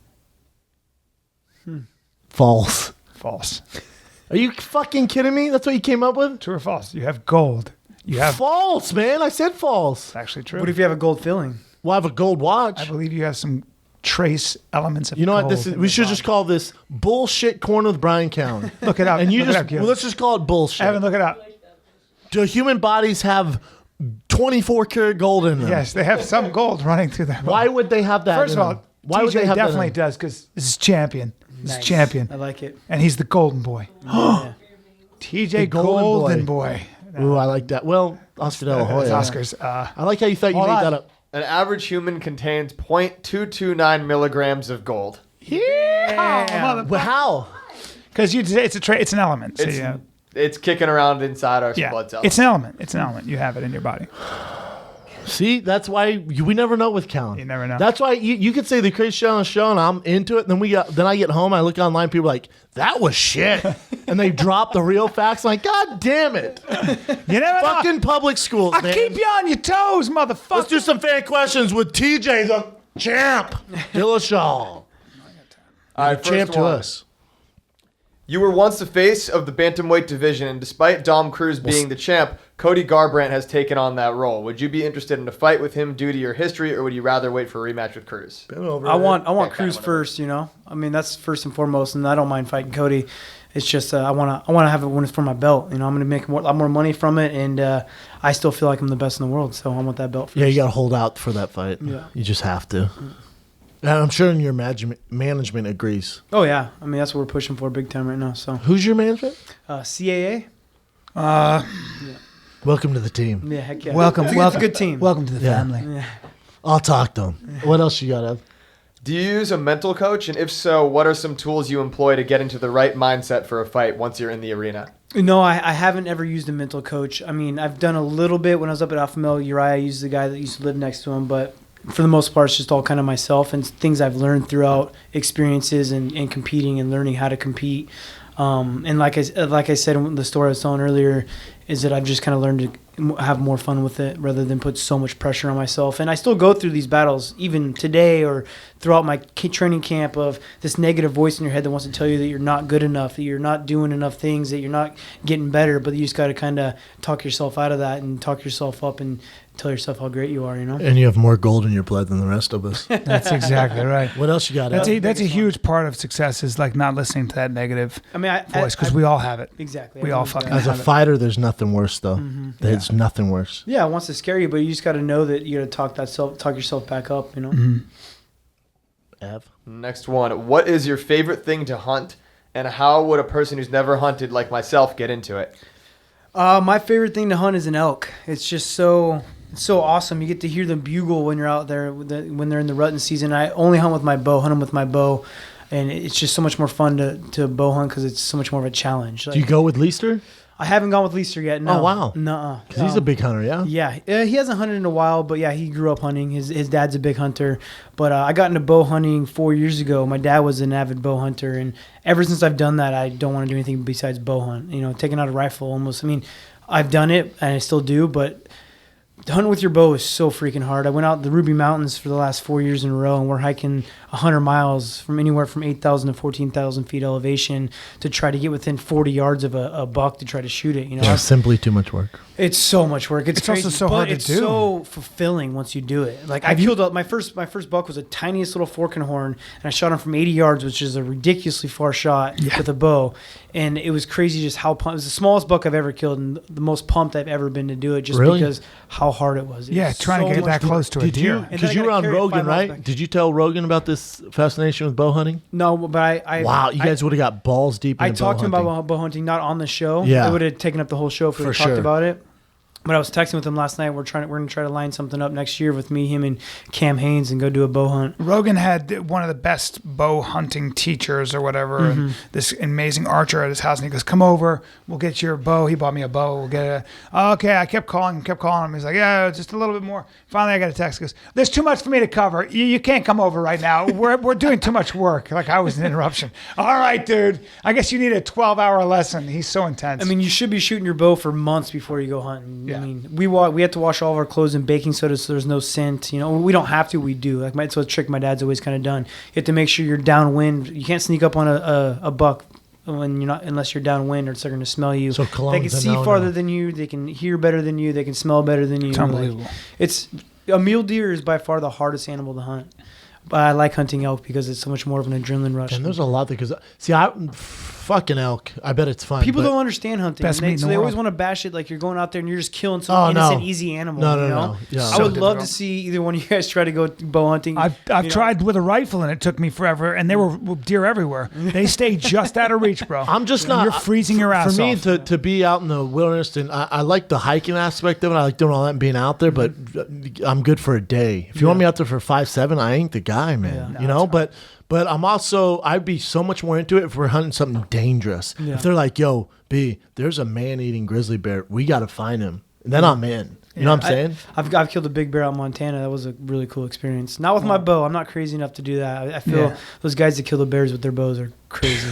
False. False. Are you fucking kidding me? That's what you came up with? True or false? You have gold. You have. False, man. I said false. It's actually true. What if you have a gold filling? Well, I have a gold watch. I believe you have some trace elements of You know what? gold This is. in We your should body. just call this bullshit corner with Brian Cowan. Look it up. And you Look it just up, Gil. well, let's just call it bullshit. Evan, look it up. Do human bodies have 24 karat gold in them? Yes, they have some gold running through them. Why would they have that? First in of all, them? Why would TJ they have definitely that? does because this is champion. This is Nice. champion, I like it. and he's the golden boy. Yeah. TJ The golden Golden Boy. Ooh, I like that. Well, Oscar De La Hoya. It's Oscars. I like how you thought you Hold made on. that up. An average human contains 0.229 milligrams of gold. Yeah, Well, how? because it's an element. So It's, yeah, it's kicking around inside our yeah, blood cells. it's an element. It's an element. You have it in your body. See, that's why we never know with Callan. You never know. That's why you could say the crazy shit on the show, and I'm into it. And then I get home, I look online, people are like, that was shit, and they drop the real facts. I'm like, God damn it! You never know. Fucking public schools, I man. keep you on your toes, motherfucker. Let's do some fan questions with TJ the champ, Dillashaw. All right, first Champ to one. us. You were once the face of the bantamweight division, and despite Dom Cruz being the champ, Cody Garbrandt has taken on that role. Would you be interested in a fight with him due to your history, or would you rather wait for a rematch with Cruz? I want Okay, Cruz whatever. first. You know, I mean that's first and foremost, and I don't mind fighting Cody. It's just I want to have it when it's for my belt. You know, I'm going to make a lot more money from it, and I still feel like I'm the best in the world. So I want that belt first. Yeah, you got to hold out for that fight. Yeah. You just have to. And I'm sure your management agrees. Oh yeah, I mean that's what we're pushing for big time right now. So Who's your management? CAA. Welcome to the team. Yeah, heck yeah. Welcome, It's welcome. a good team. Welcome to the Yeah. family. Yeah. I'll talk to him. What else you got, Ev? Do you use a mental coach? And if so, what are some tools you employ to get into the right mindset for a fight once you're in the arena? No, I haven't ever used a mental coach. I mean, I've done a little bit when I was up at Alpha Male. Uriah used the guy that used to live next to him, but for the most part, it's just all kind of myself and things I've learned throughout experiences and competing and learning how to compete. And like I said in the story I was telling earlier, is that I've just kind of learned to have more fun with it rather than put so much pressure on myself. And I still go through these battles even today or throughout my training camp of this negative voice in your head that wants to tell you that you're not good enough, that you're not doing enough things, that you're not getting better. But you just got to kind of talk yourself out of that and talk yourself up and tell yourself how great you are, you know? And you have more gold in your blood than the rest of us. That's exactly right. What else you got, That's Ev? a biggest huge part of success is like not listening to that negative I mean, voice because we all have it. exactly. we all Everyone's got fucking it. As a have it. fighter, there's nothing worse, though. Mm-hmm. There's nothing worse. Yeah, it wants to scare you, but you just got to know that you got to talk yourself back up, you know? Mm-hmm. Ev? Next one. What is your favorite thing to hunt, and how would a person who's never hunted like myself get into it? My favorite thing to hunt is an elk. It's just so awesome. You get to hear them bugle when you're out there when they're in the rutting season. I only hunt with my bow, hunt them with my bow, and it's just so much more fun to bow hunt because it's so much more of a challenge. Do you go with Leister? I haven't gone with Leister yet. No. Oh, wow. Nuh-uh. Because he's a big hunter, yeah? Yeah, he hasn't hunted in a while, but yeah, he grew up hunting. His dad's a big hunter. But I got into bow hunting 4 years ago. My dad was an avid bow hunter, and ever since I've done that, I don't want to do anything besides bow hunt. You know, taking out a rifle almost. I mean, I've done it, and I still do, but hunting with your bow is so freaking hard. I went out the Ruby Mountains for the last 4 years in a row, and we're hiking 100 miles from anywhere from 8,000 to 14,000 feet elevation to try to get within 40 yards of a buck to try to shoot it. You know, It's simply too much work. it's so much work. It's also crazy, so but hard to it's do. so fulfilling once you do it. Like I killed my first buck was a tiniest little fork and horn, and I shot him from 80 yards, which is a ridiculously far shot with a bow. And it was crazy just how pumped. It was the smallest buck I've ever killed and the most pumped I've ever been to do it, just Really? because how hard it was. It Yeah, was trying so to get much that work. close to a Did deer. you? And then Because I you were gotta on carry it 5 Rogan, miles right? back. Did you tell Rogan about this fascination with bow hunting? No, but I Wow, you guys would have got balls deep I into talked bow to him hunting. about bow hunting, not on the show. Yeah. It would have taken up the whole show if we For talked sure. about it. But I was texting with him last night. We're gonna try to line something up next year with me, him, and Cam Haynes, and go do a bow hunt. Rogan had one of the best bow hunting teachers or whatever, and this amazing archer at his house. And he goes, "Come over, we'll get your bow." He bought me a bow. We'll get it. Okay, I kept calling him. He's like, "Yeah, just a little bit more." Finally, I got a text. He goes, "There's too much for me to cover. You can't come over right now. We're doing too much work." Like I was an interruption. All right, dude. I guess you need a 12-hour lesson. He's so intense. I mean, you should be shooting your bow for months before you go hunting. Yeah. I mean, we have to wash all of our clothes in baking soda so there's no scent. You know, we don't have to. We do. Like it's a trick my dad's always kind of done. You have to make sure you're downwind. You can't sneak up on a buck when you're not, unless you're downwind, or they're going to smell you. So they cologne's can a see no-no. farther than you. They can hear better than you. They can smell better than you. It's unbelievable. It's a mule deer is by far the hardest animal to hunt. But I like hunting elk because it's so much more of an adrenaline rush. And there's a lot because see, fucking elk. I bet it's fun. People but- don't understand hunting. Best and meat in so the they always world. want to bash it like you're going out there and you're just killing some Oh, no. innocent, easy animal. No, no, you know? no. Yeah. I So would love to difficult. see either one of you guys try to go bow hunting. I've you know? tried with a rifle and it took me forever, and there were deer everywhere. They stay just out of reach, bro. I'm just not. You're freezing your ass For me off. to be out in the wilderness, and I like the hiking aspect of it. I like doing all that and being out there, but I'm good for a day. If you want me out there for 5-7, I ain't the guy, man. Yeah. You know, but I'm also I'd be so much more into it if we're hunting something dangerous. Yeah. If they're like, "Yo, B, there's a man-eating grizzly bear. We got to find him." And then I'm in. You know what I'm saying? I've killed a big bear out in Montana. That was a really cool experience. Not with my bow. I'm not crazy enough to do that. I feel those guys that kill the bears with their bows are crazy.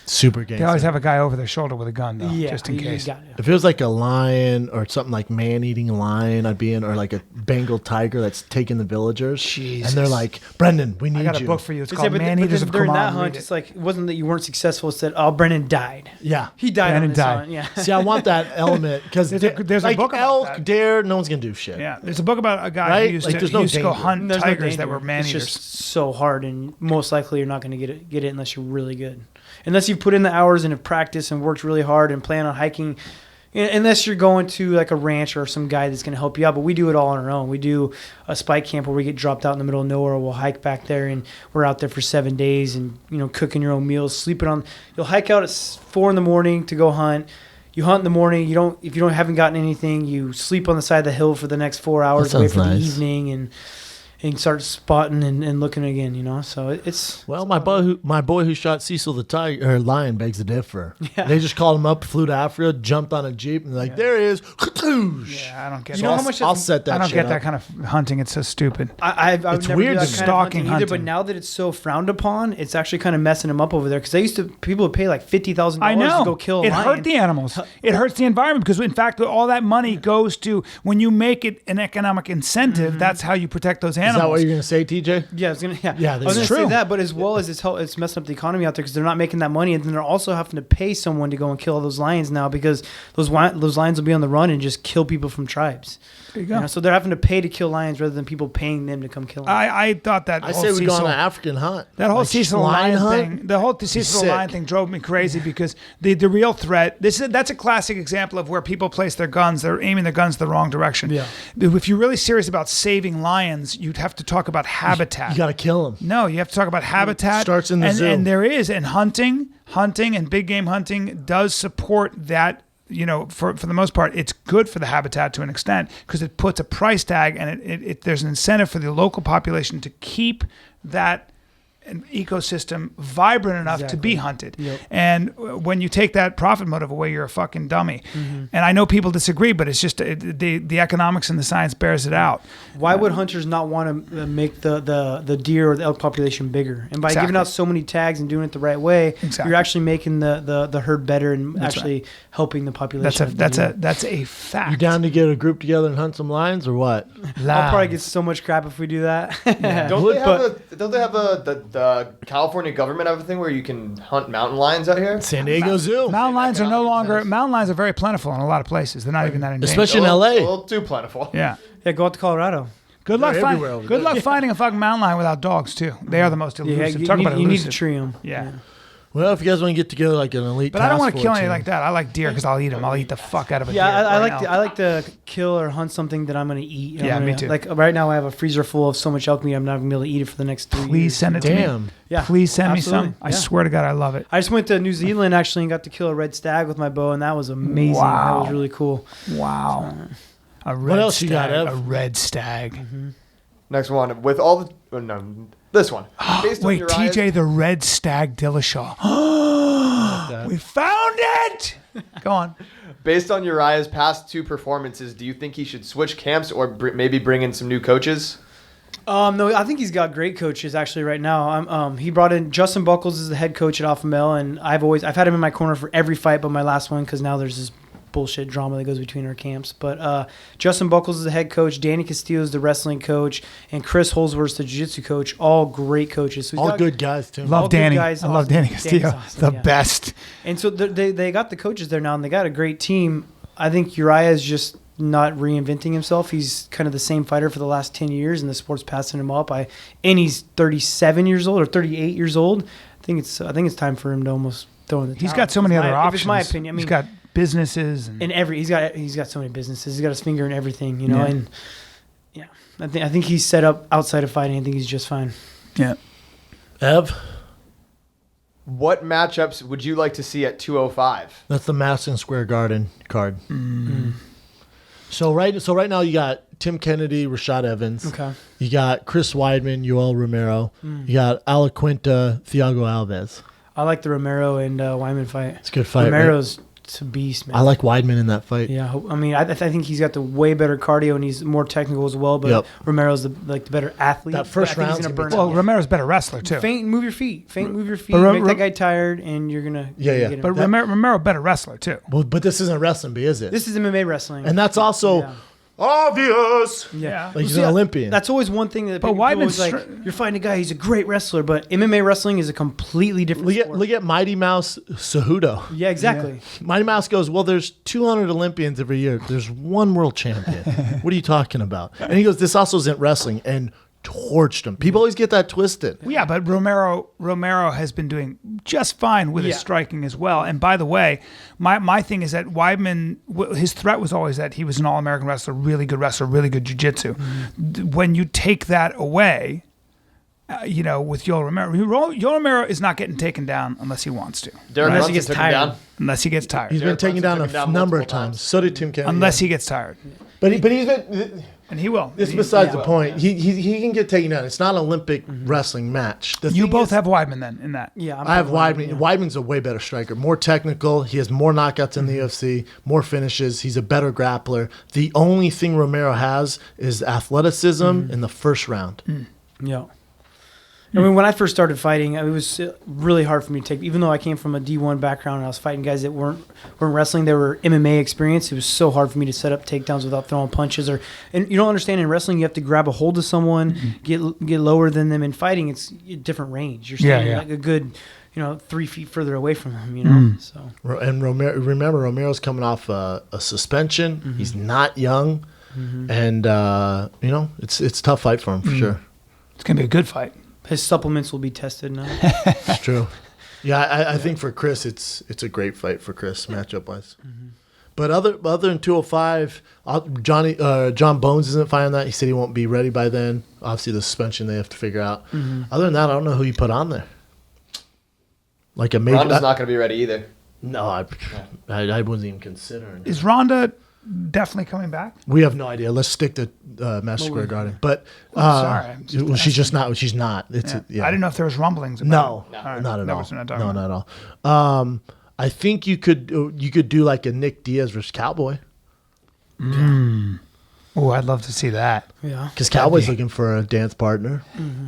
Super gangster. They always have a guy over their shoulder with a gun, though, just in case. If it was like a lion or something like man-eating lion, I'd be in, or like a Bengal tiger that's taking the villagers. Jesus. And they're like, Brendan, we need you. I got a book for you. It's called Man-Eaters of during that Kerman. hunt, it's like, it wasn't that you weren't successful. It's that, Brendan died. Yeah. He died Brendan on this died. hunt. Yeah. See, I want that element because there's like a book about elk, that. deer, no one's going to do shit. Yeah, there's a book about a guy Right? who used Like, to, there's he no used to go danger. hunt There's no tigers that danger. were man-eaters. It's just so hard, and most likely you're not going to get it unless you're really good. Unless you've put in the hours and have practiced and worked really hard and plan on hiking, unless you're going to like a ranch or some guy that's going to help you out. But we do it all on our own. We do a spike camp where we get dropped out in the middle of nowhere. We'll hike back there, and we're out there for 7 days and, cooking your own meals, sleeping on. You'll hike out at 4 a.m. to go hunt. You hunt in the morning. If you haven't gotten anything, you sleep on the side of the hill for the next 4 hours, wait for the evening, and start spotting and looking again, So it's my boy who shot Cecil the tiger or lion begs to differ. Yeah. They just called him up, flew to Africa, jumped on a jeep, and there he is. Yeah, I don't get. You know how much I'll set that. I don't shit get up. that kind of hunting. It's so stupid. I would It's never weird do that to kind stalking of hunting either. But hunting. now that it's so frowned upon, it's actually kind of messing them up over there. Because people would pay like $50,000 I know. to go kill a It lion. hurt the animals. It hurts the environment because, in fact, all that money goes to when you make it an economic incentive. That's how you protect those animals. Is that what you're going to say, TJ? Yeah, I was gonna. Yeah, I was gonna true. say that, but as well as it's messing up the economy out there because they're not making that money, and then they're also having to pay someone to go and kill all those lions now because those lions will be on the run and just kill people from tribes. There you go. So they're having to pay to kill lions rather than people paying them to come kill them. I thought that. I whole say we go on Cecil- an African hunt. That whole Like Cecil lion lion hunt? thing, the whole Cecil Sick. lion thing drove me crazy because the real threat. That's a classic example of where people place their guns. They're aiming their guns the wrong direction. Yeah. If you're really serious about saving lions, you'd have to talk about habitat. You got to kill them. No, you have to talk about habitat. Starts in the zoo. And there is, and hunting and big game hunting does support that. For the most part, it's good for the habitat to an extent because it puts a price tag and it there's an incentive for the local population to keep that an ecosystem vibrant enough to be hunted. Yep. And when you take that profit motive away, you're a fucking dummy. And I know people disagree, but it's just the economics and the science bears it out. Why would hunters not want to make the deer or the elk population bigger? And by giving out so many tags and doing it the right way, you're actually making the herd better and helping the population. That's a fact. You down to get a group together and hunt some lions or what? I'll probably get so much crap if we do that. Don't they have the California government have a thing where you can hunt mountain lions out here? San Diego Zoo. Mountain lions are no longer. Mountain lions are very plentiful in a lot of places. They're not even that endangered. Especially in A LA. little too plentiful. Yeah. Yeah, go out to Colorado. Good luck They're finding. everywhere over Good there. luck finding a fucking mountain lion without dogs too. They are the most elusive. Talk about you need elusive. to tree them. Yeah. Well, if you guys want to get together like an elite But I don't task want to kill force anything here. like that. I like deer because I'll eat them. I'll eat the fuck out of a deer. Yeah, I or like an to, elk. I like to kill or hunt something that I'm going to eat. Yeah, me too. Like right now, I have a freezer full of so much elk meat, I'm not going to be able to eat it for the next 3 years. Please send it to me. Damn. Yeah, Please send me absolutely. some. I Yeah. swear to God, I love it. I just went to New Zealand actually and got to kill a red stag with my bow, and that was amazing. Wow. That was really cool. Wow. A red else stag. you got, Ev? A red stag. Next one with all the this one. Based on Wait, Uriah's- TJ the Red Stag Dillashaw. We found it. Go on. Based on Uriah's past 2 performances, do you think he should switch camps or maybe bring in some new coaches? No, I think he's got great coaches actually right now. He brought in Justin Buckles as the head coach at Alpha Male, and I've had him in my corner for every fight but my last one because now there's this bullshit drama that goes between our camps. But Justin Buckles is the head coach, Danny Castillo is the wrestling coach, and Chris Holsworth's the jiu-jitsu coach. All great coaches. So he's All got- good guys, too. Love All good Danny. guys, I love awesome. Danny Danny's Castillo. awesome, The yeah. best. And so they got the coaches there now, and they got a great team. I think Uriah is just not reinventing himself. He's kind of the same fighter for the last 10 years, and the sport's passing him up. And he's 37 years old or 38 years old. I think it's time for him to almost throw in the towel. He's got so many other options. It's my opinion. I mean, he's got businesses and he's got so many businesses. He's got his finger in everything, you know. Yeah. And yeah, I think he's set up outside of fighting. I think he's just fine. yeah. Ev, What matchups would you like to see at 205? that's the Madison Square Garden card. So right now you got Tim Kennedy, Rashad Evans. Okay. You got Chris Weidman, Yoel Romero. You got Alaquinta, Thiago Alves. I like the Romero and Wyman fight. It's a good fight. Right? Romero's a beast, man. I like Weidman in that fight. Yeah, I mean, I think he's got the way better cardio and he's more technical as well. But Romero's the better athlete. That first round, round's gonna burn. Well, Romero's a better wrestler too. Feint, move your feet. Move your feet. But make that guy tired, and you're gonna. Get him. But Romero better wrestler too. Well, but this isn't wrestling, is it? This is MMA wrestling, and that's also obvious. Yeah, like he's an Olympian. That's always one thing that. But Weidman's like, you're fighting a guy. He's a great wrestler, but MMA wrestling is a completely different. Look at Mighty Mouse Cejudo. Yeah, exactly. Yeah. Mighty Mouse goes, well, there's 200 Olympians every year. There's one world champion. What are you talking about? And he goes, this also isn't wrestling, and torched him. People always get that twisted. Yeah, but Romero has been doing just fine with his striking as well. And by the way, my thing is that Weidman, his threat was always that he was an All-American wrestler, really good jiu-jitsu. Mm-hmm. When you take that away, with Yoel Romero, Yoel Romero is not getting taken down unless he wants to. Unless he gets tired. Unless he gets tired. He's been taken down a number of times. So did Tim Kennedy. Unless he gets tired. But he's been... And he will. It's besides the point. He can get taken down. It's not an Olympic wrestling match. You both have Weidman then in that. Yeah, I have Weidman. Yeah. Weidman's a way better striker, more technical. He has more knockouts in the UFC, more finishes. He's a better grappler. The only thing Romero has is athleticism in the first round. Yeah. I mean, when I first started fighting, it was really hard for me to take. Even though I came from a D1 background and I was fighting guys that weren't wrestling, they were MMA experienced. It was so hard for me to set up takedowns without throwing punches. And you don't understand in wrestling, you have to grab a hold of someone, get lower than them. In fighting, it's a different range. You're standing like a good 3 feet further away from them. So. And remember, Romero's coming off a suspension. He's not young, and it's a tough fight for him for sure. It's gonna be a good fight. His supplements will be tested now. It's true. Yeah, I think for Chris, it's a great fight for Chris matchup wise. But other than 205, John Bones isn't fighting that. He said he won't be ready by then. Obviously, the suspension they have to figure out. Other than that, I don't know who you put on there. Like a major. Ronda's not going to be ready either. No, I wasn't even considering. Is Ronda definitely coming back? We have no idea. Let's stick to Madison Square Garden. But sorry, she's not. She's not. I didn't know if there was rumblings. No, Right. not at all. No, not at all. I think you could do like a Nick Diaz versus Cowboy. Oh, I'd love to see that. Yeah, because Cowboy's looking for a dance partner.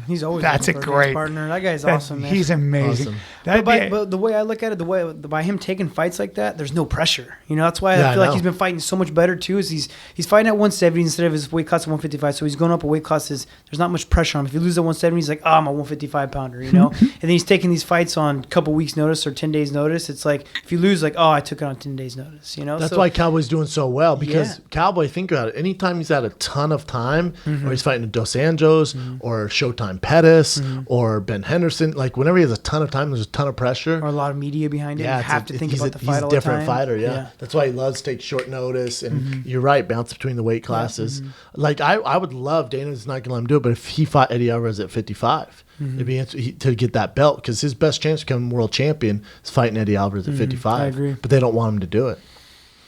He's always that's a looking for great dance partner. That guy's awesome, man. He's amazing. Awesome. But the way I look at it, by him taking fights like that, there's no pressure. That's why I feel like he's been fighting so much better too. Is he's fighting at 170 instead of his weight class at 155. So he's going up a weight class. There's not much pressure on him. If he loses at 170, he's like, I'm a 155 pounder, and then he's taking these fights on a couple weeks notice or 10 days notice. It's like if you lose, like, I took it on 10 days notice. That's why Cowboy's doing so well because Cowboy, think about it. Anytime he's had a ton of time, or he's fighting Dos Anjos, or Showtime Pettis, or Ben Henderson, like whenever he has a ton of time, there's a ton of pressure. Or a lot of media behind it. Yeah, you have to think about the fight he's all a different the time. fighter, yeah. That's why he loves to take short notice, and you're right, bounce between the weight classes. Like, I would love, Dana's not going to let him do it, but if he fought Eddie Alvarez at 55, it'd be to get that belt, because his best chance of becoming world champion is fighting Eddie Alvarez at 55. I agree. But they don't want him to do it.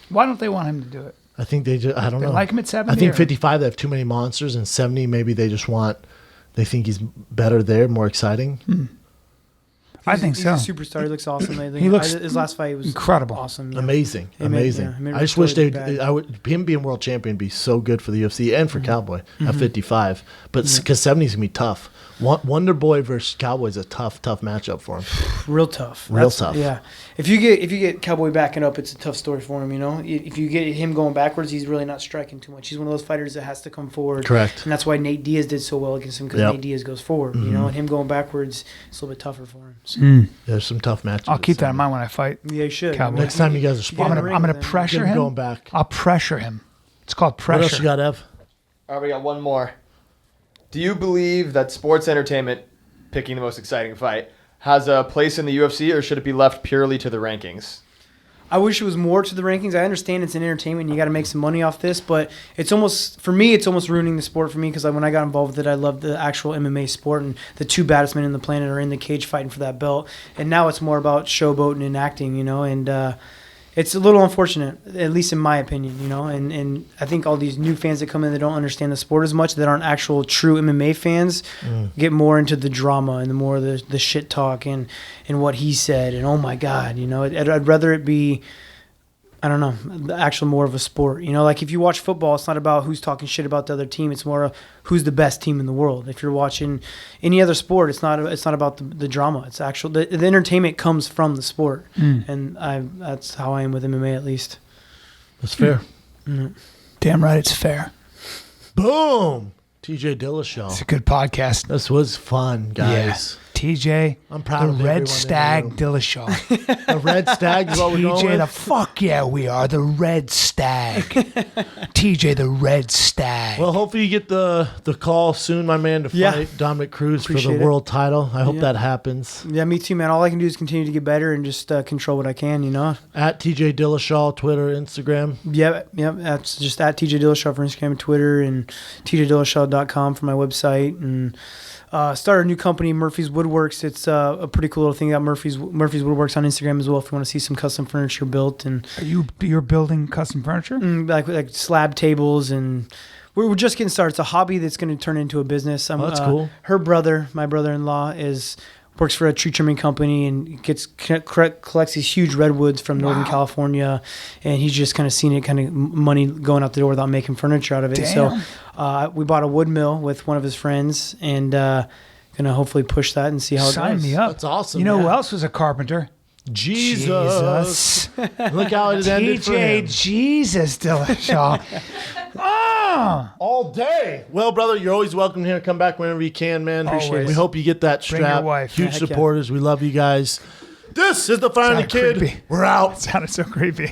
Why don't they want him to do it? I think they just, I don't know. Like him at 70? I think 55, they have too many monsters, and 70, maybe they just they think he's better there, more exciting. I think so. He's a superstar. He looks awesome. He looks his last fight was incredible. Awesome. Yeah. Amazing. I just wish him being world champion would be so good for the UFC and for Cowboy at 55. But because 70 is going to be tough. Wonder Boy versus Cowboy is a tough matchup for him. Real tough. Tough. Yeah. If you get Cowboy backing up, it's a tough story for him. If you get him going backwards, he's really not striking too much. He's one of those fighters that has to come forward. Correct. And that's why Nate Diaz did so well against him, because Nate Diaz goes forward. And him going backwards, it's a little bit tougher for him. So. There's some tough matchups. I'll keep that in mind when I fight. Yeah, you should. Cowboy. Next time you guys are spotting, I'm going to pressure him. Going back. I'll pressure him. It's called pressure. What else you got, Ev? All right, we got one more. Do you believe that sports entertainment, picking the most exciting fight, has a place in the UFC, or should it be left purely to the rankings? I wish it was more to the rankings. I understand it's an entertainment. You got to make some money off this, but it's almost ruining the sport for me, because when I got involved with it, I loved the actual MMA sport, and the two baddest men in the planet are in the cage fighting for that belt. And now it's more about showboating and acting, and it's a little unfortunate, at least in my opinion, and I think all these new fans that come in that don't understand the sport as much, that aren't actual true MMA fans, get more into the drama and the more the shit talk and what he said, and oh my God, I'd rather it be I don't know, the actual more of a sport. You know, like if you watch football, it's not about who's talking shit about the other team. It's more who's the best team in the world. If you're watching any other sport, it's not about the drama. It's actual the entertainment comes from the sport, and that's how I am with MMA at least. That's fair. Damn right, it's fair. Boom. TJ Dillashaw. It's a good podcast. This was fun, guys. Yeah. TJ, I'm proud the of everyone in Red the Stag room. Dillashaw. The Red Stag is what we're going TJ, with? the fuck yeah, we are the Red Stag. TJ, the Red Stag. Well, hopefully you get the call soon, my man, to fight Dominic Cruz for Appreciate the it. world title. I hope that happens. Yeah, me too, man. All I can do is continue to get better and just control what I can, you know? At TJ Dillashaw, Twitter, Instagram. Yep. That's just at TJ Dillashaw for Instagram and Twitter, and tjdillashaw.com for my website. And started a new company, Murphy's Woodworks. It's a pretty cool little thing. Got Murphy's Woodworks on Instagram as well if you want to see some custom furniture built. And You're building custom furniture? like slab tables, and we're just getting started. It's a hobby that's going to turn into a business. That's cool. Her brother, my brother-in-law, works for a tree trimming company and collects these huge redwoods from Northern California, and he's just kind of seen it, kind of money going out the door without making furniture out of it. Damn. So we bought a wood mill with one of his friends, and gonna hopefully push that and see how it Sign goes. me up. That's awesome. You know who man. else was a carpenter? Jesus. Look how it ended for him. TJ Jesus Dillashaw. All day. Well, brother, you're always welcome here. Come back whenever you can, man. Always. We hope you get that Bring your strap. wife. Huge Heck yeah. supporters. We love you guys. This is the Fire and the Sounded Kid. creepy. We're out. Sounded so creepy.